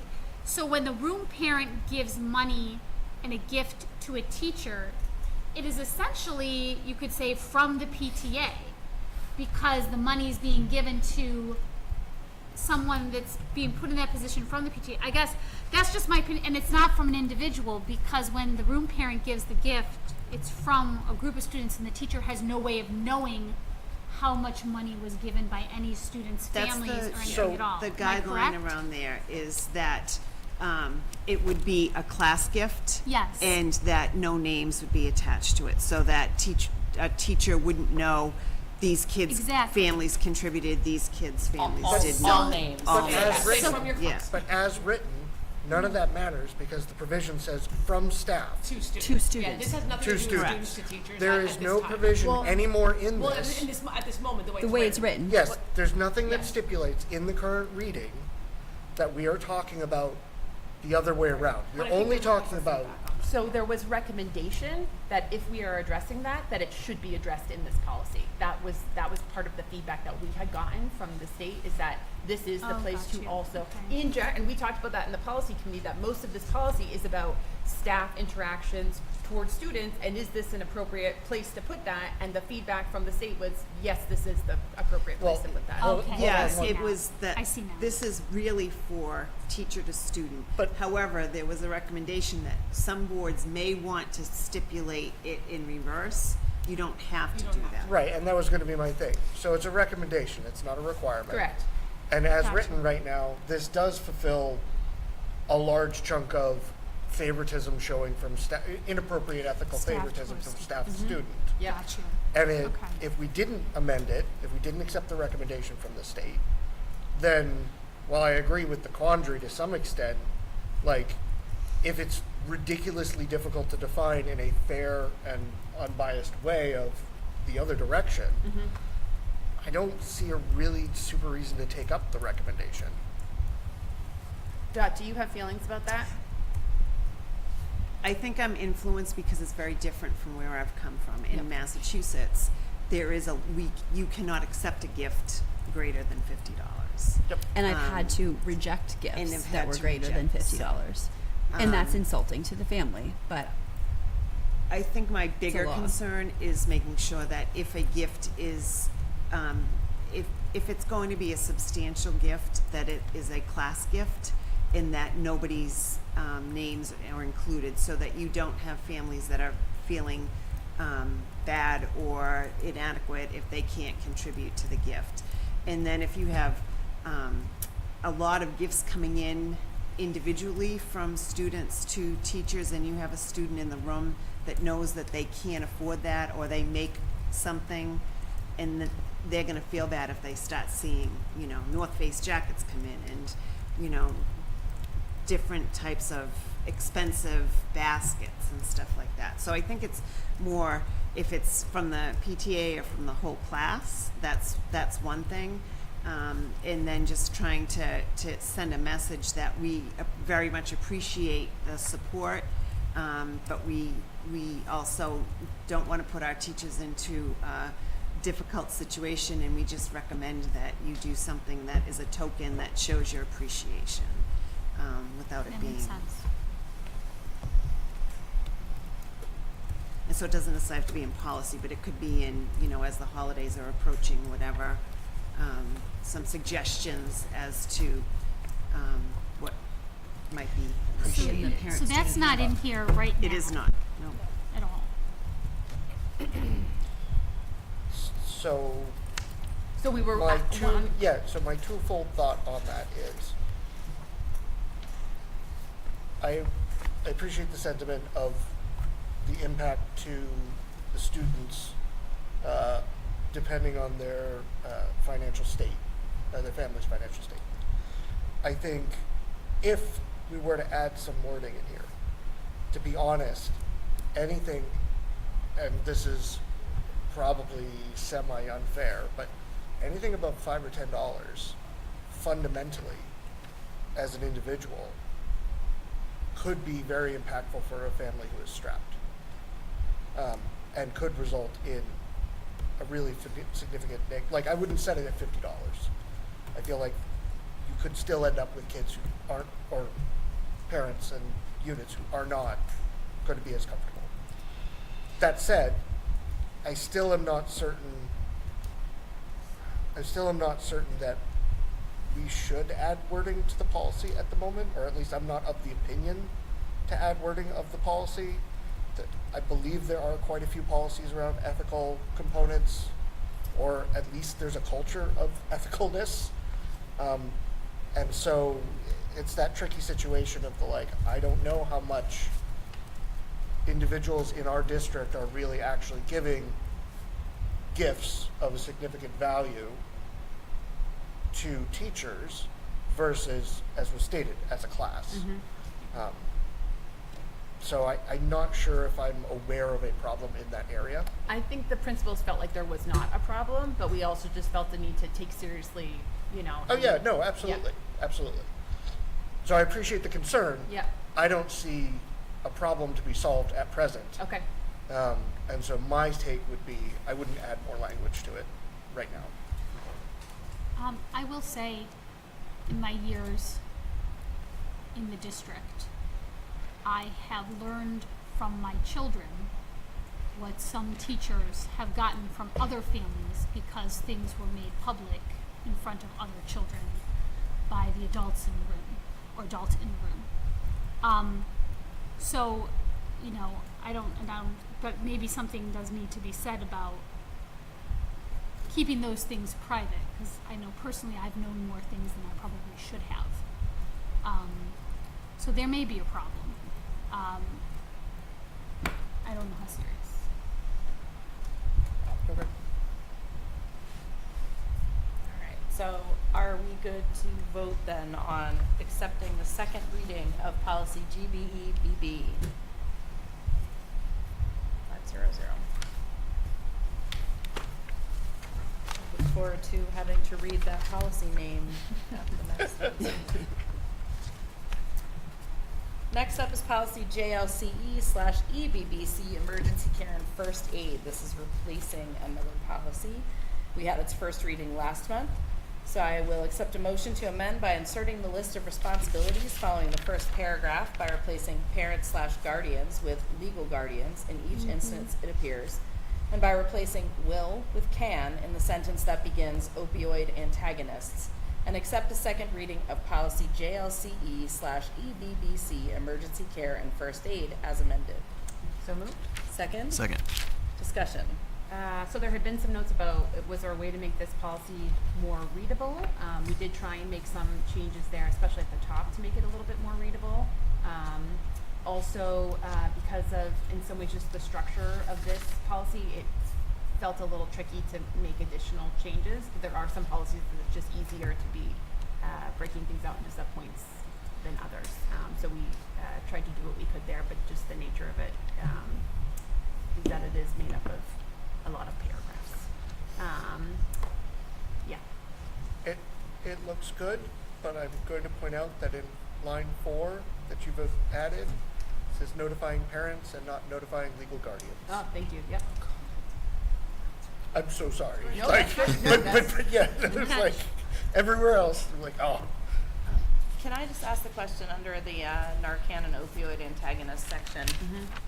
so when the room parent gives money and a gift to a teacher, it is essentially, you could say, from the PTA, because the money is being given to someone that's being put in that position from the PTA. I guess that's just my opinion, and it's not from an individual, because when the room parent gives the gift, it's from a group of students, and the teacher has no way of knowing how much money was given by any students' families or anything at all. The Am I guideline correct? around there is that it would be a class gift. Yes. And that no names would be attached to it, so that a teacher wouldn't know these kids' Exactly. families contributed, these kids' families all, did all not. names. All But Yeah, as say written- from your Yeah. class. But as written, none of that matters because the provision says from staff. To students. To Yeah, students. this has nothing To to do with students. students to teachers. There at is this no time. provision Well- anymore in Well, this. at this moment, the way The way it's written. Yes, there's nothing that Yeah. stipulates in the current reading that we are talking about the other way around. But You're I think only there's a lot talking more about, feedback on that. So there was recommendation that if we are addressing that it should be addressed in this policy. That was part of the feedback that we had gotten from the state, is that this is the Oh, place got to you. also, Okay. and we talked about that in the policy committee, that most of this policy is about staff interactions towards students, and is this an appropriate place to put that? And the feedback from the state was, yes, this is the appropriate place Well, to put that. well, Okay. Yes, I see it now. was that, I see now. this is really for teacher to student. But- However, there was a recommendation that some boards may want to stipulate it in reverse. You don't have to don't do have that. right, and that was gonna be my thing. So it's a recommendation, it's not a requirement. Correct. And as Gotcha. written right now, this does fulfill a large chunk of favoritism showing from staff, inappropriate ethical Staff favoritism towards from staff to Mm-hmm. student. Yeah. Gotcha. And Okay. if we didn't amend it, if we didn't accept the recommendation from the state, then while I agree with the quandary to some extent, like, if it's ridiculously difficult to define in a fair and unbiased way of the other direction, I don't see a really super reason to take up the recommendation. Dot, do you have feelings about that? I think I'm influenced because it's very different from where I've come from. In Yep. Massachusetts, there is you cannot accept a gift greater than $50. And I've had Um, to reject and gifts have that had were to greater than reject, $50. And that's um, insulting to the family, but I think my bigger law. concern is making sure that if a gift is, if it's going to be a substantial gift, that it is a class gift, and that nobody's names are included, so that you don't have families that are feeling bad or inadequate if they can't contribute to the gift. And then if you have a lot of gifts coming in individually from students to teachers, and you have a student in the room that knows that they can't afford that, or they make something, and they're going to feel bad if they start seeing, North Face jackets come in, and, different types of expensive baskets and stuff like that. So I think it's more, if it's from the PTA or from the whole class, that's one thing. And then just trying to send a message that we very much appreciate the support, but we also don't want to put our teachers into a difficult situation, and we just recommend that you do something that is a token that shows your appreciation, without it That being. makes sense. And so it doesn't necessarily have to be in policy, but it could be in, as the holidays are approaching, whatever, some suggestions as to what might be Appreciate the appreciated. parents So that's doing not in here right now. It is not, no. At all. So So we were my at one. my twofold thought on that is I appreciate the sentiment of the impact to the students depending on their financial state, their family's financial state. I think if we were to add some wording in here, to be honest, anything, and this is probably semi-unfair, but anything above $5 or $10, fundamentally, as an individual, could be very impactful for a family who is strapped, and could result in a really significant like I wouldn't set it at $50. I feel like you could still end up with kids who aren't, or parents and units who are not going to be as comfortable. That said, I still am not certain that we should add wording to the policy at the moment, or at least I'm not of the opinion to add wording of the policy. That I believe there are quite a few policies around ethical components, or at least there's a culture of ethicalness. And so it's that tricky situation of I don't know how much individuals in our district are really actually giving gifts of a significant value to teachers versus, as was stated, as a class. So I'm not sure if I'm aware of a problem in that area. I think the principals felt like there was not a problem, but we also just felt the need to take seriously, Oh yeah, no, absolutely, absolutely. So I appreciate the concern. Yeah. I don't see a problem to be solved at present. Okay. And so my take would be, I wouldn't add more language to it right now. I will say, in my years in the district, I have learned from my children what some teachers have gotten from other families because things were made public in front of other children by the adults in the room, or adults in the room. So, but maybe something does need to be said about keeping those things private, because I know personally I've known more things than I probably should have. So there may be a problem. I don't know how serious. Okay. All right, so are we good to vote then on accepting the second reading of policy GBEBB? 500. Look forward to having to read that policy name at the next meeting. Next up is policy JLCE/EBBC, emergency care and first aid. This is replacing another policy. We had its first reading last month. So I will accept a motion to amend by inserting the list of responsibilities following the first paragraph by replacing parents/guardians with legal guardians in each instance it appears, and by replacing will with can in the sentence that begins opioid antagonists, and accept a second reading of policy JLCE/EBBC, emergency care and first aid as amended. So moved. Second? Second. Discussion. So there had been some notes about, was there a way to make this policy more readable? We did try and make some changes there, especially at the top, to make it a little bit more readable. Also, because of, in some ways, just the structure of this policy, it felt a little tricky to make additional changes. There are some policies that it's just easier to be breaking things out into subpoints than others. So we tried to do what we could there, but just the nature of it is that it is made up of a lot of paragraphs. Yeah. It looks good, but I'm going to point out that in line 4 that you've added, it says notifying parents and not notifying legal guardians. Oh, thank you. Yep. I'm so sorry. No, Like, that's good. No, but yeah, it's like everywhere else, I'm like, oh. Can I just ask the question under the Narcan and opioid antagonist section?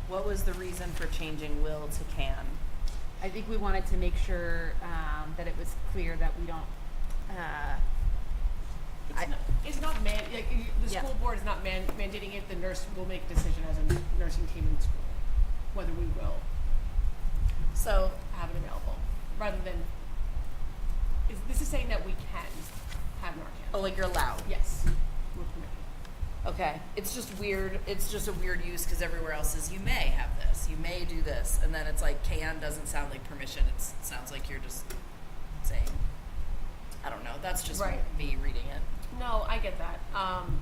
What was the reason for changing will to can? I think we wanted to make sure that it was clear that we don't. It's not like, the Yeah. school board is not mandating it. The nurse will make a decision as a nursing team in school, whether we will So, have it available, rather than, this is saying that we can have Narcan. oh, like you're allowed? Yes, we're permitted. Okay. It's just weird. It's just a weird use because everywhere else is you may have this, you may do this, and then it's like can doesn't sound like permission. It sounds like you're just saying, I don't know. That's just Right. me reading it. No, I get that. I'm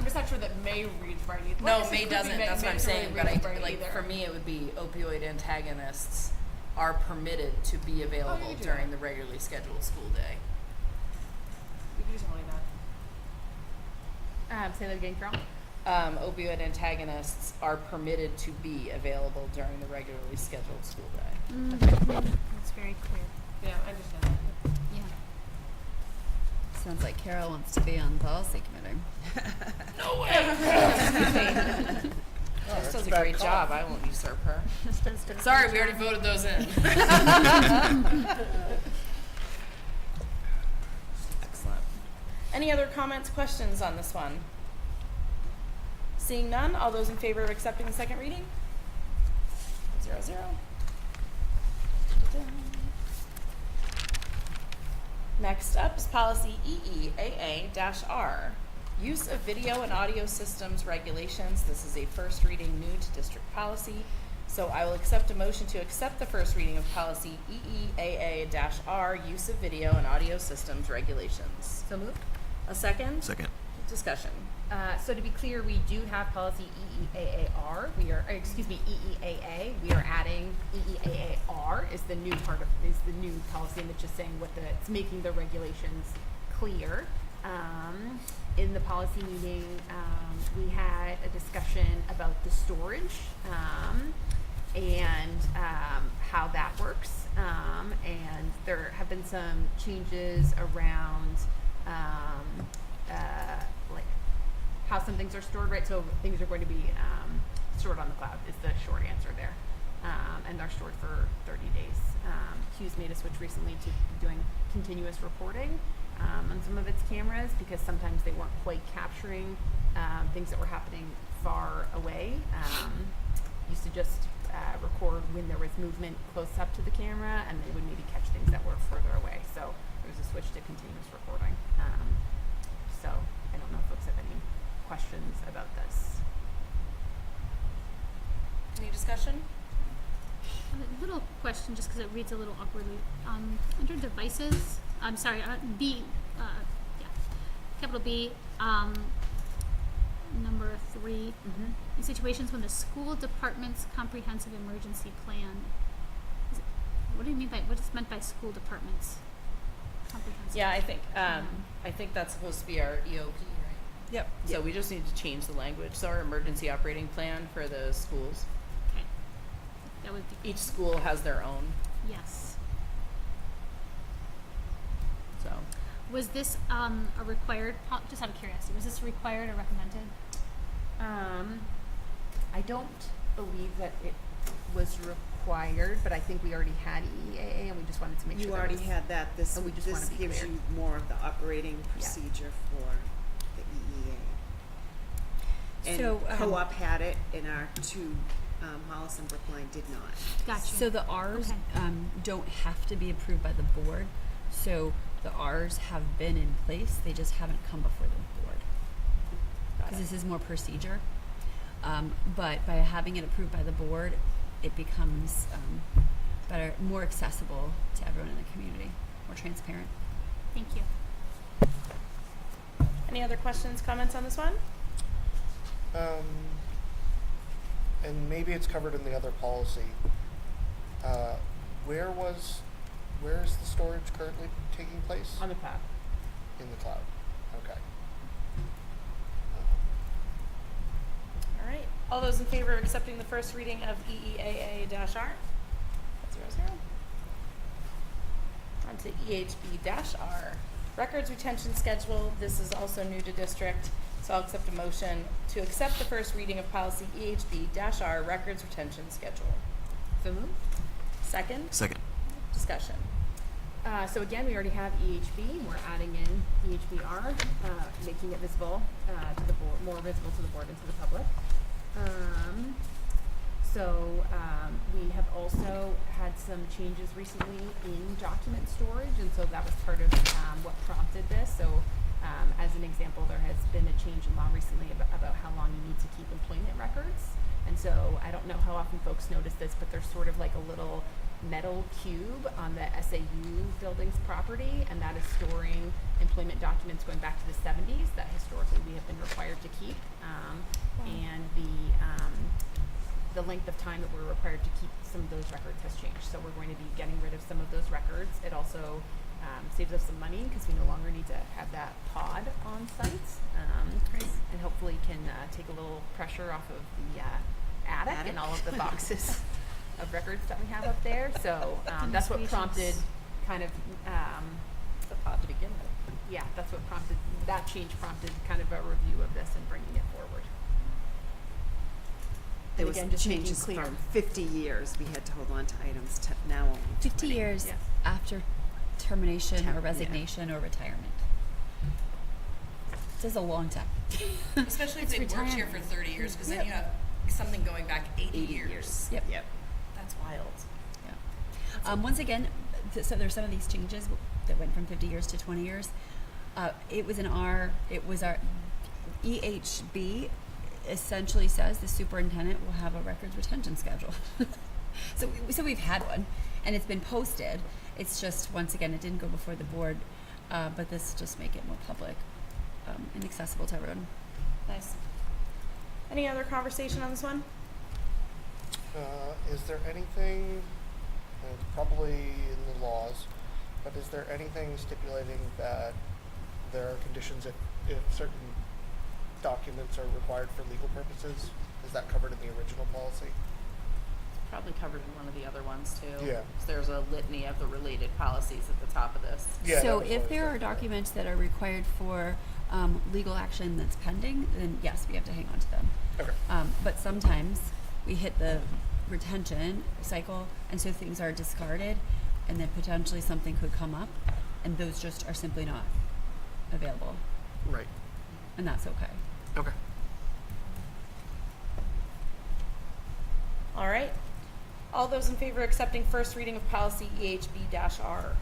just not sure that may reads right either. No, Well, I guess it May could be doesn't. That's what I'm doesn't really saying. But read right like either. for me, it would be opioid antagonists are permitted to be available could do during that. the regularly scheduled school day. We could do something like that. Say that again, Carol. Opioid antagonists are permitted to be available during the regularly scheduled school day. That's very clear. Yeah, I understand that. Yeah. Sounds like Carol wants to be on the policy committee. She does a great job. I won't usurp her. Sorry, we already voted those in. Excellent. Any other comments, questions on this one? Seeing none, all those in favor of accepting the second reading? 0-0. Next up is policy EEAA-R. Use of video and audio systems regulations. This is a first reading new to district policy. So I will accept a motion to accept the first reading of policy EEAA-R, use of video and audio systems regulations. So moved. A second? Second. Discussion. So to be clear, we do have policy EEAAR. EEAA. We are adding EEAAR is the new policy, and it's just saying it's making the regulations clear. In the policy meeting, we had a discussion about the storage and how that works. And there have been some changes around like how some things are stored, right? So things are going to be stored on the cloud is the short answer there. And they're stored for 30 days. Hughes made a switch recently to doing continuous reporting on some of its cameras because sometimes they weren't quite capturing things that were happening far away. Used to just record when there was movement close up to the camera, and they would maybe catch things that were further away. So there was a switch to continuous recording. So I don't know if folks have any questions about this. Any discussion? A little question, just because it reads a little awkwardly. Under devices, I'm sorry, B, capital B, number 3. In situations when the school department's comprehensive emergency plan. What do you mean by what is meant by school department's comprehensive? Yeah, I think that's supposed to be our EOP, right? Yep. So we just need to change the language. So our emergency operating plan for the schools, Okay. That would be, each school has their own, yes. so. Was this, a required, just out of curiosity, was this required or recommended? I don't believe that it was required, but I think we already had EEAA and we just wanted to make sure You that already was- had that, this, and we just this wanna be gives clear. you more of the operating procedure for the EEA. So, And co-op had it, and our two, Hollis and Brookline did not. Gotcha. So the Rs Okay. don't have to be approved by the board. So the Rs have been in place, they just haven't come before the board. Got Because it. this is more procedure. But by having it approved by the board, it becomes better, more accessible to everyone in the community, more transparent. Thank you. Any other questions, comments on this one? And maybe it's covered in the other policy. Where is the storage currently taking place? On the cloud. In the cloud. Okay. All right. All those in favor of accepting the first reading of E EEAA-R? That's 0, 0. On to EHB-R. Records retention schedule. This is also new to district, so I'll accept a motion to accept the first reading of policy EHB-R, records retention schedule. So moved. Second, Second. discussion. So again, we already have EHB. We're adding in EHBR, making it visible to the board, more visible to the board and to the public. We have also had some changes recently in document storage, and so that was part of what prompted this. So, as an example, there has been a change in law recently about how long you need to keep employment records. And so, I don't know how often folks notice this, but there's sort of like a little metal cube on the SAU building's property, and that is storing employment documents going back to the 70s that historically we have been required to keep. And the length of time that we're required to keep some of those records has changed. So we're going to be getting rid of some of those records. It also saves us some money because we no longer need to have that pod on site, and hopefully can take a little pressure off of the attic and all of the boxes of records that we have up there. So that's what prompted kind of, The pod to begin with. yeah, that's what prompted, that change prompted kind of a review of this and bringing it forward. There And was again, just making changes clear. from 50 years, we had to hold on to items to now only 50 20. years Yes. after termination Yeah. or resignation or retirement. This is a long time. Especially if It's they've worked here retirement. for 30 years, because then you have something going back 80 years. Yep. Yep. That's wild. Yeah. Once again, so there's some of these changes that went from 50 years to 20 years. It was our EHB essentially says the superintendent will have a records retention schedule. So we've had one, and it's been posted. It's just, once again, it didn't go before the board, but this just make it more public and accessible to everyone. Nice. Any other conversation on this one? Is there anything, it's probably in the laws, but is there anything stipulating that there are conditions if certain documents are required for legal purposes? Is that covered in the original policy? Probably covered in one of the other ones too. Yeah. So there's a litany of the related policies at the top of this. Yeah, that So was what I if was there are thinking. documents that are required for legal action that's pending, then yes, we have to hang on to them. Okay. But sometimes we hit the retention cycle, and so things are discarded, and then potentially something could come up, and those just are simply not available, Right. and that's okay. Okay. All right. All those in favor of accepting first reading of policy EHB-R?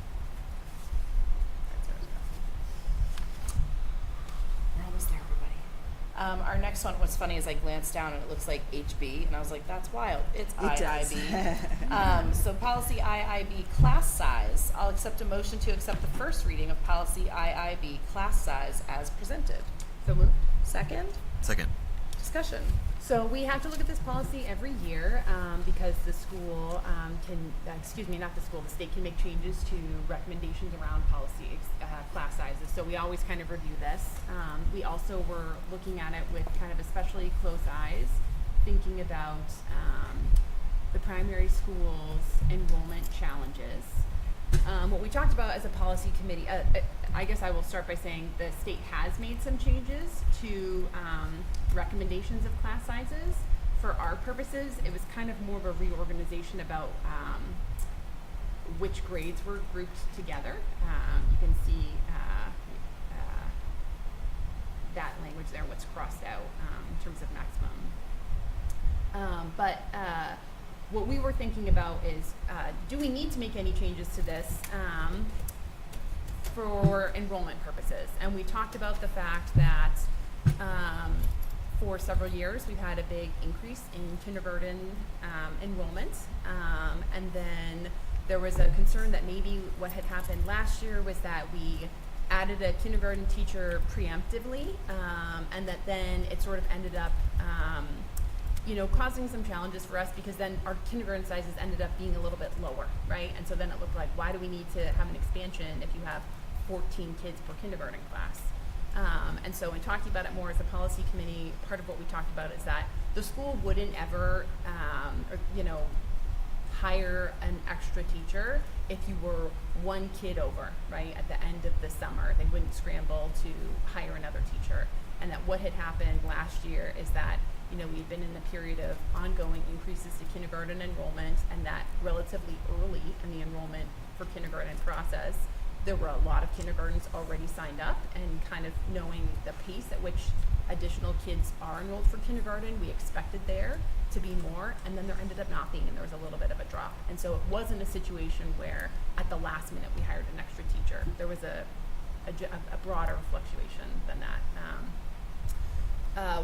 We're almost there, everybody. Our next one, what's funny is I glanced down and it looks like HB, and I was like, that's wild. It's It does. IIB. So policy IIB class size. I'll accept a motion to accept the first reading of policy IIB class size as presented. So moved. Second, Second. Discussion. So we have to look at this policy every year because the school the state can make changes to recommendations around policy class sizes. So we always kind of review this. We also were looking at it with kind of especially close eyes, thinking about the primary schools enrollment challenges. What we talked about as a policy committee, I guess I will start by saying the state has made some changes to recommendations of class sizes. For our purposes, it was kind of more of a reorganization about which grades were grouped together. You can see that language there, what's crossed out in terms of maximum. What we were thinking about is, do we need to make any changes to this for enrollment purposes? And we talked about the fact that for several years we've had a big increase in kindergarten enrollment, and then there was a concern that maybe what had happened last year was that we added a kindergarten teacher preemptively, and that then it sort of ended up causing some challenges for us, because then our kindergarten sizes ended up being a little bit lower, right? And so then it looked like, why do we need to have an expansion if you have 14 kids per kindergarten class? And so in talking about it more as a policy committee, part of what we talked about is that the school wouldn't ever, hire an extra teacher if you were one kid over, right, at the end of the summer. They wouldn't scramble to hire another teacher. And that what had happened last year is that we've been in a period of ongoing increases to kindergarten enrollment, and that relatively early in the enrollment for kindergarten process, there were a lot of kindergartens already signed up, and kind of knowing the pace at which additional kids are enrolled for kindergarten, we expected there to be more, and then there ended up not being, and there was a little bit of a drop. And so it wasn't a situation where at the last minute we hired an extra teacher. There was a broader fluctuation than that.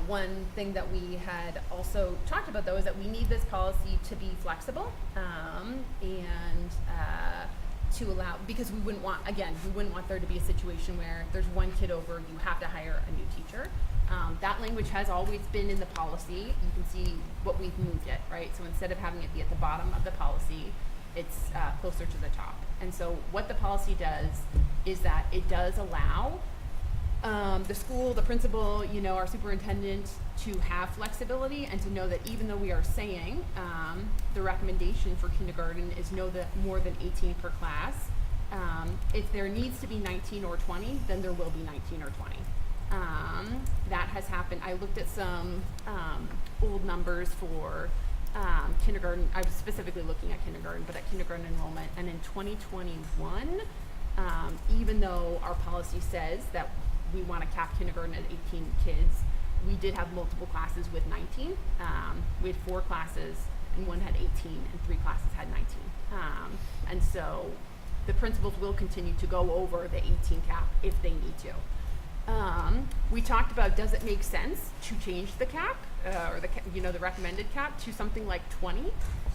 One thing that we had also talked about, though, is that we need this policy to be flexible, and to allow, because we wouldn't want there to be a situation where there's one kid over, you have to hire a new teacher. That language has always been in the policy. You can see what we've moved it, right? So instead of having it be at the bottom of the policy, it's closer to the top. And so what the policy does is that it does allow the school, the principal, our superintendent to have flexibility, and to know that even though we are saying the recommendation for kindergarten is no more than 18 per class, if there needs to be 19 or 20, then there will be 19 or 20. That has happened. I looked at some old numbers for kindergarten. I was specifically looking at kindergarten, but at kindergarten enrollment, and in 2021, even though our policy says that we want to cap kindergarten at 18 kids, we did have multiple classes with 19. We had 4 classes, and one had 18, and 3 classes had 19. And so the principals will continue to go over the 18 cap if they need to. We talked about, does it make sense to change the cap, or the recommended cap, to something like 20?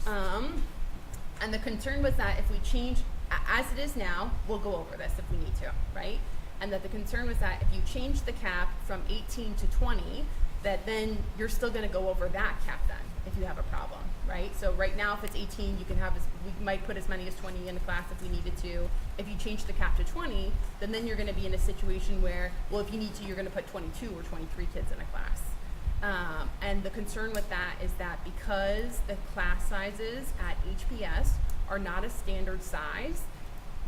And the concern was that if we change, as it is now, we'll go over this if we need to, right? And that the concern was that if you change the cap from 18 to 20, that then you're still going to go over that cap then if you have a problem, right? So right now, if it's 18, we might put as many as 20 in a class if we needed to. If you change the cap to 20, then you're going to be in a situation where, well, if you need to, you're going to put 22 or 23 kids in a class. And the concern with that is that because the class sizes at HPS are not a standard size,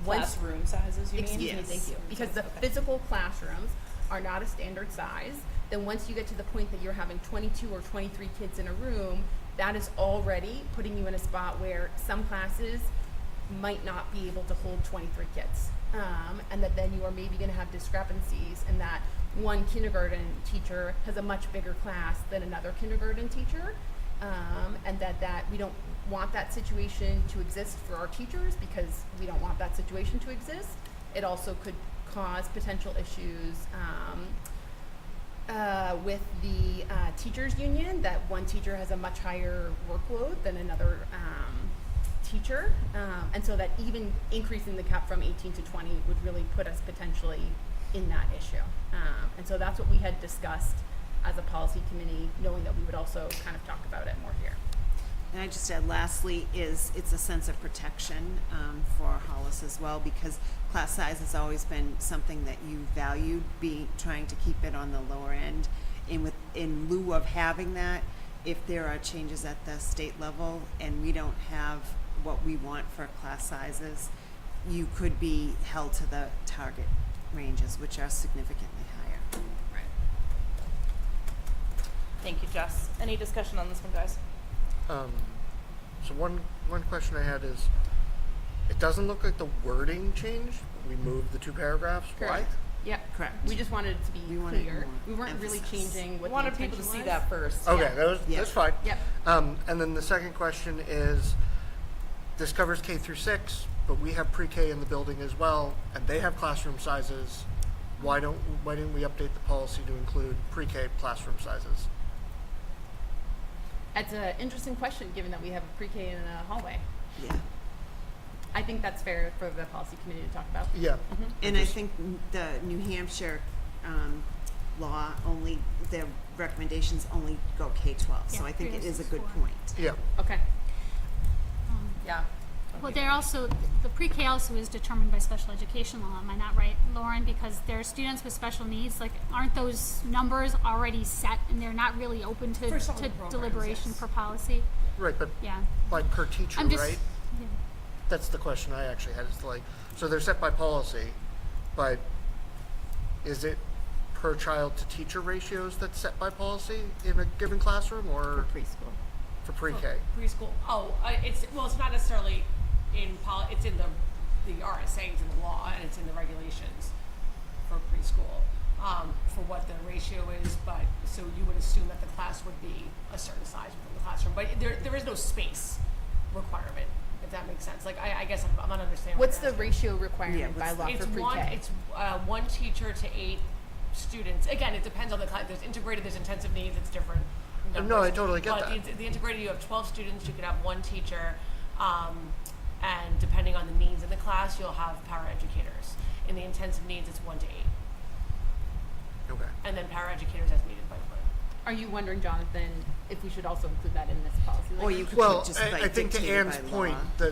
Classroom sizes, you mean? Excuse me, thank you. Because the physical classrooms are not a standard size, then once you get to the point that you're having 22 or 23 kids in a room, that is already putting you in a spot where some classes might not be able to hold 23 kids. And that then you are maybe going to have discrepancies in that one kindergarten teacher has a much bigger class than another kindergarten teacher. And that we don't want that situation to exist for our teachers, because we don't want that situation to exist. It also could cause potential issues with the teachers union, that one teacher has a much higher workload than another teacher, and so that even increasing the cap from 18 to 20 would really put us potentially in that issue. And so that's what we had discussed as a policy committee, knowing that we would also kind of talk about it more here. And I just add lastly is it's a sense of protection for Hollis as well, because class size has always been something that you valued, trying to keep it on the lower end. And in lieu of having that, if there are changes at the state level and we don't have what we want for class sizes, you could be held to the target ranges, which are significantly higher. Right. Thank you, Jess. Any discussion on this one, guys? So one question I had is, it doesn't look like the wording changed. We moved the 2 paragraphs. Correct. Yep. Correct. We just wanted it to be We wanted clear. more We weren't really emphasis. changing what Wanted the people to intention see was. that first. Why? Okay, Yeah. that's Yeah. fine. Yep. And then the second question is, this covers K through 6, but we have pre-K in the building as well, and they have classroom sizes. Why didn't we update the policy to include pre-K classroom sizes? That's an interesting question, given that we have a pre-K in a hallway. Yeah. I think that's fair for the policy committee to talk about. Yeah. And I think the New Hampshire law the recommendations only go K-12. So Yeah, I think it is a good 3, 6, 4. point. Yeah. Okay. Um, Yeah. Well, they're also, the pre-K also is determined by special education law, am I not right, Lauren? Because there are students with special needs, like, aren't those numbers already set and they're not really open to, For some of to the programs, deliberation yes. for policy? Right, but Yeah. like per teacher, I'm just, right? yeah. That's the question I actually had. Is like, so they're set by policy, but is it per child to teacher ratios that's set by policy in a given classroom, For or preschool. for pre-K? Preschool. It's not necessarily in it's in the RSA's in the law and it's in the regulations for preschool for what the ratio is. But so you would assume that the class would be a certain size within the classroom, but there is no space requirement, if that makes sense. Like I guess I'm not understanding. What's what the you're asking. ratio requirement by law It's for pre-K? It's one teacher to 8 students. Again, it depends on the class. There's integrated, there's intensive needs. It's different. No, numbers. I totally get but that. The integrated, you have 12 students. You could have one teacher, and depending on the needs in the class, you'll have paraeducators. In the intensive needs, it's 1 to 8, Okay. and then paraeducators as needed by the plan. Are you wondering, Jonathan, if we should also include that in this policy? Or you could Well, put just I like think to dictated Ann's by point law.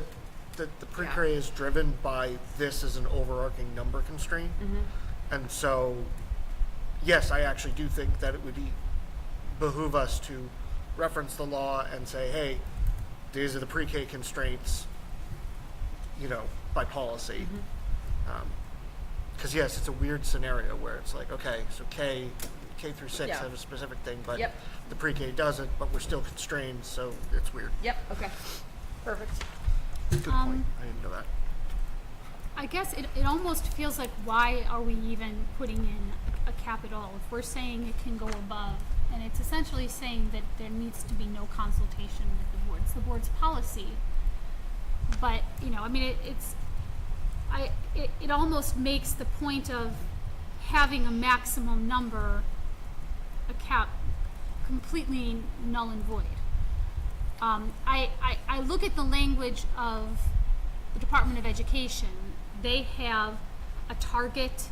that the pre-K is driven by this as an overarching number constraint, and so yes, I actually do think that it would behoove us to reference the law and say, hey, these are the pre-K constraints, by policy. Because yes, it's a weird scenario where it's like, okay, so K through 6 Yeah. have a specific thing, but Yep. the pre-K doesn't, but we're still constrained, so it's weird. Yep, okay. Perfect. Good point. I didn't know that. I guess it almost feels like, why are we even putting in a capital if we're saying it can go above? And it's essentially saying that there needs to be no consultation with the board. It's the board's policy. But, it almost makes the point of having a maximum number, a cap, completely null and void. I look at the language of the Department of Education. They have a target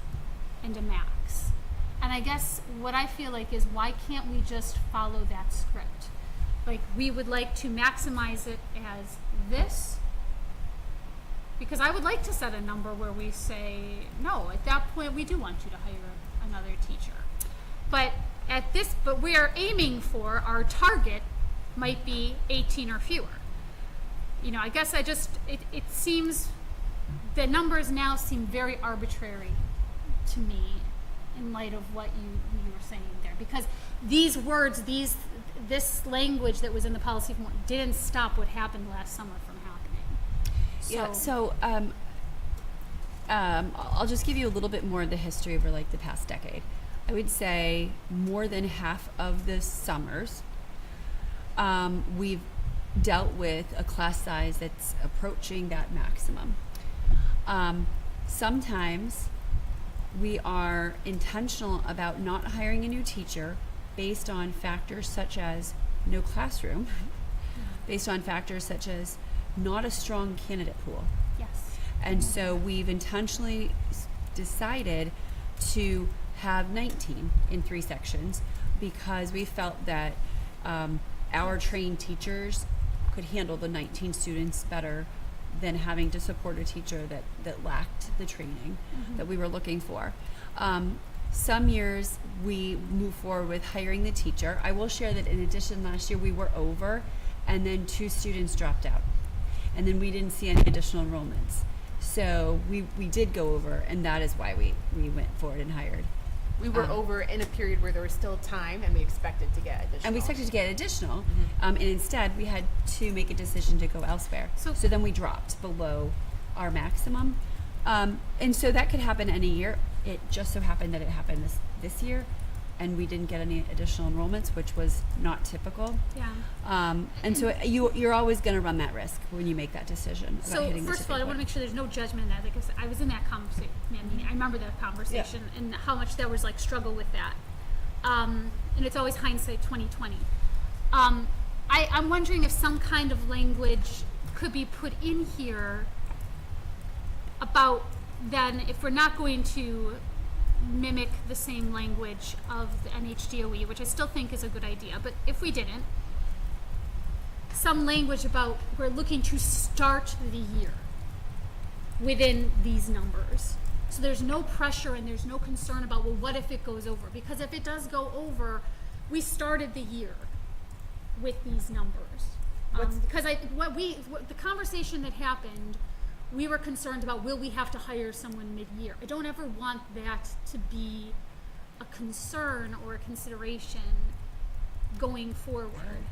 and a max. And I guess what I feel like is, why can't we just follow that script? Like, we would like to maximize it as this, because I would like to set a number where we say, no, at that point we do want you to hire another teacher. But we are aiming for, our target might be 18 or fewer. I guess it seems, the numbers now seem very arbitrary to me in light of what you were saying there. Because these words, this language that was in the policy didn't stop what happened last summer from happening. Yeah, so I'll just give you a little bit more of the history over like the past decade. I would say more than half of the summers, we've dealt with a class size that's approaching that maximum. Sometimes we are intentional about not hiring a new teacher based on factors such as no classroom, based on factors such as not a strong candidate pool. Yes. And so we've intentionally decided to have 19 in 3 sections, because we felt that our trained teachers could handle the 19 students better than having to support a teacher that lacked the training that we were looking for. Some years we move forward with hiring the teacher. I will share that in addition, last year we were over, and then 2 students dropped out, and then we didn't see any additional enrollments. So we did go over, and that is why we went forward and hired. We were over in a period where there was still time, and we expected to get additional. And we expected to get additional, and instead we had to make a decision to go elsewhere. So- So then we dropped below our maximum. And so that could happen any year. It just so happened that it happened this year, and we didn't get any additional enrollments, which was not typical. Yeah. And so you're always going to run that risk when you make that decision about So hitting the first of all, I tipping want to make point. sure there's no judgment in that. Like I said, I was in that conversation. I remember that conversation and how much there was like struggle with that. And it's always hindsight 2020. I'm wondering if some kind of language could be put in here about then if we're not going to mimic the same language of the NHDOE, which I still think is a good idea, but if we didn't, some language about we're looking to start the year within these numbers. So there's no pressure and there's no concern about, well, what if it goes over? Because if it does go over, we started the year with these numbers. Because the conversation that happened, we were concerned about, will we have to hire someone mid-year? I don't ever want that to be a concern or a consideration going forward.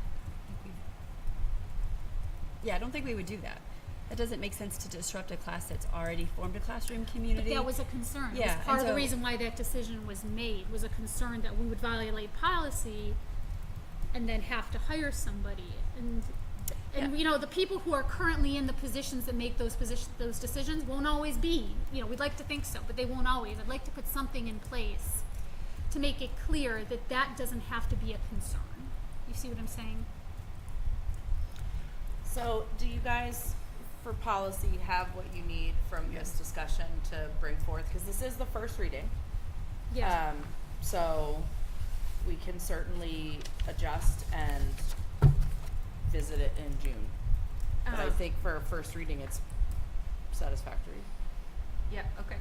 Yeah, I don't think we would do that. That doesn't make sense to disrupt a class that's already formed a classroom community. But that was a concern. It Yeah, was part and of the so- reason why that decision was made, was a concern that we would violate policy and then have to hire somebody. And you know, the people who are currently in the positions that make those decisions won't always be. You know, we'd like to think so, but they won't always. I'd like to put something in place to make it clear that that doesn't have to be a concern. You see what I'm saying? So, do you guys, for policy, have what you need from this discussion to bring forth? Because this is the first reading. Yeah. So, we can certainly adjust and visit it in June. But I think for a first reading, it's satisfactory. Yeah, okay.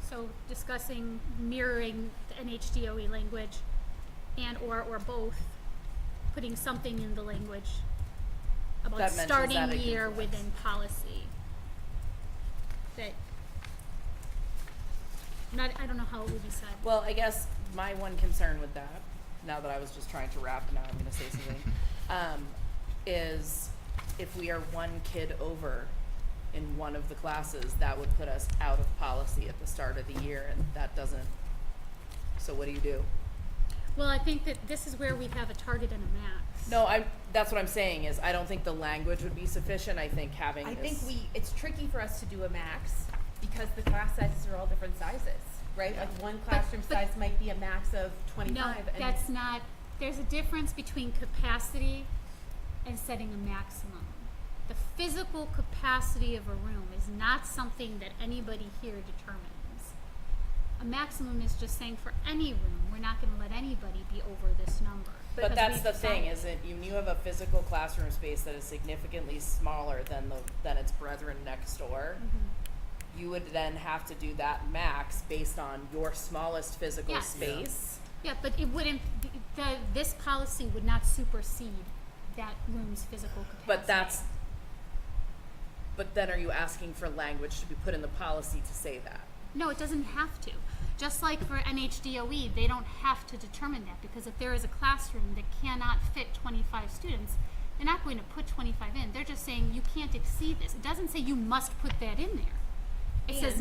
So discussing mirroring the NHDOE language and or both, putting something in the language about That mentions starting that the again year for us. within policy. That, I don't know how it would be said. Well, I guess my one concern with that, now that I was just trying to wrap, now I'm gonna say something, is if we are one kid over in one of the classes, that would put us out of policy at the start of the year, and that doesn't, so what do you do? Well, I think that this is where we have a target and a max. No, that's what I'm saying, is I don't think the language would be sufficient, I think having I this. think it's tricky for us to do a max because the class sizes are all different sizes, right? Like one classroom but- size might be a max of No, 25. and that's not, there's a difference between capacity and setting a maximum. The physical capacity of a room is not something that anybody here determines. A maximum is just saying for any room, we're not gonna let anybody be over this number. But because that's we've the thing, decided. is it, you have a physical classroom space that is significantly smaller than its brethren next door. Mm-hmm. You would then have to do that max based on your smallest physical Yes. space. Yeah, but it wouldn't, this policy would not supersede that room's physical capacity. But then are you asking for language to be put in the policy to say that? No, it doesn't have to. Just like for NHDOE, they don't have to determine that, because if there is a classroom that cannot fit 25 students, they're not going to put 25 in. They're just saying you can't exceed this. It doesn't say you must put that in there. It says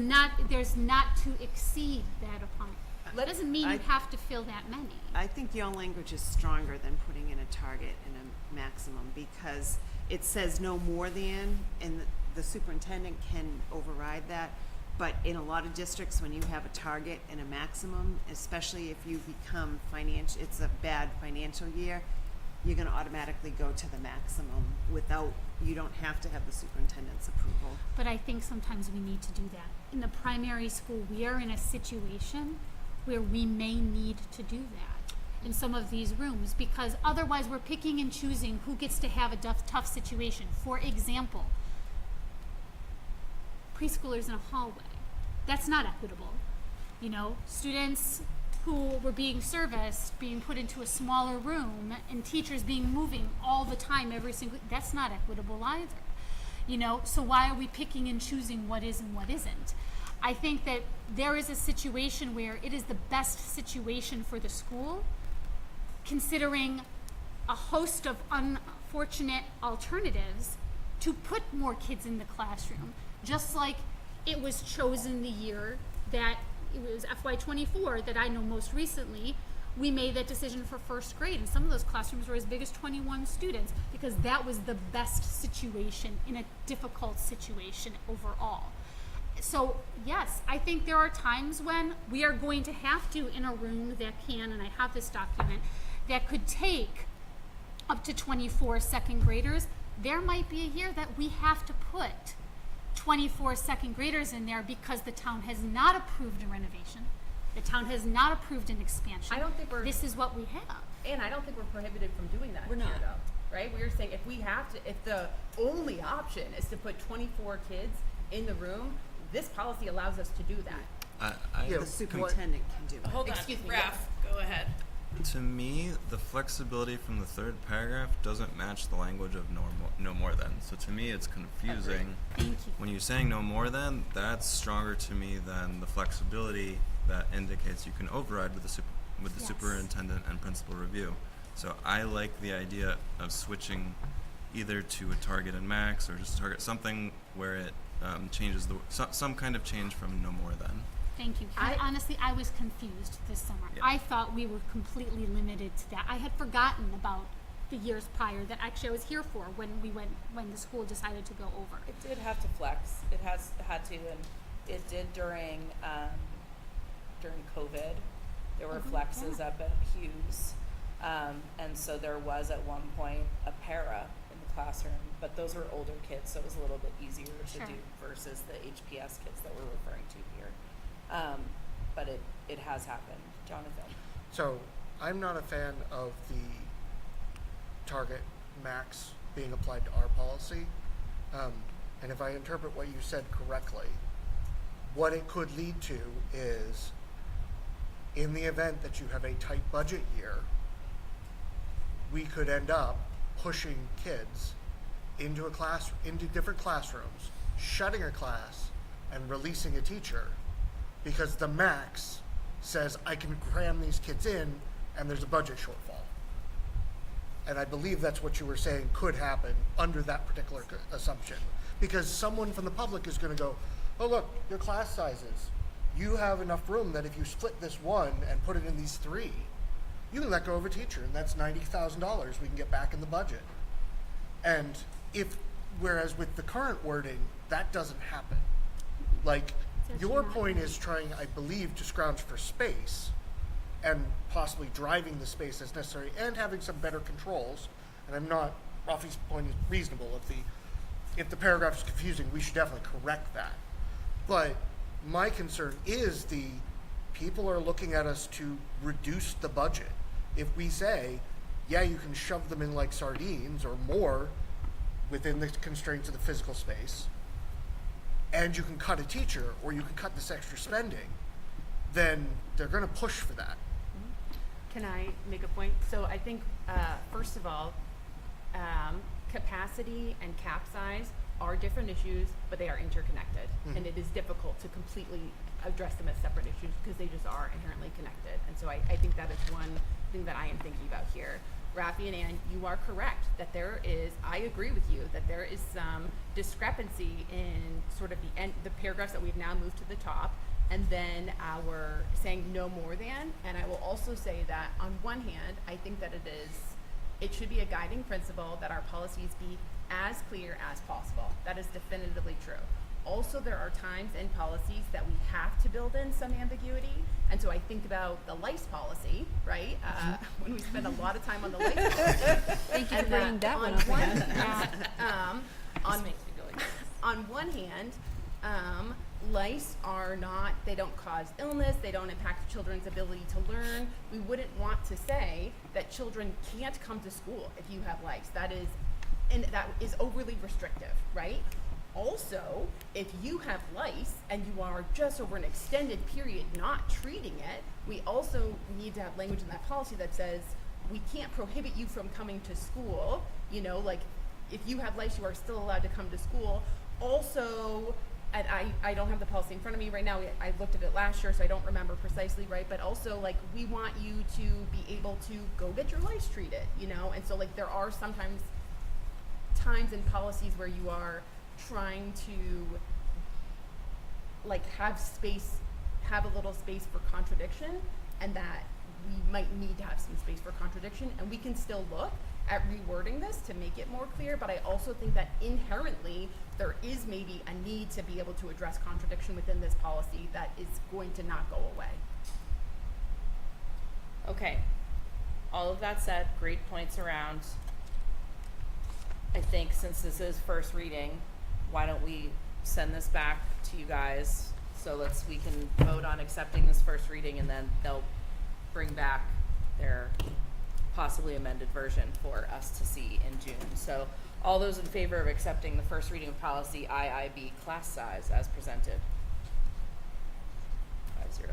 there's not to exceed that upon. That doesn't mean you have to fill that many. I think your language is stronger than putting in a target and a maximum, because it says no more than, and the superintendent can override that. But in a lot of districts, when you have a target and a maximum, especially if you become it's a bad financial year, you're gonna automatically go to the maximum you don't have to have the superintendent's approval. But I think sometimes we need to do that. In the primary school, we are in a situation where we may need to do that. in some of these rooms, because otherwise we're picking and choosing who gets to have a tough situation. For example, preschoolers in a hallway. That's not equitable. You know, students who were being serviced, being put into a smaller room, and teachers being moving all the time, that's not equitable either. You know, so why are we picking and choosing what is and what isn't? I think that there is a situation where it is the best situation for the school, considering a host of unfortunate alternatives, to put more kids in the classroom, just like it was chosen the year that it was FY24 that I know most recently, we made that decision for first grade, and some of those classrooms were as big as 21 students, because that was the best situation in a difficult situation overall. So yes, I think there are times when we are going to have to, in a room that can, and I have this document, that could take up to 24 second graders, there might be a year that we have to put 24 second graders in there because the town has not approved a renovation. The town has not approved an expansion. I don't think we're- This is what we have. And I don't think we're prohibited from doing that We're here, not. though, right? We're saying if the only option is to put 24 kids in the room, this policy allows us to do that. Yeah, The superintendent can do it. Hold on, Excuse me, Raph, go ahead. To me, the flexibility from the third paragraph doesn't match the language of no more than. So to me, it's confusing. Thank you. When you're saying no more than, that's stronger to me than the flexibility that indicates you can override with the Yes. superintendent and principal review. So I like the idea of switching either to a target and max, or just target something where it changes some kind of change from no more than. Thank you. Honestly, I was confused this summer. Yeah. I thought we were completely limited to that. I had forgotten about the years prior that actually I was here for when the school decided to go over. It did have to flex. It has had to, and it did during COVID. There were flexes up at Hughes, and so there was at one point a para in the classroom, but those were older kids, so it was a little bit easier to Sure. do versus the HPS kids that we're referring to here. But it has happened. Jonathan. So I'm not a fan of the target max being applied to our policy. And if I interpret what you said correctly, what it could lead to is, in the event that you have a tight budget year, we could end up pushing kids into different classrooms, shutting a class and releasing a teacher, because the max says I can cram these kids in and there's a budget shortfall. And I believe that's what you were saying could happen under that particular assumption. Because someone from the public is going to go, oh look, your class sizes. You have enough room that if you split this one and put it in these three, you can let go of a teacher, and that's $90,000 we can get back in the budget. And whereas with the current wording, that doesn't happen. Like, That's your not point right. is trying, I believe, to scrounge for space and possibly driving the space as necessary and having some better controls. And Rafi's point is reasonable. If the paragraph is confusing, we should definitely correct that. But my concern is people are looking at us to reduce the budget. If we say, yeah, you can shove them in like sardines or more within the constraints of the physical space, and you can cut a teacher or you can cut this extra spending, then they're going to push for that. Can I make a point? So I think, first of all, capacity and cap size are different issues, but they are interconnected. And it is difficult to completely address them as separate issues because they just are inherently connected. And so I think that is one thing that I am thinking about here. Rafi and Ann, you are correct that I agree with you, that there is some discrepancy in sort of the paragraphs that we've now moved to the top, and then our saying no more than. And I will also say that on one hand, I think that it should be a guiding principle that our policies be as clear as possible. That is definitively true. Also, there are times in policies that we have to build in some ambiguity. And so I think about the lice policy, right? When we spend a lot of time on the lice policy. Thank you for And bringing that one up again. on one hand, Lice are not, they don't cause illness, they don't impact children's ability to learn. We wouldn't want to say that children can't come to school if you have lice. That is overly restrictive, right? Also, if you have lice and you are just over an extended period not treating it, we also need to have language in that policy that says we can't prohibit you from coming to school. You know, like if you have lice, you are still allowed to come to school. Also, and I don't have the policy in front of me right now. I looked at it last year, so I don't remember precisely, right? But also, like, we want you to be able to go get your lice treated, you know? And so, like, there are sometimes times in policies where you are trying to, like, have a little space for contradiction, and that we might need to have some space for contradiction, and we can still look at rewording this to make it more clear, but I also think that inherently there is maybe a need to be able to address contradiction within this policy that is going to not go away. Okay, all of that said, great points around. I think since this is first reading, why don't we send this back to you guys so we can vote on accepting this first reading, and then they'll bring back their possibly amended version for us to see in June. So all those in favor of accepting the first reading of policy IIB class size as presented? 500.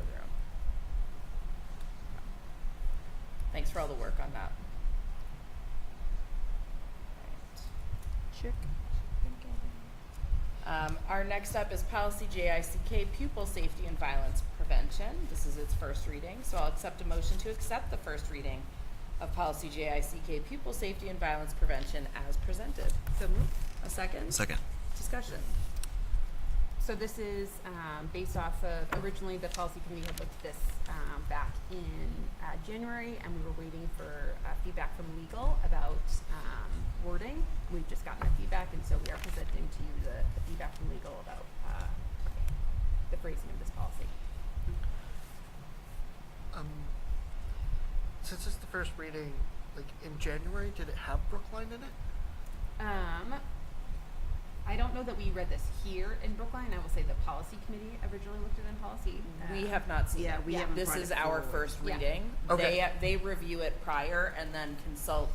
Thanks for all the work on that. Check. Our next up is policy JICK, pupil safety and violence prevention. This is its first reading, so I'll accept a motion to accept the first reading of policy JICK, pupil safety and violence prevention as presented. So moved. A second? Second. Discussion. So this is based off of, originally the policy committee had looked at this back in January, and we were waiting for feedback from legal about wording. We've just gotten that feedback, and so we are presenting to you the feedback from legal about the phrasing of this policy. Since it's the first reading, like in January, did it have Brookline in it? I don't know that we read this here in Brookline. I will say the policy committee originally looked at it in policy. We have not seen yeah, it. we haven't This brought is it our forward. first Yeah. reading. Okay. They review it prior and then consult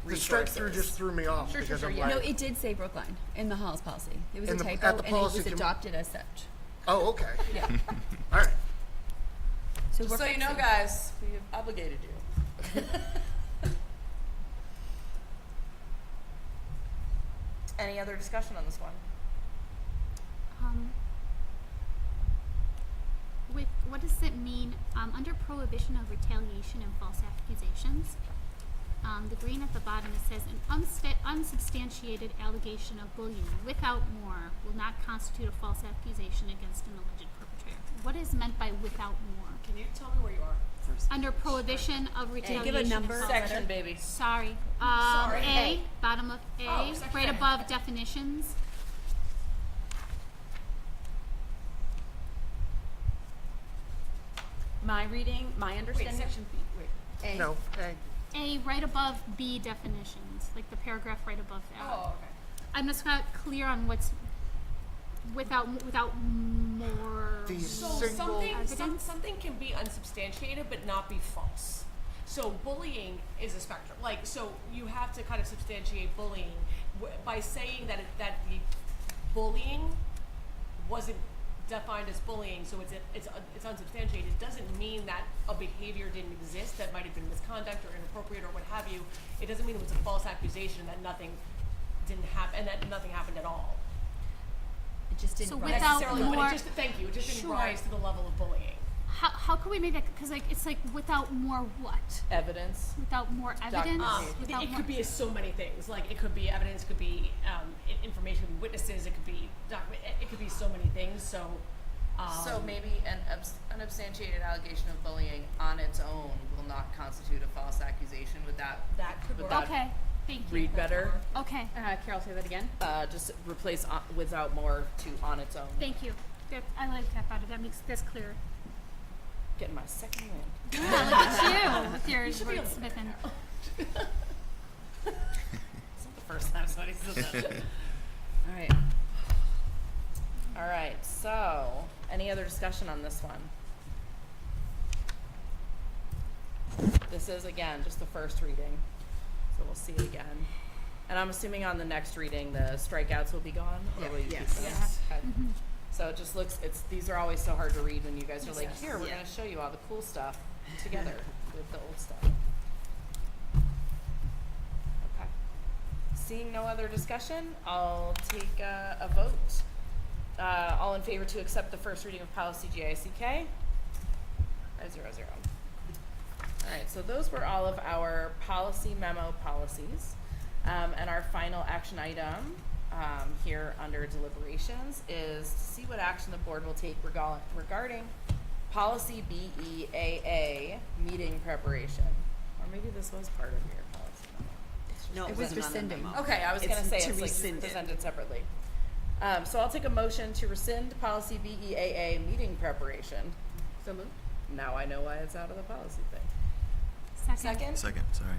The strike resources. through just threw me off Sure, because sure, I'm yeah. like, No, it did say Brookline in the Hollis policy. It was In a the- typo, at the and it policy was adopted as such. oh, okay. Yeah. All right. So Just we're so you know, fixing- guys, we have obligated you. Any other discussion on this one? With what does it mean under prohibition of retaliation and false accusations? The green at the bottom, it says an unsubstantiated allegation of bullying without more will not constitute a false accusation against an alleged perpetrator. What is meant by without more? Can you tell me where you are? Under prohibition of retaliation give a number. and false Section, baby. Sorry. Sorry. A, bottom of A, Oh, section right A. above definitions. My reading, my Wait, understanding. section B, wait. A. No, hey, A, right above B definitions, like the paragraph right above that. Oh, okay. I'm just not clear on what's without more. The So single. Evidence? something can be unsubstantiated but not be false. So bullying is a spectrum. Like, so you have to kind of substantiate bullying by saying that that the bullying wasn't defined as bullying, so it's unsubstantiated. Doesn't mean that a behavior didn't exist that might have been misconduct or inappropriate or what have you. It doesn't mean it was a false accusation that nothing didn't happen and that nothing happened at all. It just didn't So rise. without Necessarily, but more- it just thank you. It just didn't Sure. rise to the level of bullying. How can we make that? Because like it's like without more what? Evidence. Without more evidence? Without It more, could be so many things. Like it could be evidence, it could be information, it could be witnesses, it could be document. It could be so many things. So, So maybe an unsubstantiated allegation of bullying on its own will not constitute a false accusation. Would that that could would work. that Okay, thank you. read better? Okay, Carol, say that again. Just replace without more to on its own. thank you. I like that better. That's clear. Getting my second win. Yeah, look at you with your You should be able to wordsmithing. It's not the first time somebody said that. All right. All right, so, any other discussion on this one? This is, again, just the first reading, so we'll see it again. And I'm assuming on the next reading, the strikeouts will be gone, or will you keep Yes. them? Yes. Okay. So it just looks, these are always so hard to read when you guys are like, Yes. here, we're Yeah. gonna show you all the cool stuff together with the old stuff. Okay. Seeing no other discussion, I'll take a vote. All in favor to accept the first reading of policy GICK? 5-0-0. All right, so those were all of our policy memo policies. And our final action item here under deliberations is to see what action the board will take regarding policy BEAA, meeting preparation. Or maybe this was part of your policy memo. It's just- No, It it was wasn't on the rescinding. memo. Okay, I was gonna say to it's like rescind it. presented separately. So I'll take a motion to rescind policy BEAA, meeting preparation. So moved. Now I know why it's out of the policy thing. Second. Second, sorry.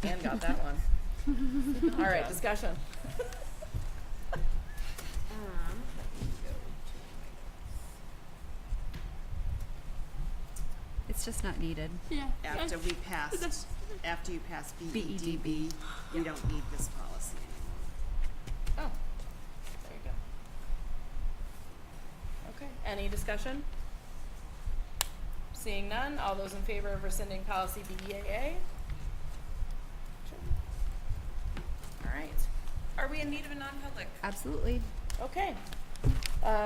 Dan got that one. All right, discussion. Let me go to It's just not needed. Yeah. After you pass BEDB, we don't need this policy anymore. Oh, there you go. Okay, any discussion? Seeing none, all those in favor of rescinding policy BEAA? All right. Are we in need of a non-public? Absolutely. Okay.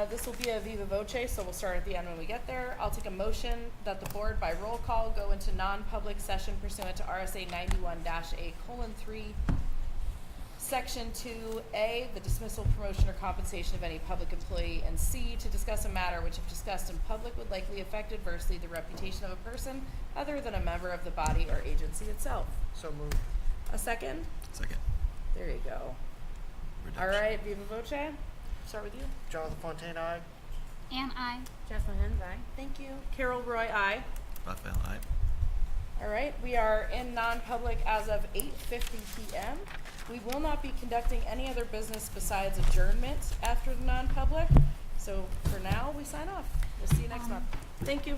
This will be a viva voce, so we'll start at the end when we get there. I'll take a motion that the board by roll call go into non-public session pursuant to RSA 91-A:3, Section 2A, the dismissal, promotion, or compensation of any public employee, and C, to discuss a matter which, if discussed in public, would likely affect adversely the reputation of a person other than a member of the body or agency itself. So moved. A second? Second. There you go. All Redemption. right, viva voce. Start with you. Jonathan Fontaine, aye. And I. Jocelyn Hens, aye. Thank you. Carol Roy, aye. Raphael, aye. All right, we are in non-public as of 8:50 p.m. We will not be conducting any other business besides adjournment after the non-public. So for now, we sign off. We'll see you next month. Thank you.